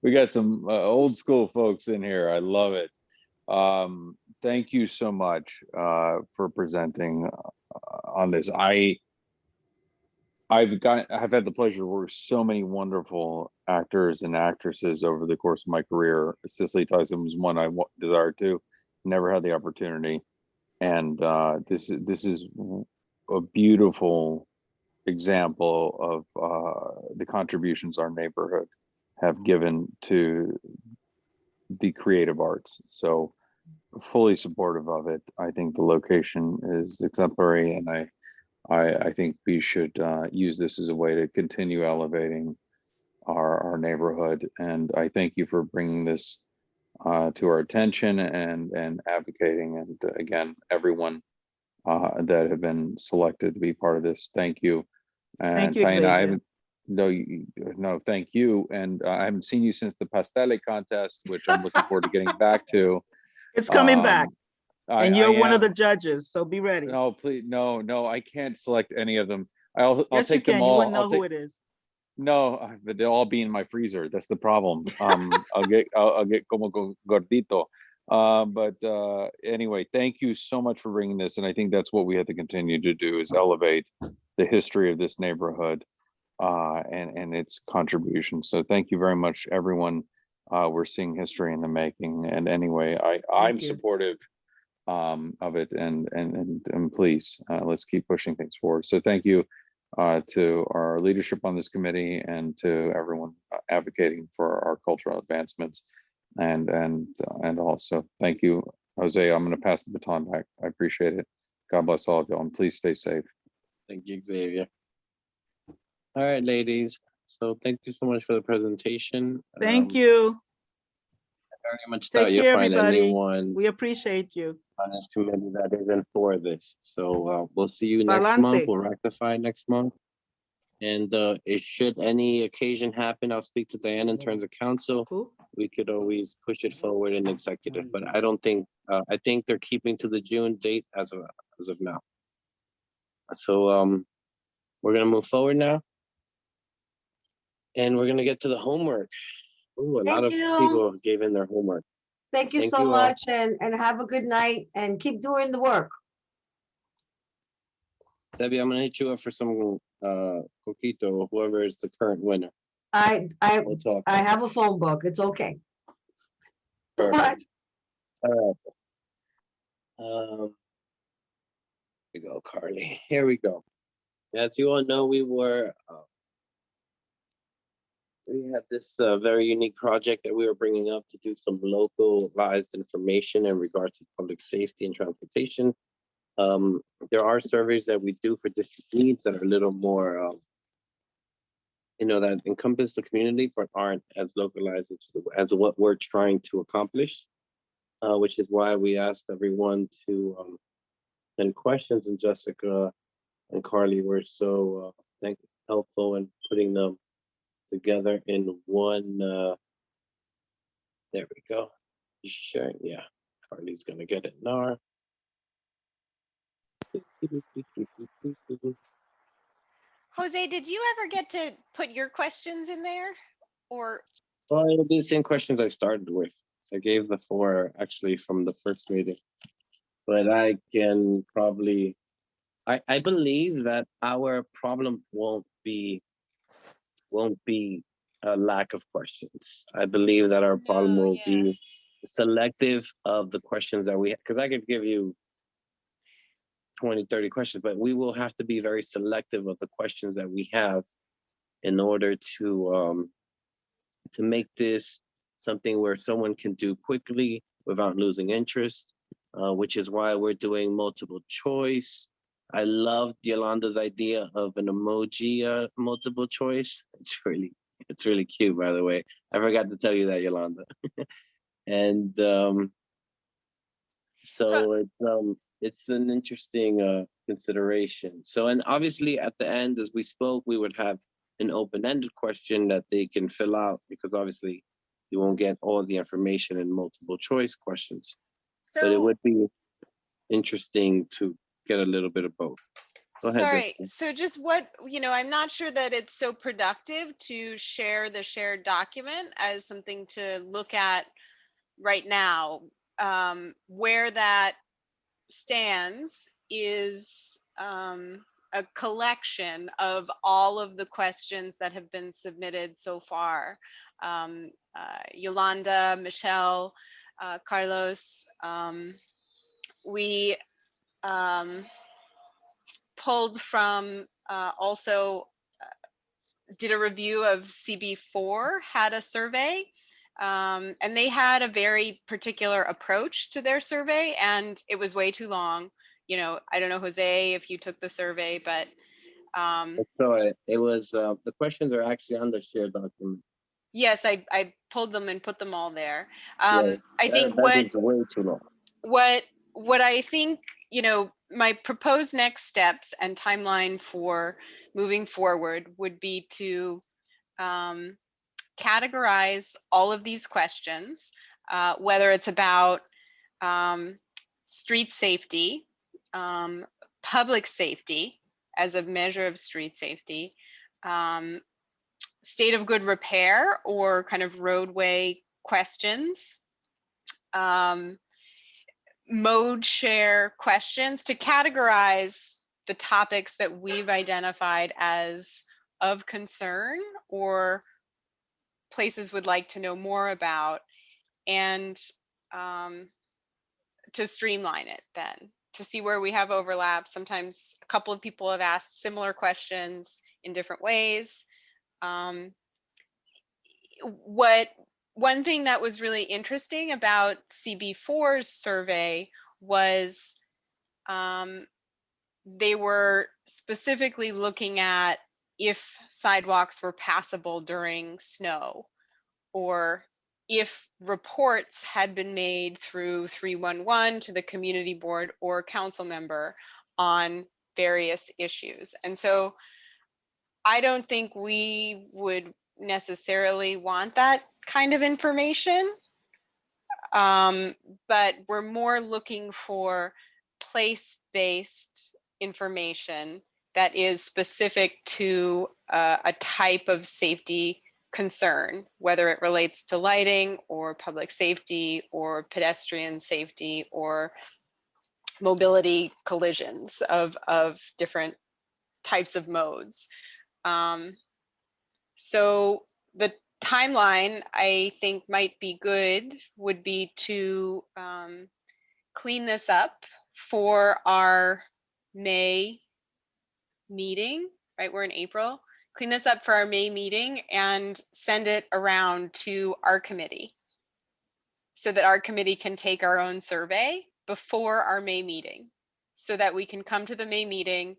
We got some old school folks in here. I love it. Thank you so much for presenting on this. I've had the pleasure to work with so many wonderful actors and actresses over the course of my career. Cicely Tyson was one I desired to, never had the opportunity, and this is a beautiful example of the contributions our neighborhood have given to the creative arts. So fully supportive of it. I think the location is exemplary, and I think we should use this as a way to continue elevating our neighborhood. And I thank you for bringing this to our attention and advocating. And again, everyone that have been selected to be part of this, thank you. And thank you, Taina, Xavier. I haven't, no, thank you. And I haven't seen you since the Pastele contest, which I'm looking forward to getting back to. It's coming back. And you're one of the judges, so be ready. No, please, no, I can't select any of them. I'll yes, take you can. them all. You wouldn't know who it is. No, but they'll all be in my freezer. That's the problem. I'll get como gordito. Anyway, thank you so much for bringing this, and I think that's what we have to continue to do is elevate the history of this neighborhood and its contribution. So thank you very much, everyone. We're seeing history in the making. And anyway, I'm you. supportive of it, and please let's keep pushing things forward. So thank you to our leadership on this committee and to everyone advocating for our cultural advancements, and also thank you, Jose. I'm going to pass the baton back. I appreciate it. God bless all of you, and please stay safe. Thank you, Xavier. All right, ladies. So thank you so much for the presentation. Thank you. I very much Take thought you'll care, find everybody. anyone We appreciate you. on this committee that isn't for this. So we'll see you next month. Palante. We'll rectify next month. And should any occasion happen, I'll speak to Diane in terms of council. Cool. We could always push it forward in executive, but I don't think, I think they're keeping to the June date as of now. So we're gonna move forward now. And we're gonna get to the homework. Ooh, a lot of people gave in their homework. Thank you Thank so you all. much, and have a good night, and keep doing the work. Debbie, I'm gonna hit you up for some coquito or whoever is the current winner. I We'll talk. have a phone book. It's okay. Perfect. All right. Here we go, Carly. Here we go. As you all know, we had this very unique project that we were bringing up to do some localized information in regards to public safety and transportation. There are surveys that we do for district needs that are a little more, that encompass the community, but aren't as localized as what we're trying to accomplish, which is why we asked everyone to send questions, and Jessica and Carly were so helpful in putting them together in one. There we go. Sharing, yeah. Carly's gonna get it now. Jose, did you ever get to put your questions in there? Or Well, it'll be the same questions I started with. I gave the 4 actually from the first meeting, but I can probably, I believe that our problem won't be a lack of questions. I believe that our problem will be selective of the questions that we, because I could give you 20, 30 questions, but we will have to be very selective of the questions that we have in order to make this something where someone can do quickly without losing interest, which is why we're doing multiple choice. I loved Yolanda's idea of an emoji multiple choice. It's really cute, by the way. I forgot to tell you that, Yolanda. And so it's an interesting consideration. So, and obviously at the end, as we spoke, we would have an open-ended question that they can fill out, because obviously you won't get all the information in multiple choice questions. But it would be interesting to get a little bit of both. Go ahead, sorry, Jessica. so just what, I'm not sure that it's so productive to share the shared document as something to look at right now. Where that stands is a collection of all of the questions that have been submitted so far. Yolanda, Michelle, Carlos, we pulled from also did a review of CB4, had a survey, and they had a very particular approach to their survey, and it was way too long. I don't know, Jose, if you took the survey, but So it was the questions are actually on the shared document. yes, I pulled them and put them all there. Yeah, I think that is way too long. What I think, my proposed next steps and timeline for moving forward would be to categorize all of these questions, whether it's about street safety, public safety as a measure of street safety, state of good repair or kind of roadway questions, mode share questions to categorize the topics that we've identified as of concern or places would like to know more about, and to streamline it then, to see where we have overlap. Sometimes a couple of people have asked similar questions in different ways. One thing that was really interesting about CB4's survey was they were specifically looking at if sidewalks were passable during snow, or if reports had been made through 311 to the community board or council member on various issues. And so I don't think we would necessarily want that kind of information, but we're more looking for place-based information that is specific to a type of safety concern, whether it relates to lighting or public safety or pedestrian safety or mobility collisions of different types of modes. So the timeline I think might be good would be to clean this up for our May meeting, right? We're in April. Clean this up for our May meeting and send it around to our committee so that our committee can take our own survey before our May meeting, so that we can come to the May meeting,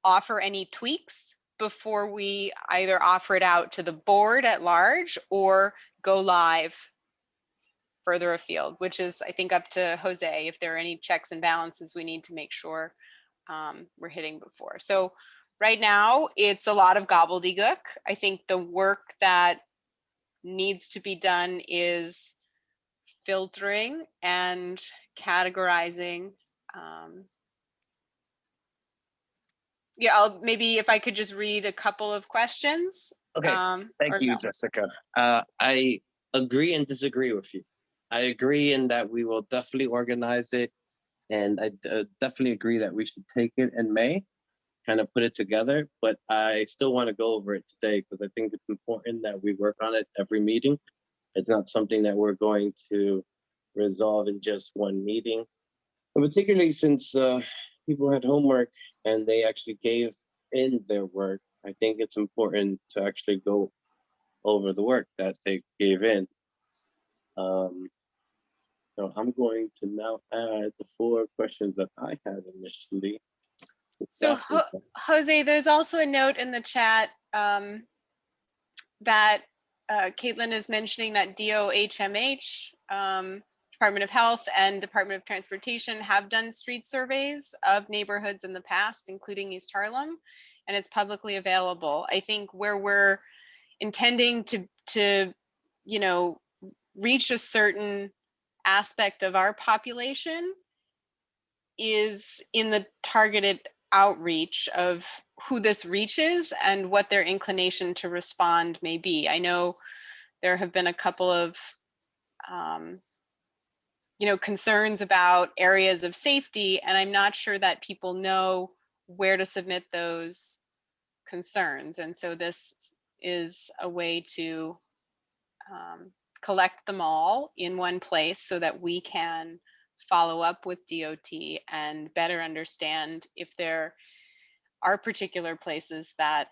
offer any tweaks before we either offer it out to the board at large or go live further afield, which is, I think, up to Jose if there are any checks and balances we need to make sure we're hitting before. So right now it's a lot of gobbledygook. I think the work that needs to be done is filtering and categorizing. Yeah, maybe if I could just read a couple of questions. Okay, thank you, no. Jessica. I agree and disagree with you. I agree in that we will definitely organize it, and I definitely agree that we should take it in May, kind of put it together, but I still want to go over it today because I think it's important that we work on it every meeting. It's not something that we're going to resolve in just one meeting, and particularly since people had homework and they actually gave in their work. I think it's important to actually go over the work that they gave in. So I'm going to now add the 4 questions that I had initially. So Jose, there's also a note in the chat that Caitlin is mentioning that DOHMH, Department of Health and Department of Transportation have done street surveys of neighborhoods in the past, including East Harlem, and it's publicly available. I think where we're intending to you know, reach a certain aspect of our population is in the targeted outreach of who this reaches and what their inclination to respond may be. I know there have been a couple of you know, concerns about areas of safety, and I'm not sure that people know where to submit those concerns. And so this is a way to collect them all in one place so that we can follow up with DOT and better understand if there are particular places that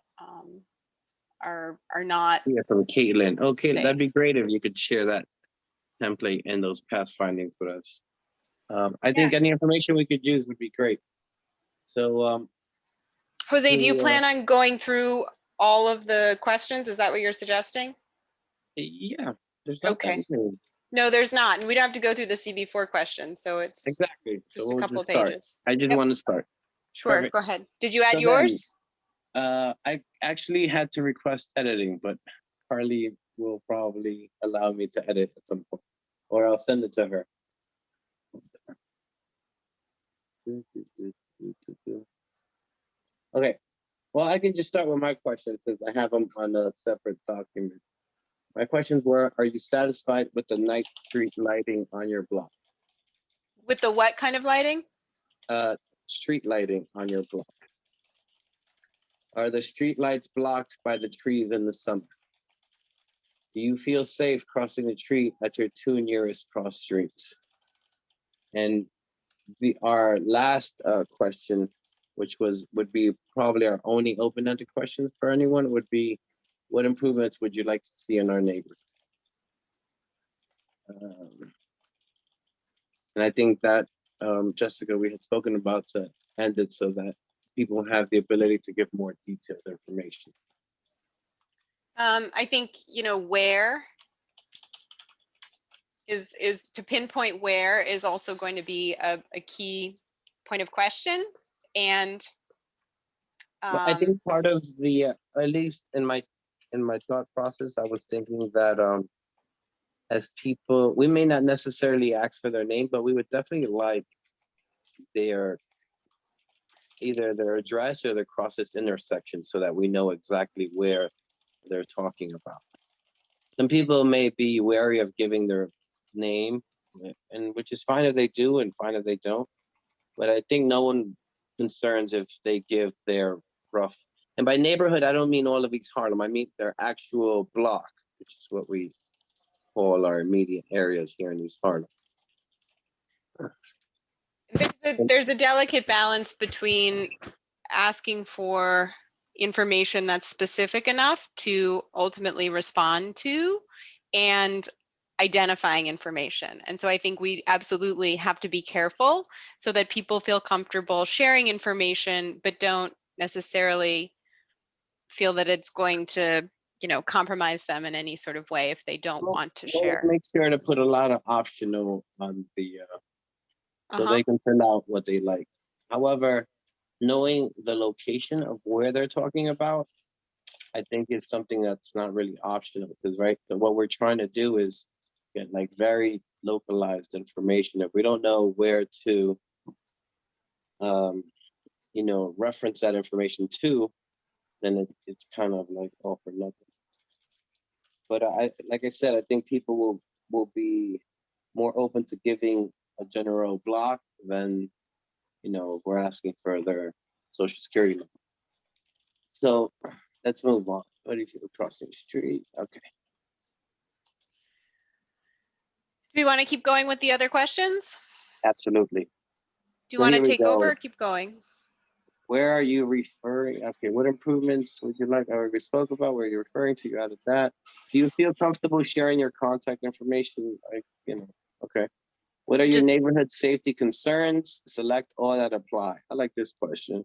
are not. Yeah, from Caitlin. Okay, safe. that'd be great if you could share that template and those past findings with us. I think any information we could use would be great. So, Jose, do you plan on going through all of the questions? Is that what you're suggesting? Yeah, there's not okay. that many. No, there's not. And we don't have to go through the CB4 questions. So it's Exactly. just So a we'll couple of start. pages. I just Yep. want to start. Sure, Perfect. go ahead. Did you add So yours? then, I actually had to request editing, but Carly will probably allow me to edit at some point, or I'll send it to her. Okay. Well, I can just start with my questions since I have them on a separate document. My questions were, are you satisfied with the night street lighting on your block? With the what kind of lighting? Street lighting on your block. Are the street lights blocked by the trees in the summer? Do you feel safe crossing the street at your 2 nearest cross streets? And our last question, which would be probably our only open-ended questions for anyone, would be, what improvements would you like to see in our neighborhood? And I think that, Jessica, we had spoken about to end it so that people have the ability to give more detailed information. I think, where is to pinpoint where is also going to be a key point of question. And Well, I think part of the, at least in my thought process, I was thinking that as people, we may not necessarily ask for their name, but we would definitely like either their address or their cross this intersection so that we know exactly where they're talking about. Some people may be wary of giving their name, and which is fine if they do and fine if they don't. But I think no one concerns if they give their rough, and by neighborhood, I don't mean all of East Harlem. I mean their actual block, which is what we call our immediate areas here in East Harlem. there's a delicate balance between asking for information that's specific enough to ultimately respond to and identifying information. And so I think we absolutely have to be careful so that people feel comfortable sharing information, but don't necessarily feel that it's going to, compromise them in any sort of way if they don't want to share. Make sure to put a lot of optional on the, so they can turn out what they like. However, knowing the location of where they're talking about, I think is something that's not really optional, because what we're trying to do is get like very localized information. If we don't know where to, reference that information to, then it's kind of like all for nothing. But like I said, I think people will be more open to giving a general block than, we're asking for their social security number. So let's move on. What do you feel crossing the street? Okay. Do we want to keep going with the other questions? Absolutely. Do you want to take over or keep going? Where are you referring? Okay, what improvements would you like? I already spoke about where you're referring to. You added that. Do you feel comfortable sharing your contact information? Okay. What are your neighborhood safety concerns? Select all that apply. I like this question.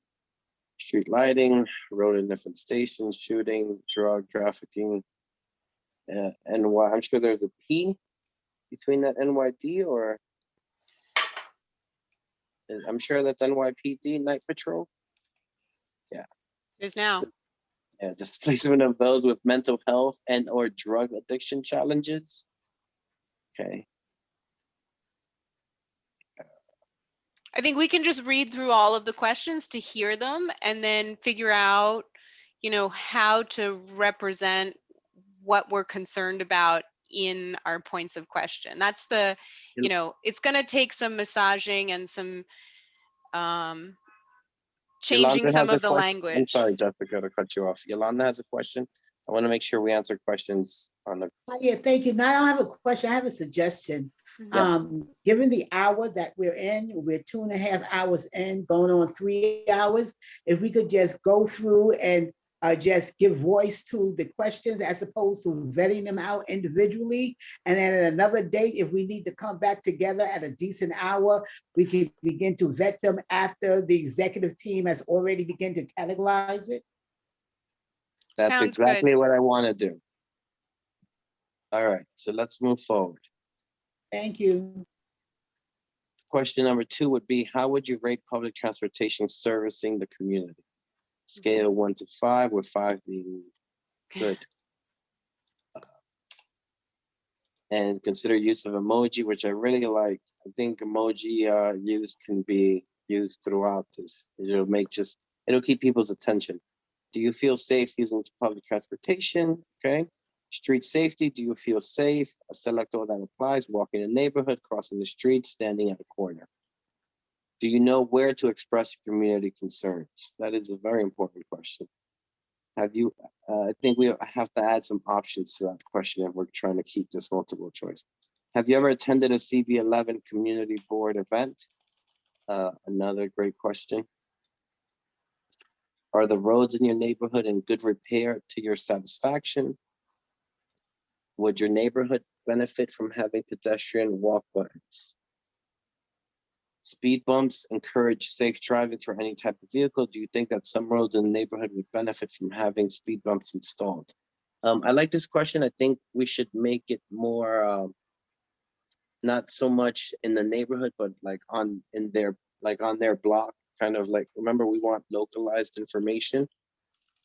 Street lighting, road infestation, shooting, drug trafficking, NY. I'm sure there's a P between that NYD, or I'm sure that's NYPD, Night Patrol. Yeah. It is now. Yeah, displacement of those with mental health and or drug addiction challenges. Okay. I think we can just read through all of the questions to hear them and then figure out, how to represent what we're concerned about in our points of question. That's it's going to take some massaging and some changing Yolanda some has of the question. language. I'm sorry, Jessica, to cut you off. Yolanda has a question. I want to make sure we answer questions on the. Yeah, thank you. Now I don't have a question. I have a suggestion. Yes. Given the hour that we're in, we're 2.5 hours in, going on 3 hours. If we could just go through and just give voice to the questions as opposed to vetting them out individually. And then at another date, if we need to come back together at a decent hour, we can begin to vet them after the executive team has already begun to categorize it. That's Sounds exactly good. what I want to do. All right, so let's move forward. Thank you. Question number 2 would be, how would you rate public transportation servicing the community? Scale 1 to 5, with 5 being good. And consider use of emoji, which I really like. I think emoji use can be used throughout this. It'll keep people's attention. Do you feel safe using public transportation? Okay. Street safety, do you feel safe? Select all that applies. Walking in the neighborhood, crossing the street, standing at a corner. Do you know where to express your community concerns? That is a very important question. Have you, I think we have to add some options to that question if we're trying to keep this multiple choice. Have you ever attended a CB11 community board event? Another great question. Are the roads in your neighborhood in good repair to your satisfaction? Would your neighborhood benefit from having pedestrian walkways? Speed bumps encourage safe driving for any type of vehicle. Do you think that some roads in the neighborhood would benefit from having speed bumps installed? I like this question. I think we should make it more, not so much in the neighborhood, but like on their block, kind of like, remember, we want localized information.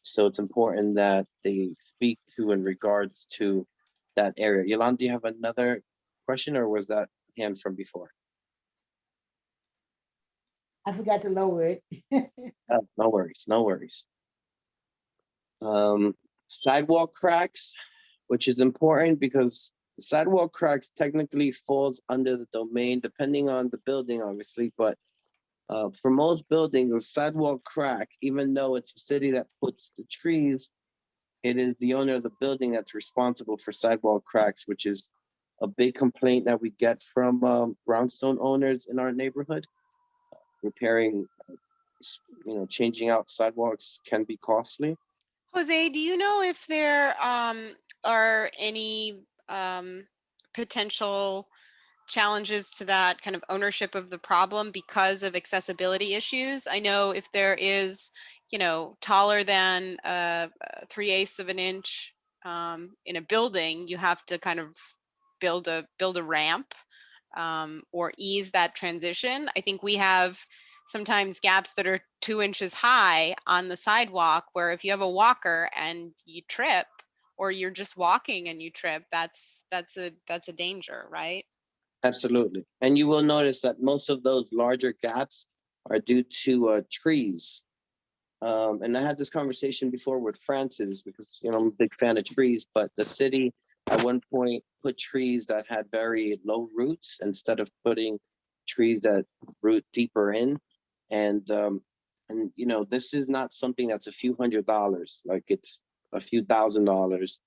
So it's important that they speak to in regards to that area. Yolanda, do you have another question, or was that hand from before? I forgot to lower it. No worries, no worries. Sidewalk cracks, which is important because sidewalk cracks technically falls under the domain, depending on the building, obviously, but for most buildings, a sidewalk crack, even though it's the city that puts the trees, it is the owner of the building that's responsible for sidewalk cracks, which is a big complaint that we get from brownstone owners in our neighborhood. Repairing, changing out sidewalks can be costly. Jose, do you know if there are any potential challenges to that kind of ownership of the problem because of accessibility issues? I know if there is, taller than 3/8 of an inch in a building, you have to kind of build a ramp or ease that transition. I think we have sometimes gaps that are 2 inches high on the sidewalk, where if you have a walker and you trip, or you're just walking and you trip, that's a danger, right? Absolutely. And you will notice that most of those larger gaps are due to trees. And I had this conversation before with Francis because, I'm a big fan of trees, but the city at one point put trees that had very low roots instead of putting trees that root deeper in. And this is not something that's a few $100s, like it's a few $1,000s.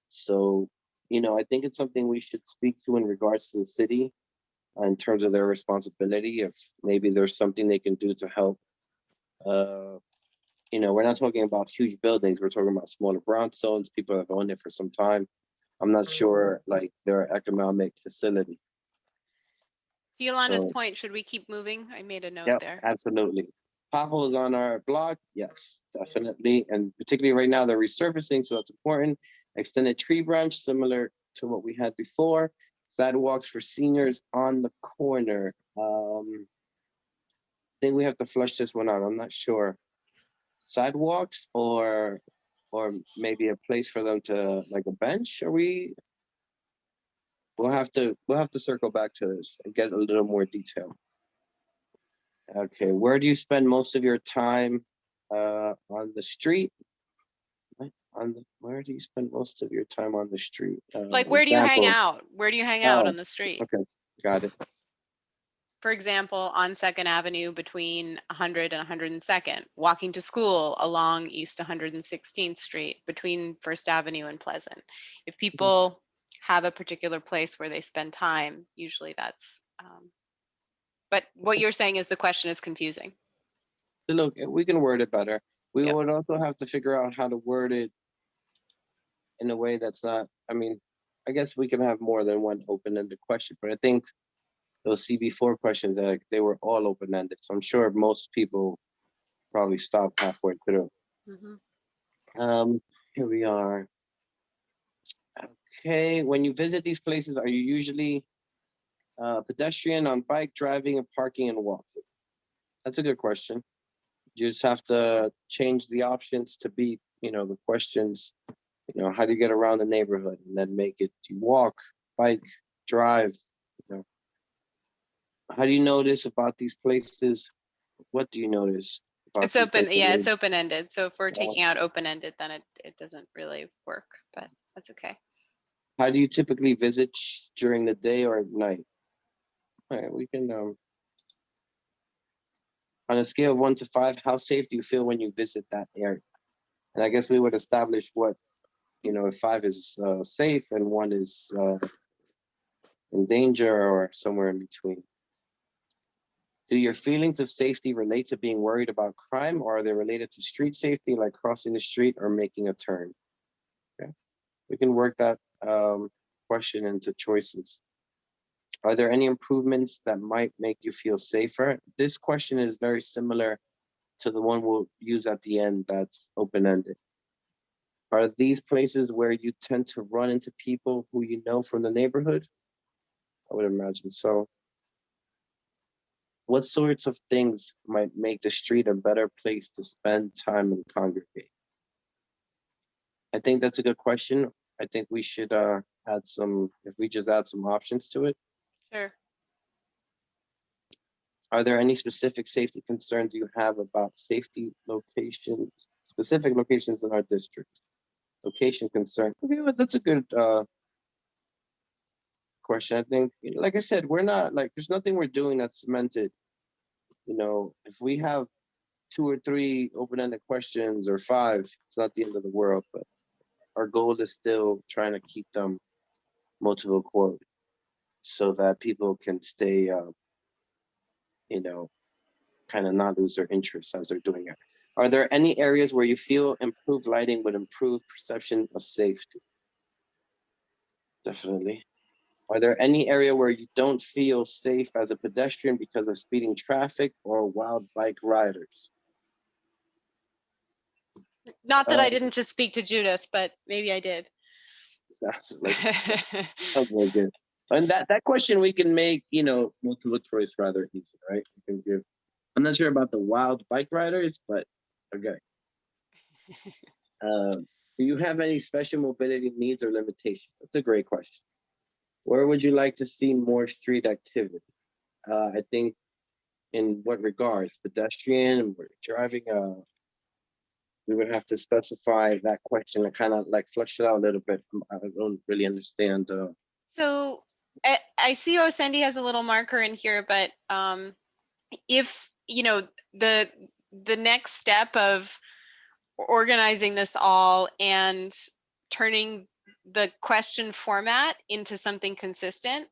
So, I think it's something we should speak to in regards to the city in terms of their responsibility. If maybe there's something they can do to help. We're not talking about huge buildings. We're talking about smaller brownstones. People have owned it for some time. I'm not sure, like, their economic facility. To Yolanda's So, point, should we keep moving? I made a note yep, there. absolutely. Potholes on our block, yes, definitely. And particularly right now, they're resurfacing, so that's important. Extended tree branch, similar to what we had before. Sidewalks for seniors on the corner. I think we have to flush this one out. I'm not sure. Sidewalks or maybe a place for them to, like a bench? We'll have to circle back to this and get a little more detail. Okay, where do you spend most of your time on the street? Where do you spend most of your time on the street? Like, where do you hang Example. out? Where do you hang out on the street? Okay, got it. For example, on 2nd Avenue between 100 and 102nd, walking to school along East 116th Street between 1st Avenue and Pleasant. If people have a particular place where they spend time, usually that's, but what you're saying is the question is confusing. Look, we can word it better. We would also have to figure out how to word it in a way that's not, I guess we can have more than one open-ended question, but I think those CB4 questions, they were all open-ended. So I'm sure most people probably stopped halfway through. Here we are. Okay, when you visit these places, are you usually pedestrian, on bike, driving, and parking and walking? That's a good question. You just have to change the options to be, the questions, how do you get around the neighborhood, and then make it, do you walk, bike, drive, How do you notice about these places? What do you notice? It's possibly open, take yeah, away. it's open-ended. So if we're taking out open-ended, then it doesn't really work, but that's okay. How do you typically visit during the day or at night? All right, we can, on a scale of 1 to 5, how safe do you feel when you visit that area? And I guess we would establish what, you know, if 5 is safe and 1 is in danger or somewhere in between. Do your feelings of safety relate to being worried about crime, or are they related to street safety, like crossing the street or making a turn? Okay, we can work that question into choices. Are there any improvements that might make you feel safer? This question is very similar to the one we'll use at the end that's open-ended. Are these places where you tend to run into people who you know from the neighborhood? I would imagine so. What sorts of things might make the street a better place to spend time and congregate? I think that's a good question. I think we should add some, if we just add some options to it. Sure. Are there any specific safety concerns you have about safety locations, specific locations in our district? Location concern. Okay, well, that's a good question. I think, you know, like I said, we're not like, there's nothing we're doing that's cemented. You know, if we have 2 or 3 open-ended questions or 5, it's not the end of the world, but our goal is still trying to keep them multiple quote so that people can stay, you know, kind of not lose their interest as they're doing it. Are there any areas where you feel improved lighting would improve perception of safety? Definitely. Are there any area where you don't feel safe as a pedestrian because of speeding traffic or wild bike riders? Not that I didn't just speak to Judith, but maybe I did. Sounds very good. And that question we can make, you know, multiple choice rather easy, right? You can give. I'm not sure about the wild bike riders, but okay. Do you have any special mobility needs or limitations? That's a great question. Where would you like to see more street activity? I think in what regards? Pedestrian, driving, we would have to specify that question and kind of like flesh it out a little bit. I don't really understand. So I see Sandy has a little marker in here, but if, you know, the next step of organizing this all and turning the question format into something consistent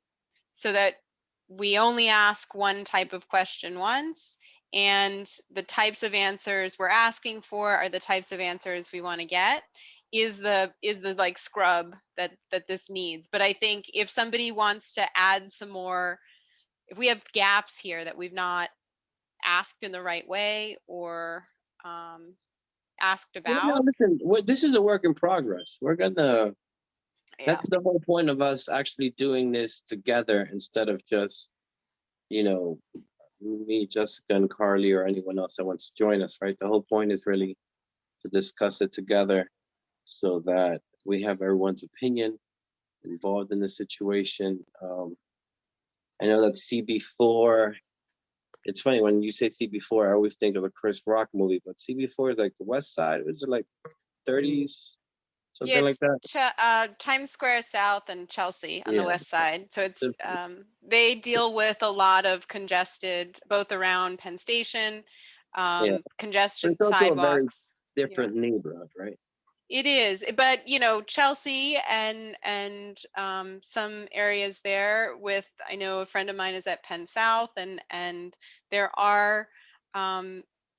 so that we only ask one type of question once, and the types of answers we're asking for are the types of answers we want to get, is the like scrub that this needs. But I think if somebody wants to add some more, if we have gaps here that we've not asked in the right way or asked Well, about. no, listen, this is a work in progress. We're gonna, that's the whole point of us actually doing this together instead of just, you know, me, Jessica, and Carly, or anyone else that wants to join us, right? The whole point is really to discuss it together so that we have everyone's opinion involved in the situation. I know that CB4, it's funny when you say CB4, I always think of a Chris Rock movie, but CB4 is like the West Side. Was it like 30s, something like that? Times Square South and Chelsea on the west side. So it's they deal with a lot of congested, both around Penn Station, congested It's also a very sidewalks. different neighborhood, right? It is, but you know, Chelsea and some areas there with, I know a friend of mine is at Penn South, and there are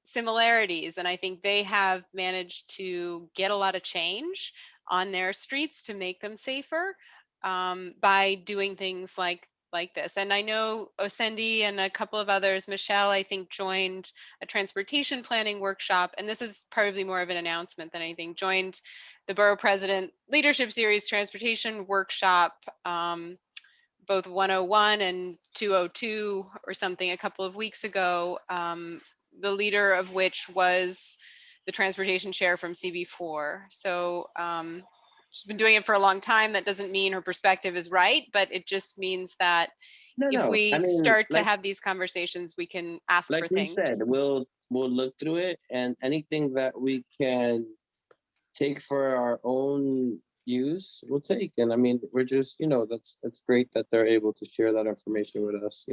similarities, and I think they have managed to get a lot of change on their streets to make them safer by doing things like this. And I know Osendi and a couple of others, Michelle, I think, joined a transportation planning workshop, and this is probably more of an announcement than anything, joined the Borough President Leadership Series Transportation Workshop, both 101 and 202 or something a couple of weeks ago, the leader of which was the transportation chair from CB4. So she's been doing it for a long time. That doesn't mean her perspective is right, but it just means that if we start to have these conversations, we can ask for things. Like we said, we'll we'll look through it, and anything that we can take for our own use, we'll take. And I mean, we're just, that's great that they're able to share that information with us.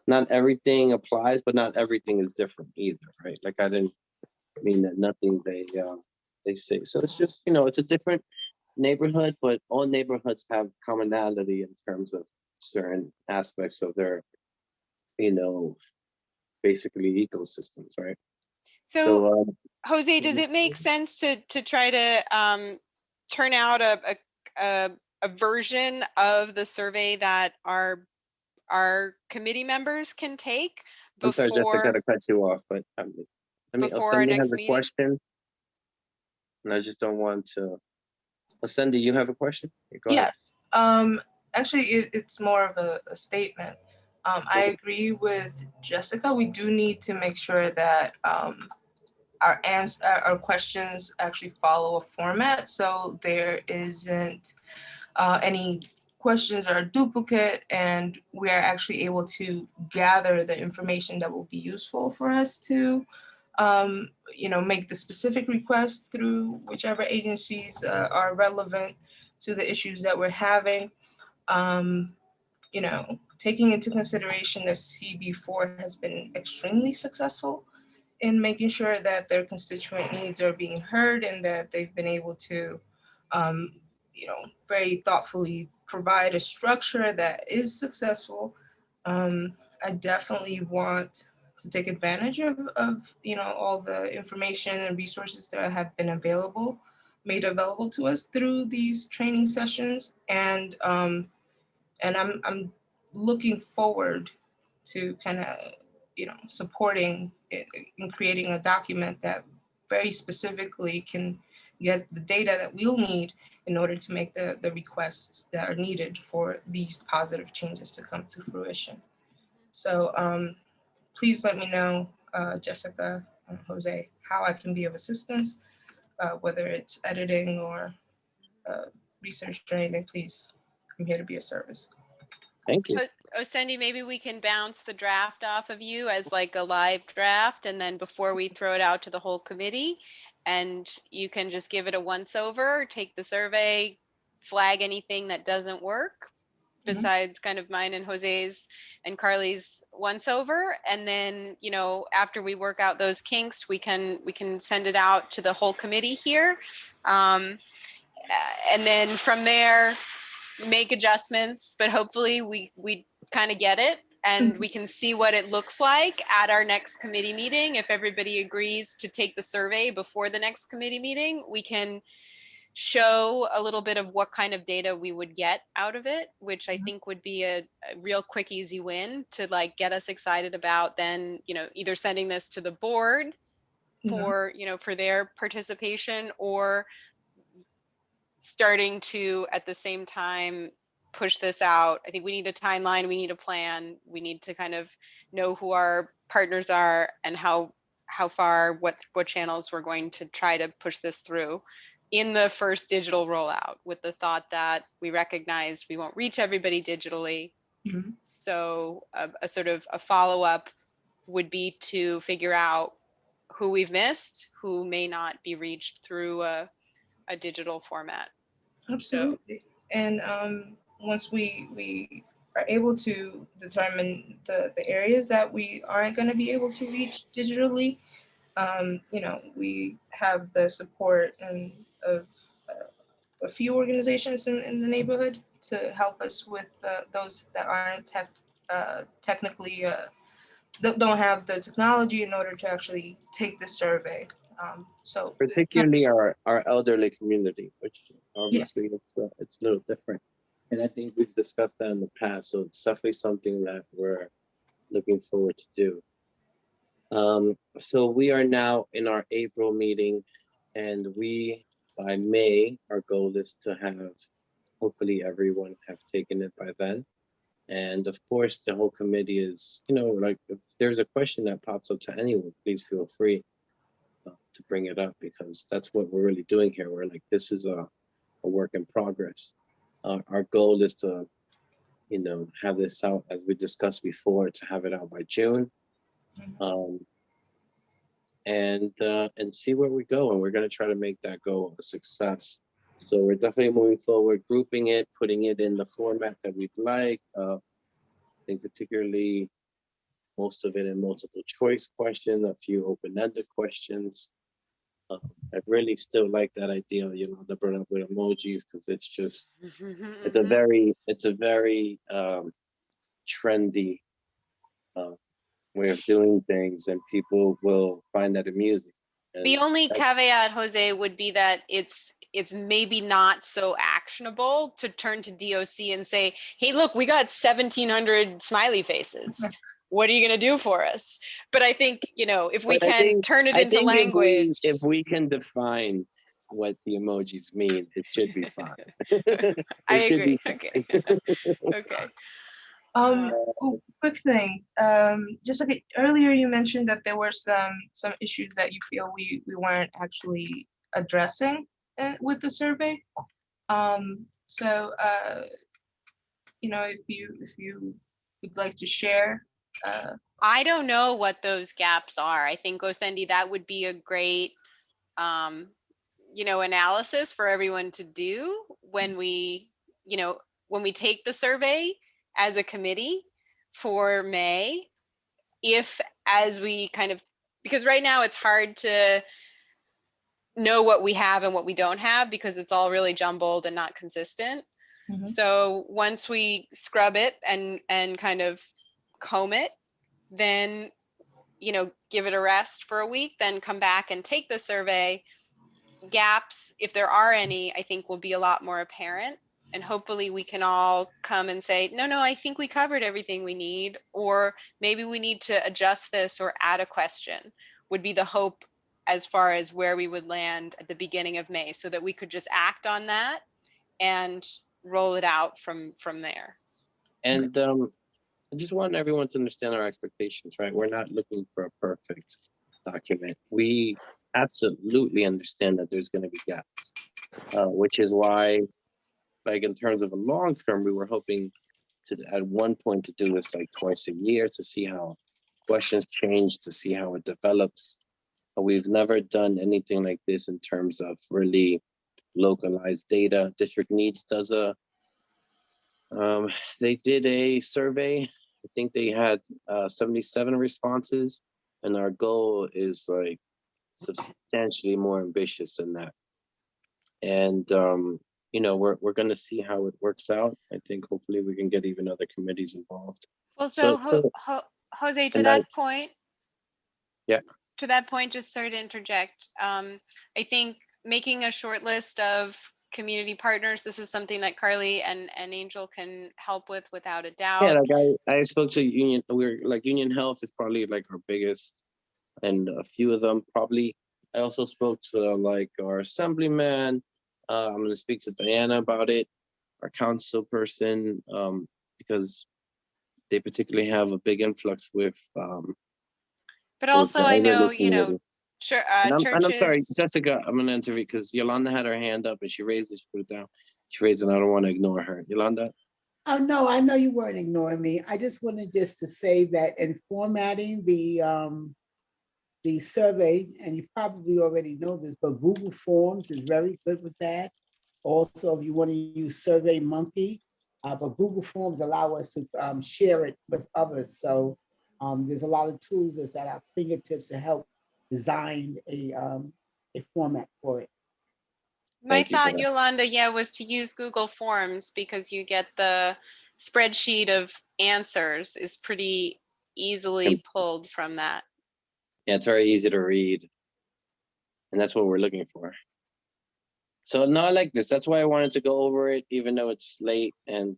Not everything applies, but not everything is different either, right? Like, I didn't mean that nothing they say. So it's just, it's a different neighborhood, but all neighborhoods have commonality in terms of certain aspects of their, basically ecosystems, right? So Jose, does it make sense to try to turn out a version of the survey that our committee members can take I'm sorry, Jessica, before to cut you off, but before our Ascendi has next a meeting? question, and I just don't want to. Ascendi, you have a question? Go ahead. Yes. Actually, it's more of a statement. I agree with Jessica. We do need to make sure that our questions actually follow a format, so there isn't any questions that are duplicate, and we are actually able to gather the information that will be useful for us to make the specific request through whichever agencies are relevant to the issues that we're having. Taking into consideration that CB4 has been extremely successful in making sure that their constituent needs are being heard and that they've been able to, very thoughtfully provide a structure that is successful. I definitely want to take advantage of all the information and resources that have been made available to us through these training sessions, and I'm looking forward to kind of supporting it in creating a document that very specifically can get the data that we'll need in order to make the requests that are needed for these positive changes to come to fruition. So please let me know, Jessica and Jose, how I can be of assistance, whether it's editing or research or anything. Please, I'm here to be of service. Thank you. Ascendi, maybe we can bounce the draft off of you as like a live draft, and then before we throw it out to the whole committee, and you can just give it a once over, take the survey, flag anything that doesn't work besides kind of mine and Jose's and Carly's once over, and then after we work out those kinks, we can send it out to the whole committee here, and then from there make adjustments, but hopefully we kind of get it, and we can see what it looks like at our next committee meeting. If everybody agrees to take the survey before the next committee meeting, we can show a little bit of what kind of data we would get out of it, which I think would be a real quick, easy win to like get us excited about then, either sending this to the board for, for their participation, or starting to at the same time push this out. I think we need a timeline, we need a plan, we need to kind of know who our partners are and how far, what channels we're going to try to push this through in the first digital rollout, with the thought that we recognize we won't reach everybody digitally. So a sort of a follow-up would be to figure out who we've missed, who may not be reached through a digital format. Absolutely. And once we are able to determine the areas that we aren't going to be able to reach digitally, we have the support of a few organizations in the neighborhood to help us with those that aren't technically don't have the technology in order to actually take the survey. So Particularly our elderly community, which obviously it's a little different. And I think we've discussed that in the past. So it's definitely something that we're looking forward to do. So we are now in our April meeting, and by May, our goal is to have, hopefully everyone have taken it by then. And of course, the whole committee is, like if there's a question that pops up to anyone, please feel free to bring it up, because that's what we're really doing here. We're like, this is a work in progress. Our goal is to, have this out, as we discussed before, to have it out by June. and see where we go. And we're going to try to make that go a success. So we're definitely moving forward, grouping it, putting it in the format that we'd like. I think particularly most of it in multiple choice questions, a few open-ended questions. I really still like that idea, you know, the burn up with emojis, because it's just, it's a very trendy way of doing things, and people will find that amusing. And The only that's- caveat, Jose, would be that it's maybe not so actionable to turn to DOC and say, hey, look, we got 1,700 smiley faces. What are you going to do for us? But I think, you know, if we but I can think- turn it I into think language. if we can define what the emojis mean, it should be fine. I It should agree. be Okay. Okay. Quick thing. Just like earlier, you mentioned that there were some issues that you feel we weren't actually addressing with the survey. So you know, if you would like to share. I don't know what those gaps are. I think, Osendi, that would be a great, you know, analysis for everyone to do when we, you know, when we take the survey as a committee for May. If, as we kind of, because right now it's hard to know what we have and what we don't have because it's all really jumbled and not consistent. So once we scrub it and kind of comb it, then, you know, give it a rest for a week, then come back and take the survey. Gaps, if there are any, I think will be a lot more apparent. And hopefully we can all come and say, no, I think we covered everything we need, or maybe we need to adjust this or add a question, would be the hope as far as where we would land at the beginning of May, so that we could just act on that and roll it out from there. And I just want everyone to understand our expectations, right? We're not looking for a perfect document. We absolutely understand that there's going to be gaps, which is why, like in terms of a long term, we were hoping to at one point to do this like twice a year to see how questions change, to see how it develops. We've never done anything like this in terms of really localized data. District Needs does they did a survey. I think they had 77 responses, and our goal is like substantially more ambitious than that. And you know, we're going to see how it works out. I think hopefully we can get even other committees involved. Well, so Jose, to that point, yeah. To that point, just sorry to interject. I think making a short list of community partners, this is something that Carly and Angel can help with without a doubt. Yeah, like I spoke to Union. We're like Union Health is probably like our biggest, and a few of them probably. I also spoke to like our assemblyman. I'm going to speak to Diana about it, our council person, because they particularly have a big influx with. But also, I know, you know, and I'm sorry, churches. Jessica, I'm going to interview because Yolanda had her hand up and she raised it, she put it down. She raised it, and I don't want to ignore her. Yolanda? Oh, no, I know you weren't ignoring me. I just wanted just to say that in formatting the survey, and you probably already know this, but Google Forms is very good with that. Also, if you want to use SurveyMonkey, but Google Forms allow us to share it with others. So there's a lot of tools that's at our fingertips to help design a format for it. My thought, Yolanda, was to use Google Forms because you get the spreadsheet of answers is pretty easily pulled from that. Yeah, it's very easy to read. And that's what we're looking for. So no, I like this. That's why I wanted to go over it, even though it's late. And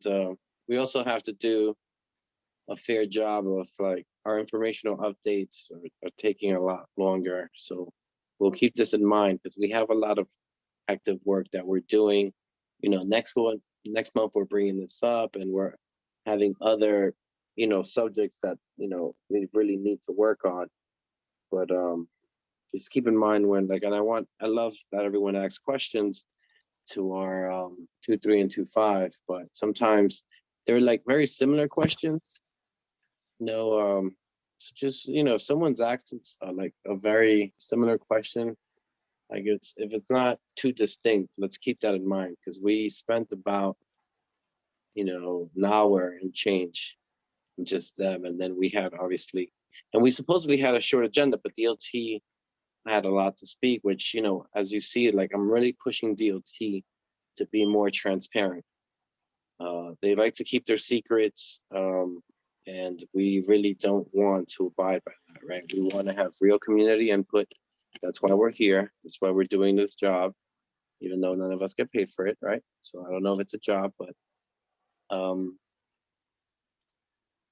we also have to do a fair job of like our informational updates are taking a lot longer. So we'll keep this in mind because we have a lot of active work that we're doing. You know, next month we're bringing this up, and we're having other, you know, subjects that, you know, we really need to work on. But just keep in mind when, like, and I love that everyone asks questions to our 2.3 and 2.5, but sometimes they're like very similar questions. No, So just, you know, if someone's asked like a very similar question, like if it's not too distinct, let's keep that in mind, because we spent about, you know, an hour and change in just them. And then we had obviously, and we supposedly had a short agenda, but DLT had a lot to speak, which, you know, as you see, like I'm really pushing DLT to be more transparent. They like to keep their secrets, and we really don't want to abide by that, right? We want to have real community input. That's why we're here. That's why we're doing this job, even though none of us get paid for it, right? So I don't know if it's a job, but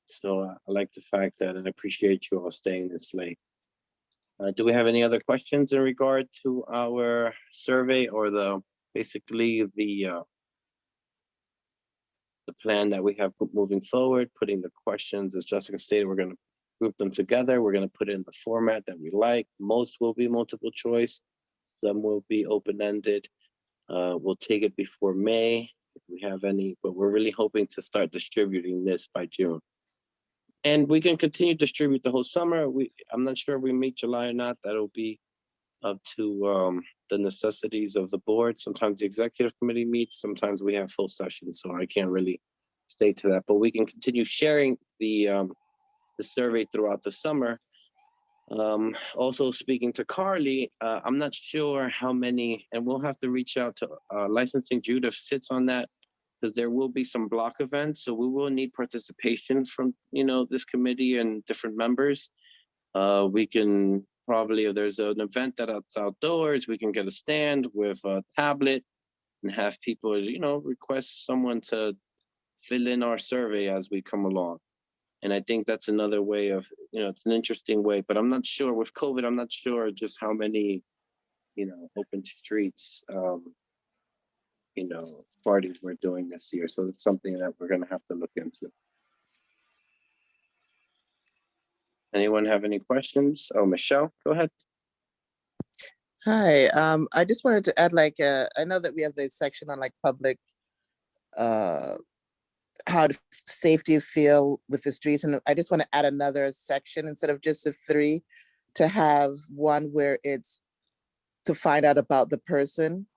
so I like the fact that, and I appreciate you all staying this late. Do we have any other questions in regard to our survey or basically the plan that we have moving forward? Putting the questions, as Jessica stated, we're going to group them together. We're going to put it in the format that we like. Most will be multiple choice. Some will be open-ended. We'll take it before May if we have any, but we're really hoping to start distributing this by June. And we can continue to distribute the whole summer. I'm not sure if we meet July or not. That'll be up to the necessities of the board. Sometimes the executive committee meets, sometimes we have full sessions, so I can't really stay to that. But we can continue sharing the survey throughout the summer. Also speaking to Carly, I'm not sure how many, and we'll have to reach out to licensing. Judith sits on that, because there will be some block events, so we will need participation from, you know, this committee and different members. We can probably, if there's an event that's outdoors, we can get a stand with a tablet and have people, you know, request someone to fill in our survey as we come along. And I think that's another way of, you know, it's an interesting way, but I'm not sure with COVID, I'm not sure just how many, you know, open streets, you know, parties we're doing this year. So it's something that we're going to have to look into. Anyone have any questions? Oh, Michelle, go ahead. Hi, I just wanted to add, like, I know that we have this section on like public, how safe do you feel with the streets? And I just want to add another section instead of just the 3, to have one where it's to find out about the person.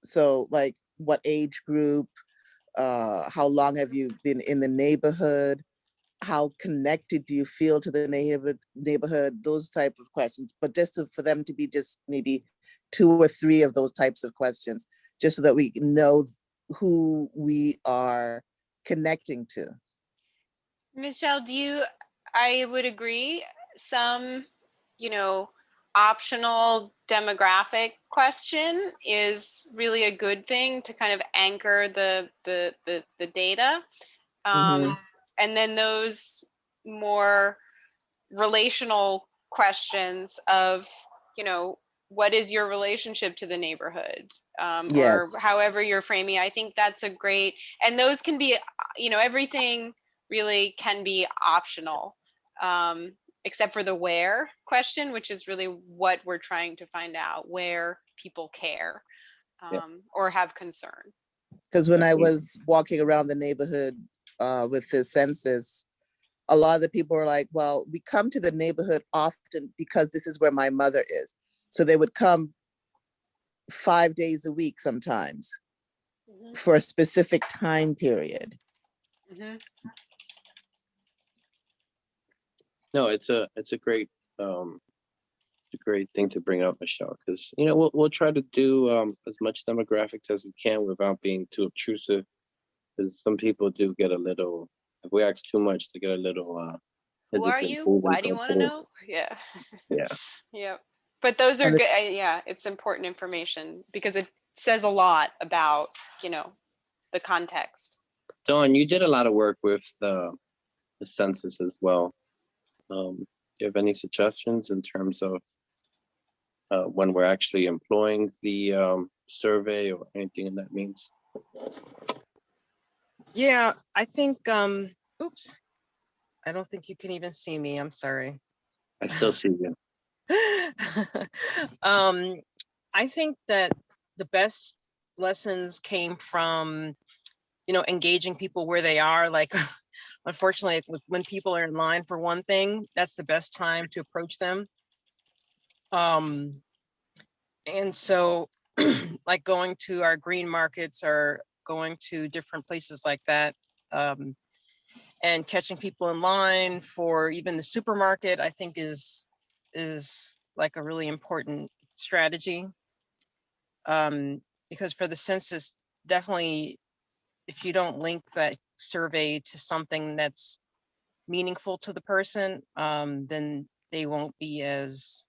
So like what age group, how long have you been in the neighborhood? How connected do you feel to the neighborhood? Those type of questions, but just for them to be just maybe 2 or 3 of those types of questions, just so that we know who we are connecting to. Michelle, I would agree, some, you know, optional demographic question is really a good thing to kind of anchor the data. And then those more relational questions of, you know, what is your relationship to the neighborhood? Or however you're framing, I think that's a great, and those can be, you know, everything really can be optional, except for the where question, which is really what we're trying to find out, where people care or have concern. Because when I was walking around the neighborhood with the census, a lot of the people were like, well, we come to the neighborhood often because this is where my mother is. So they would come 5 days a week sometimes for a specific time period. No, it's a great thing to bring up, Michelle, because, you know, we'll try to do as much demographics as we can without being too obtrusive, because some people do get a little, if we ask too much, they get a little who are you? Why do you want to know? Yeah. Yeah. Yeah. But those are good. Yeah, it's important information because it says a lot about, you know, the context. Dawn, you did a lot of work with the census as well. Do you have any suggestions in terms of when we're actually employing the survey or anything in that means? Yeah, I think, oops, I don't think you can even see me. I'm sorry. I still see you. I think that the best lessons came from, you know, engaging people where they are. Like unfortunately, when people are in line for one thing, that's the best time to approach them. And so like going to our green markets or going to different places like that, and catching people in line for even the supermarket, I think is like a really important strategy. Because for the census, definitely, if you don't link that survey to something that's meaningful to the person, then they won't be as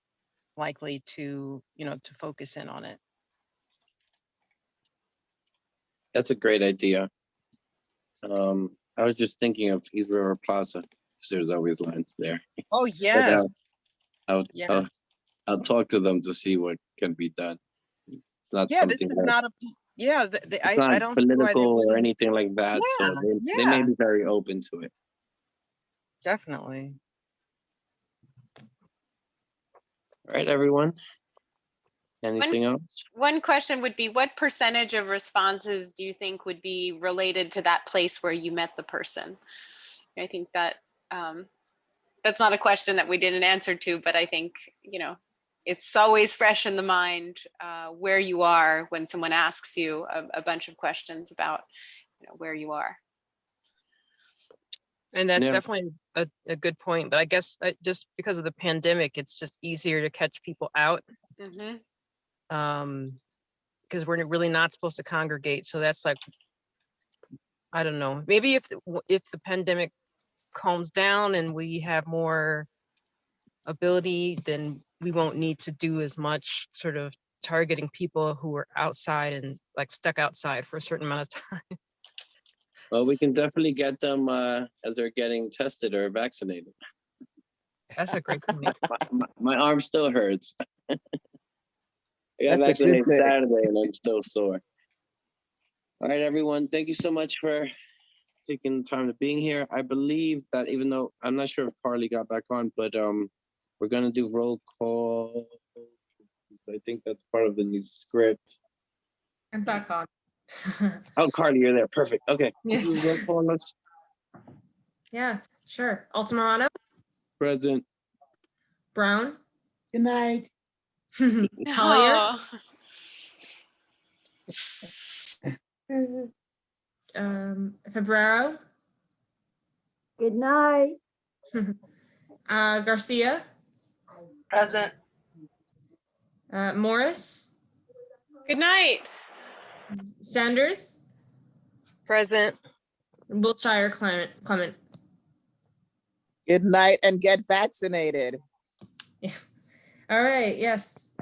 likely to, to focus in on it. That's a great idea. I was just thinking of East River Plaza, because there's always lines there. Oh, But, yes. I'll talk to them to see what can be done. It's not Yeah, this something is that, not a, yeah, it's I not don't see why they political or wouldn't. anything like that, so Yeah, they may yeah. be very open to it. Definitely. All right, everyone. Anything else? One question would be, what percentage of responses do you think would be related to that place where you met the person? I think that that's not a question that we didn't answer to, but I think, it's always fresh in the mind where you are when someone asks you a bunch of questions about where you are. And that's Yeah. definitely a good point, but I guess just because of the pandemic, it's just easier to catch people out. Mm-hmm. Because we're really not supposed to congregate. So that's like, I don't know, maybe if the pandemic calms down and we have more ability, then we won't need to do as much sort of targeting people who are outside and like stuck outside for a certain amount of time. Well, we can definitely get them as they're getting tested or vaccinated. That's a great point. My arm still hurts. I got That's a good vaccinated thing. Saturday and I'm still sore. All right, everyone. Thank you so much for taking the time to being here. I believe that even though I'm not sure if Carly got back on, but we're gonna do roll call. I think that's part of the new script. I'm back on. Oh, Carly, you're there. Perfect. Okay. Yes. Do roll call on us. Yeah, sure. Altamirano, Present. Brown, Good night. Collier, Febrero, Good night. Garcia, Present. Morris, Good night. Sanders, Present. and Wiltshire Clement. Good night and get vaccinated. All right, yes.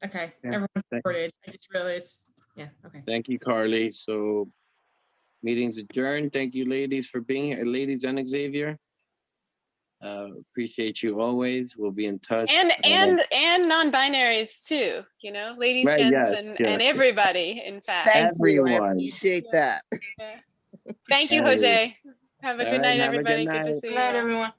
Okay, Yeah, everyone's thank- recorded. I just realized, yeah, okay. Thank you, Carly. So meeting's adjourned. Thank you, ladies, for being here. Ladies and Xavier. Appreciate you always. We'll be in touch. And non-binaries too, ladies, Right, gents, yes, and yes. everybody, in fact. Thank you. I Everyone. appreciate that. Thank you, Everyone. Jose. Have a All good right, night, have a good everybody. Good to night. see Good you. night, all. everyone.